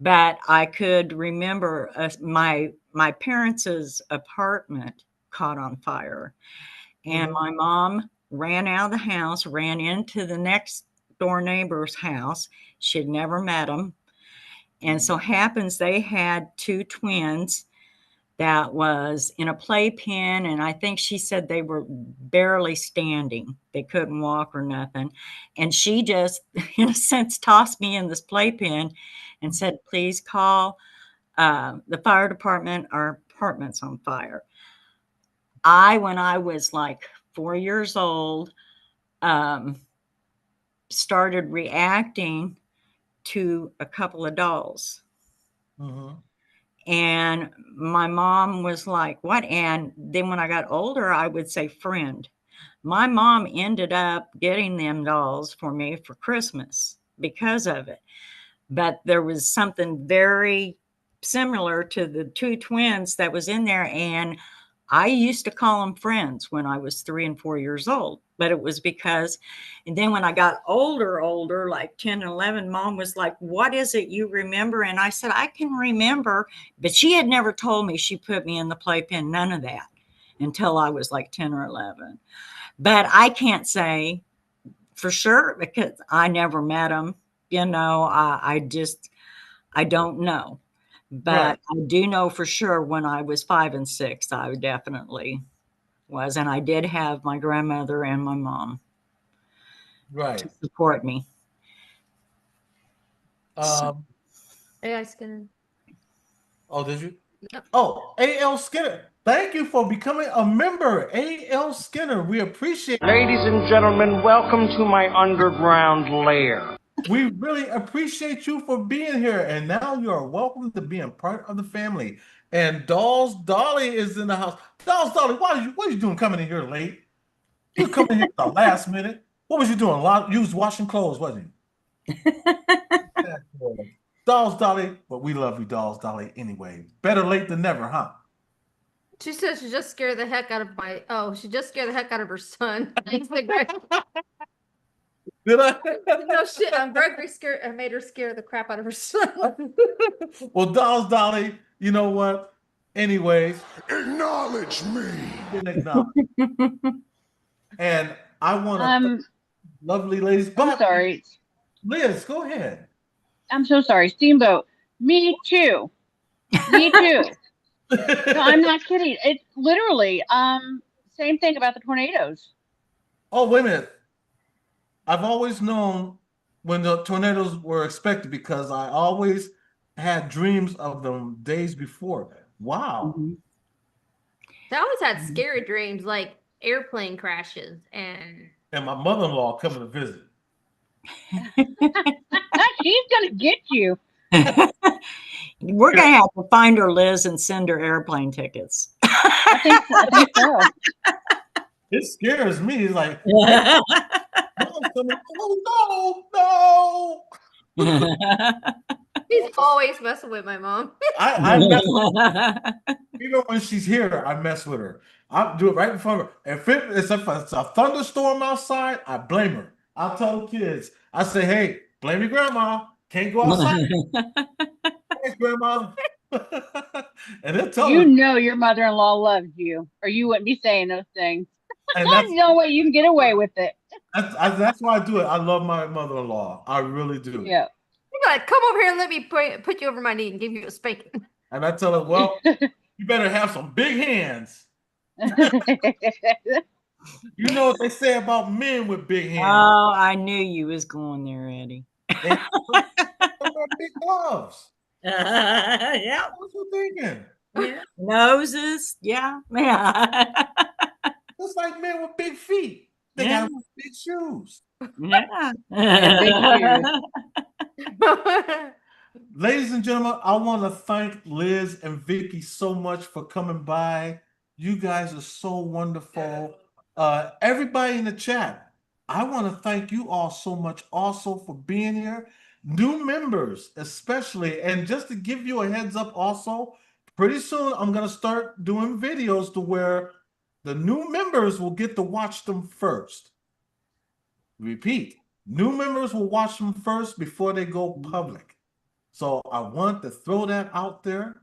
But I could remember my parents' apartment caught on fire, and my mom ran out of the house, ran into the next door neighbor's house. She'd never met him, and so happens they had 2 twins that was in a playpen, and I think she said they were barely standing. They couldn't walk or nothing. And she just, in a sense, tossed me in this playpen and said, please call the fire department. Our apartment's on fire. When I was like 4 years old, started reacting to a couple of dolls. And my mom was like, what? And then when I got older, I would say friend. My mom ended up getting them dolls for me for Christmas because of it. But there was something very similar to the 2 twins that was in there. And I used to call them friends when I was 3 and 4 years old, but it was because, and then when I got older, like 10 and 11, mom was like, what is it you remember? And I said, I can remember, but she had never told me she put me in the playpen, none of that until I was like 10 or 11. But I can't say for sure because I never met them. You know, I don't know. But I do know for sure when I was 5 and 6, I definitely was. And I did have my grandmother and my mom to support me. AI Skinner. Oh, did you? Yep. Oh, A.L. Skinner. Thank you for becoming a member, A.L. Skinner. We appreciate it. Ladies and gentlemen, welcome to my underground lair. We really appreciate you for being here. And now you are welcome to being part of the family. And Dolls Dolly is in the house. Dolls Dolly, what are you doing coming in here late? You coming in here at the last minute. What was you doing? You was washing clothes, wasn't you? Dolls Dolly, but we love you, Dolls Dolly, anyway. Better late than never, huh? She said she just scared the heck out of she just scared the heck out of her son. Thanks, Big Greg. Did I? No shit. Gregory scared. I made her scare the crap out of her son. Well, Dolls Dolly, you know what? Anyways, Acknowledge me. didn't acknowledge. And I want to lovely ladies. I'm But sorry. Liz, go ahead. I'm so sorry. Steamboat. Me too. Me too. No, I'm not kidding. It's literally same thing about the tornadoes. Oh, wait a minute. I've always known when the tornadoes were expected because I always had dreams of them days before. Wow. Mm-hmm. I always had scary dreams, like airplane crashes and my mother-in-law coming to visit. She's gonna get you. We're gonna have to find her, Liz, and send her airplane tickets. I think so. It scares me. It's like, oh no. he's always messing with my mom. I mess with her. Even when she's here, I mess with her. I do it right in front of her. If it's a thunderstorm outside, I blame her. I'll tell the kids. I say, hey, blame your grandma. Can't go outside. Thanks, grandma. And they'll tell You her. know your mother-in-law loves you, or you wouldn't be saying those things. And There's no way you can get away with it. that's why I do it. I love my mother-in-law. I really do. Yeah. You're like, come over here and let me put you over my knee and give you a spanking. And I tell her, well, you better have some big hands. You know what they say about men with big hands. Oh, I knew you was going there, Eddie. They wear big gloves. Yeah. What you thinking? Yeah. Noses. Yeah. Yeah. It's like men with big feet. They Yeah. got big shoes. Yeah. Ladies and gentlemen, I want to thank Liz and Vicky so much for coming by. You guys are so wonderful. Everybody in the chat, I want to thank you all so much also for being here. New members, especially, and just to give you a heads up also, pretty soon I'm going to start doing videos to where the new members will get to watch them first. Repeat, new members will watch them first before they go public. So I want to throw that out there.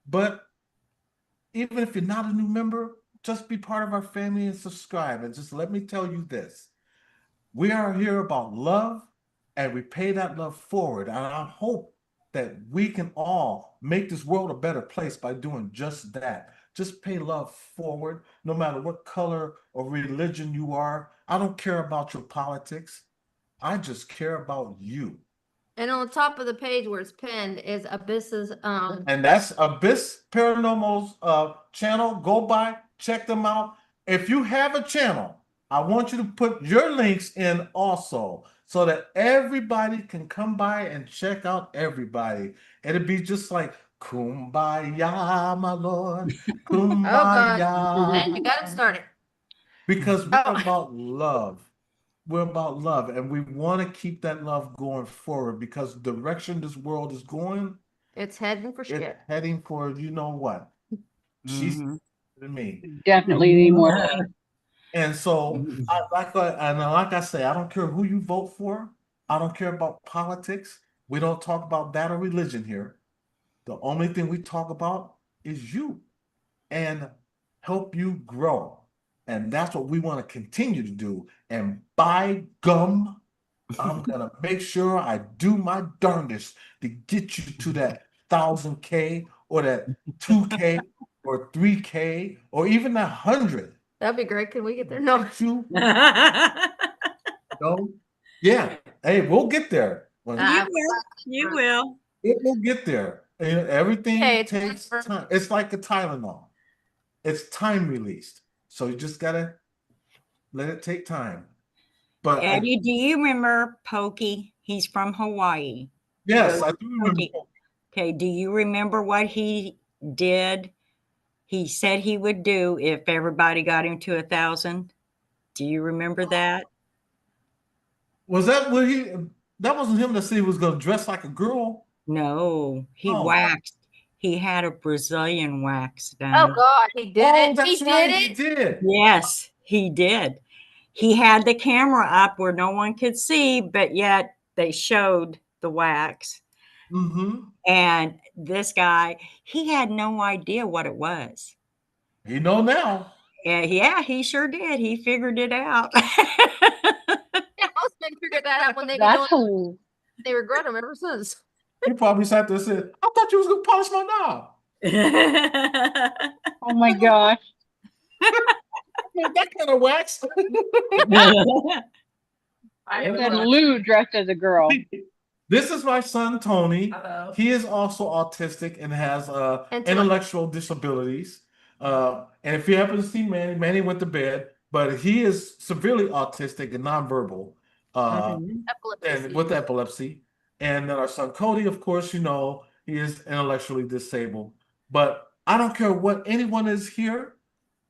But even if you're not a new member, just be part of our family and subscribe. And just let me tell you this. We are here about love, and we pay that love forward. And I hope that we can all make this world a better place by doing just that. Just pay love forward, no matter what color or religion you are. I don't care about your politics. I just care about you. And on the top of the page where it's pinned is Abyss's And that's Abyss Paranormal's channel. Go by, check them out. If you have a channel, I want you to put your links in also so that everybody can come by and check out everybody. It'll be just like Kumbaya, my Lord. Kumbaya. and you got it started. Because we're about love. We're about love, and we want to keep that love going forward because the direction this world is going, It's heading for shit. it's heading for you know what? She's to me. Definitely need more. And so, like I say, I don't care who you vote for. I don't care about politics. We don't talk about that or religion here. The only thing we talk about is you and help you grow. And that's what we want to continue to do. And by gum, I'm going to make sure I do my darndest to get you to that 1,000K or that 2K or 3K or even 100. That'd be great. Can we get there? No. Yeah. Hey, we'll get there. When You will. You will. it will get there. And everything Yeah, it's takes for- time. It's like a Tylenol. It's time released. So you just gotta let it take time. But Eddie, do you remember Pokey? He's from Hawaii. yes, I do remember. Pokey. Okay, do you remember what he did? He said he would do if everybody got him to 1,000. Do you remember that? Was that what he? That wasn't him that said he was gonna dress like a girl. No, he Oh. waxed. He had a Brazilian wax done. Oh God, he did Oh, it. that's He right, did he it. did. Yes, he did. He had the camera up where no one could see, but yet they showed the wax. Mm-hmm. And this guy, he had no idea what it was. He know now. And yeah, he sure did. He figured it out. Yeah, husband figured that out when they That's don't. They regret him ever since. He probably sat there and said, "I thought you was gonna polish my knob." oh my gosh. That kind of wax. And then Lou dressed as a girl. This is my son Tony. Uh-oh. He is also autistic and has intellectual disabilities. And if you happen to see Manny, Manny went to bed, but he is severely autistic and nonverbal, and with epilepsy. And then our son Cody, of course, you know, he is intellectually disabled. But I don't care what anyone is here.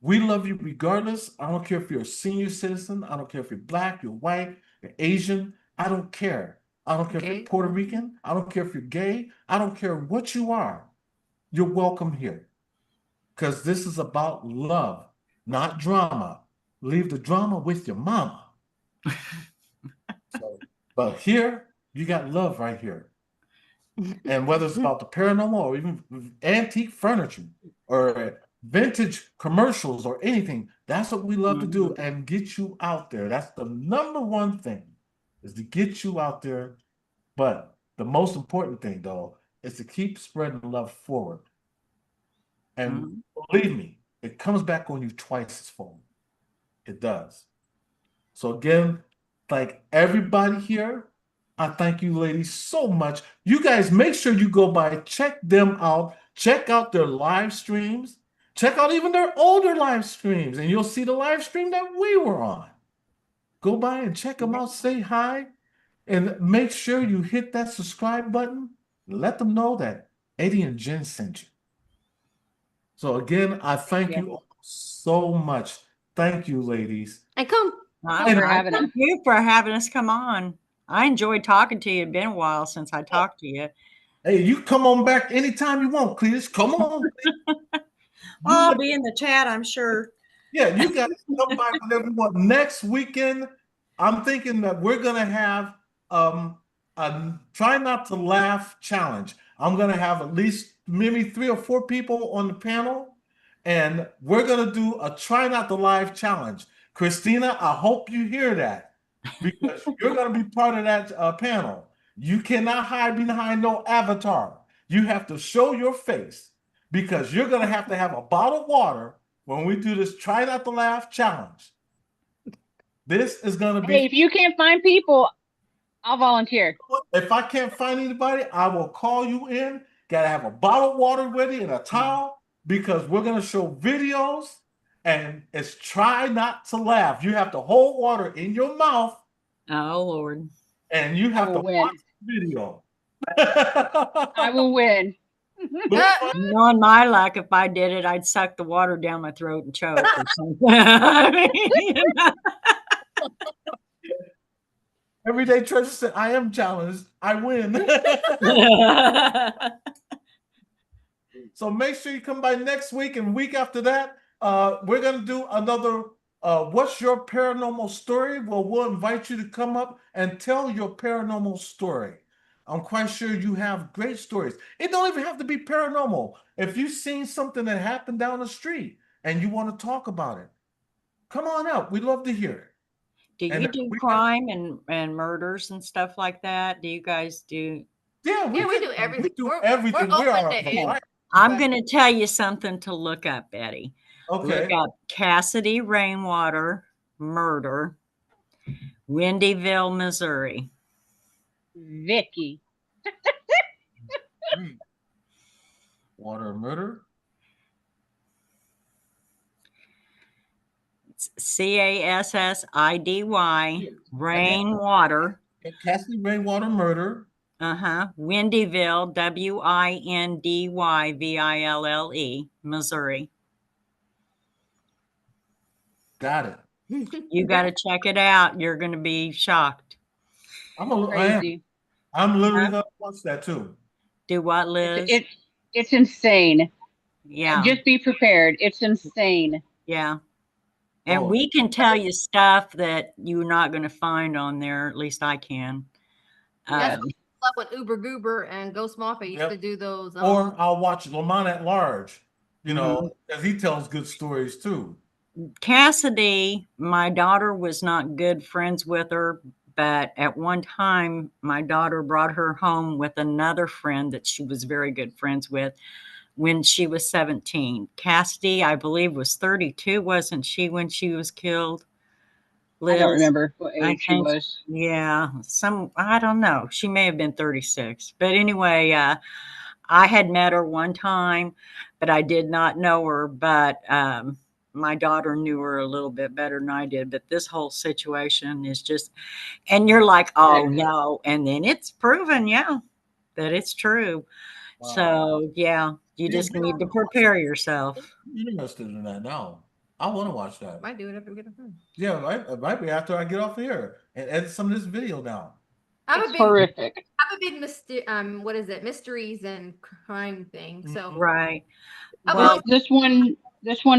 We love you regardless. I don't care if you're a senior citizen. I don't care if you're black, you're white, you're Asian. I don't care. I don't care if you're Puerto Rican. I don't care if you're gay. I don't care what you are. You're welcome here. Because this is about love, not drama. Leave the drama with your mama. But here, you got love right here. And whether it's about the paranormal or even antique furniture or vintage commercials or anything, that's what we love to do and get you out there. That's the number one thing, is to get you out there. But the most important thing, though, is to keep spreading love forward. And believe me, it comes back on you twice as full. It does. So again, like everybody here, I thank you ladies so much. You guys make sure you go by, check them out, check out their live streams, check out even their older live streams, and you'll see the live stream that we were on. Go by and check them out, say hi, and make sure you hit that subscribe button. Let them know that Eddie and Jen sent you. So again, I thank you all so much. Thank you, ladies. And come. Thank you for having us. Thank you for having us come on. I enjoyed talking to you. It's been a while since I talked to you. Hey, you come on back anytime you want, Cletus. Come on. I'll be in the chat, I'm sure. Yeah, you guys come by whenever you want. Next weekend, I'm thinking that we're gonna have a try not to laugh challenge. I'm gonna have at least maybe 3 or 4 people on the panel, and we're gonna do a try not to laugh challenge. Christina, I hope you hear that, because you're gonna be part of that panel. You cannot hide behind no avatar. You have to show your face, because you're gonna have to have a bottle of water when we do this try not to laugh challenge. This is gonna be. Hey, if you can't find people, I'll volunteer. If I can't find anybody, I will call you in. Gotta have a bottle of water ready and a towel, because we're gonna show videos, and it's try not to laugh. You have to hold water in your mouth. Oh Lord. And you have to watch the video. I will win. Knowing my luck, if I did it, I'd suck the water down my throat and choke or something. Everyday Treasure said, I am challenged. I win. So make sure you come by next week and week after that. We're going to do another What's Your Paranormal Story? Well, we'll invite you to come up and tell your paranormal story. I'm quite sure you have great stories. It don't even have to be paranormal. If you've seen something that happened down the street and you want to talk about it, come on out. We'd love to hear it. Do you do crime and murders and stuff like that? Do you guys do? Yeah, we do everything. We do everything. We're open to it. I'm going to tell you something to look up, Betty. Okay. Look up Cassidy Rainwater murder, Windyville, Missouri. Vicky. Water murder. It's CASSIDY, rainwater. Cassidy Rainwater murder. Windyville, WINDYVILLE, Missouri. Got it. You got to check it out. You're going to be shocked. Crazy. I'm literally gonna watch that too. Do what, Liz? It's insane. Yeah. Just be prepared. It's insane. Yeah. And we can tell you stuff that you're not going to find on there. At least I can. That's what with Uber Goober and Ghost Mafia used to do those. Or I'll watch Lamont at Large, you know, because he tells good stories too. Cassidy, my daughter was not good friends with her, but at one time, my daughter brought her home with another friend that she was very good friends with when she was 17. Cassidy, I believe, was 32, wasn't she, when she was killed? Liz, I don't remember what age she was. Yeah, I don't know. She may have been 36. But anyway, I had met her one time, but I did not know her. But my daughter knew her a little bit better than I did. But this whole situation is just, and you're like, oh no. And then it's proven, that it's true. Wow. So, you just need to prepare yourself. You're interested in that now. I want to watch that. Might do it after we get off. Yeah, it might be after I get off here and edit some of this video down. It's horrific. I'm a big mysteries and crime thing. So right. Well, this one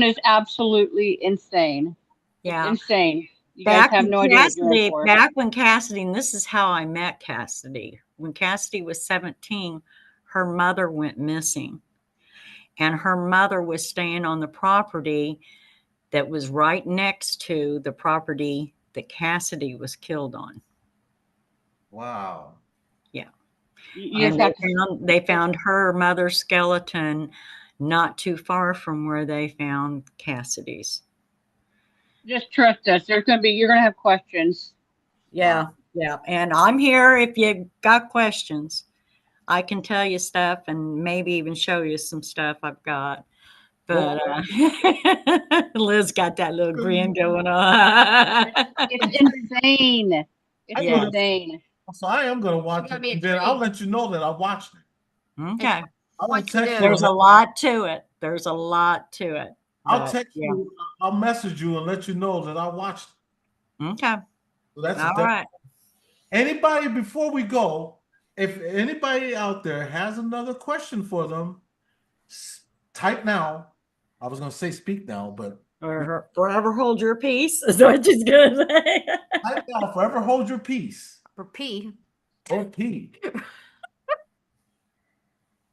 is absolutely insane. Yeah, it's insane. You guys have no idea what you're in for. Back when Cassidy, and this is how I met Cassidy. When Cassidy was 17, her mother went missing, and her mother was staying on the property that was right next to the property that Cassidy was killed on. Wow. Yeah. And they found her mother's skeleton not too far from where they found Cassidy's. Just trust us. You're going to have questions. Yeah. Yeah. And I'm here if you got questions. I can tell you stuff and maybe even show you some stuff I've got. But Liz got that little grin going on. It's insane. It's insane. So I am going to watch it, and then I'll let you know that I watched it. Okay. I'll text There's a lot to it. I'll text you. I'll message you and let you know that I watched it. Okay. So that's all right. Anybody, before we go, if anybody out there has another question for them, type now. I was going to say speak now, but or forever hold your peace is what she's going to say. Type now, forever hold your peace. For P. Or P.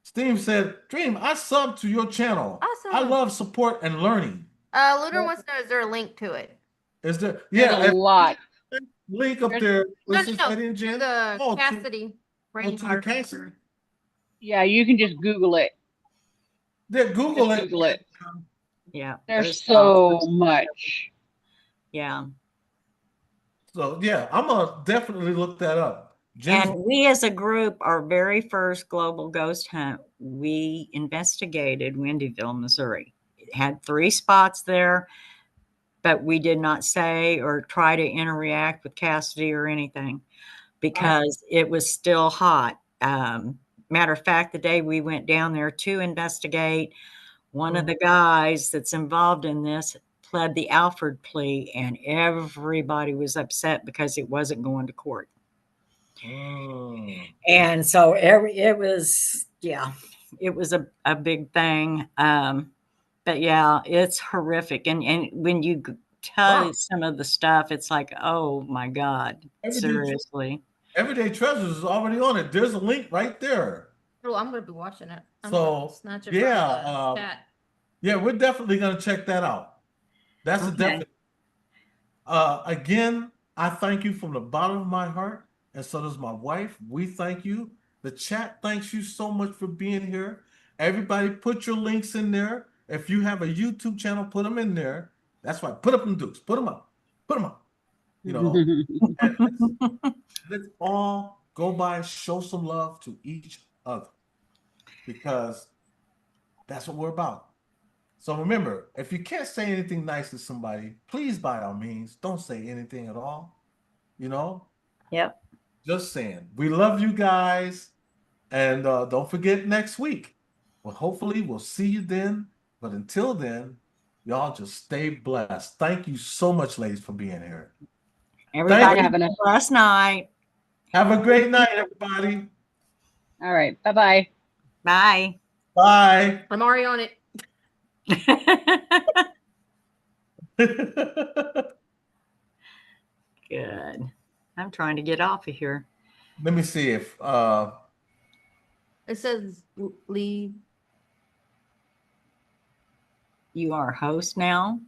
Steve said, Dream, I subbed to your channel. Awesome. I love support and learning. Lunar wants to know, is there a link to it? Is there? There's a lot. Link up there. The Cassidy. To Cassidy. Yeah, you can just Google it. Google it. Yeah. There's so much. Yeah. So, I'm going to definitely look that up. And we as a group, our very first global ghost hunt, we investigated Windyville, Missouri. It had 3 spots there, but we did not say or try to interact with Cassidy or anything because it was still hot. Matter of fact, the day we went down there to investigate, one of the guys that's involved in this pled the Alford plea, and everybody was upset because it wasn't going to court. And so it was a big thing. But it's horrific. And when you tell some of the stuff, it's like, oh my God, seriously. Everyday Treasures is already on it. There's a link right there. Oh, I'm going to be watching it. We're definitely going to check that out. That's a definite. Again, I thank you from the bottom of my heart, and so does my wife. We thank you. The chat thanks you so much for being here. Everybody, put your links in there. If you have a YouTube channel, put them in there. That's right. Put up them dukes. Put them up. Put them up. You know, let's all go by, show some love to each other, because that's what we're about. So remember, if you can't say anything nice to somebody, please, by all means, don't say anything at all. You know, Yep. just saying. We love you guys. And don't forget next week. Well, hopefully we'll see you then. But until then, y'all just stay blessed. Thank you so much, ladies, for being here. Everybody Having us. last night. Have a great night, everybody. All right. Bye-bye. Bye. Bye. I'm already on it. Good. I'm trying to get off of here. Let me see if It says leave. You are host now.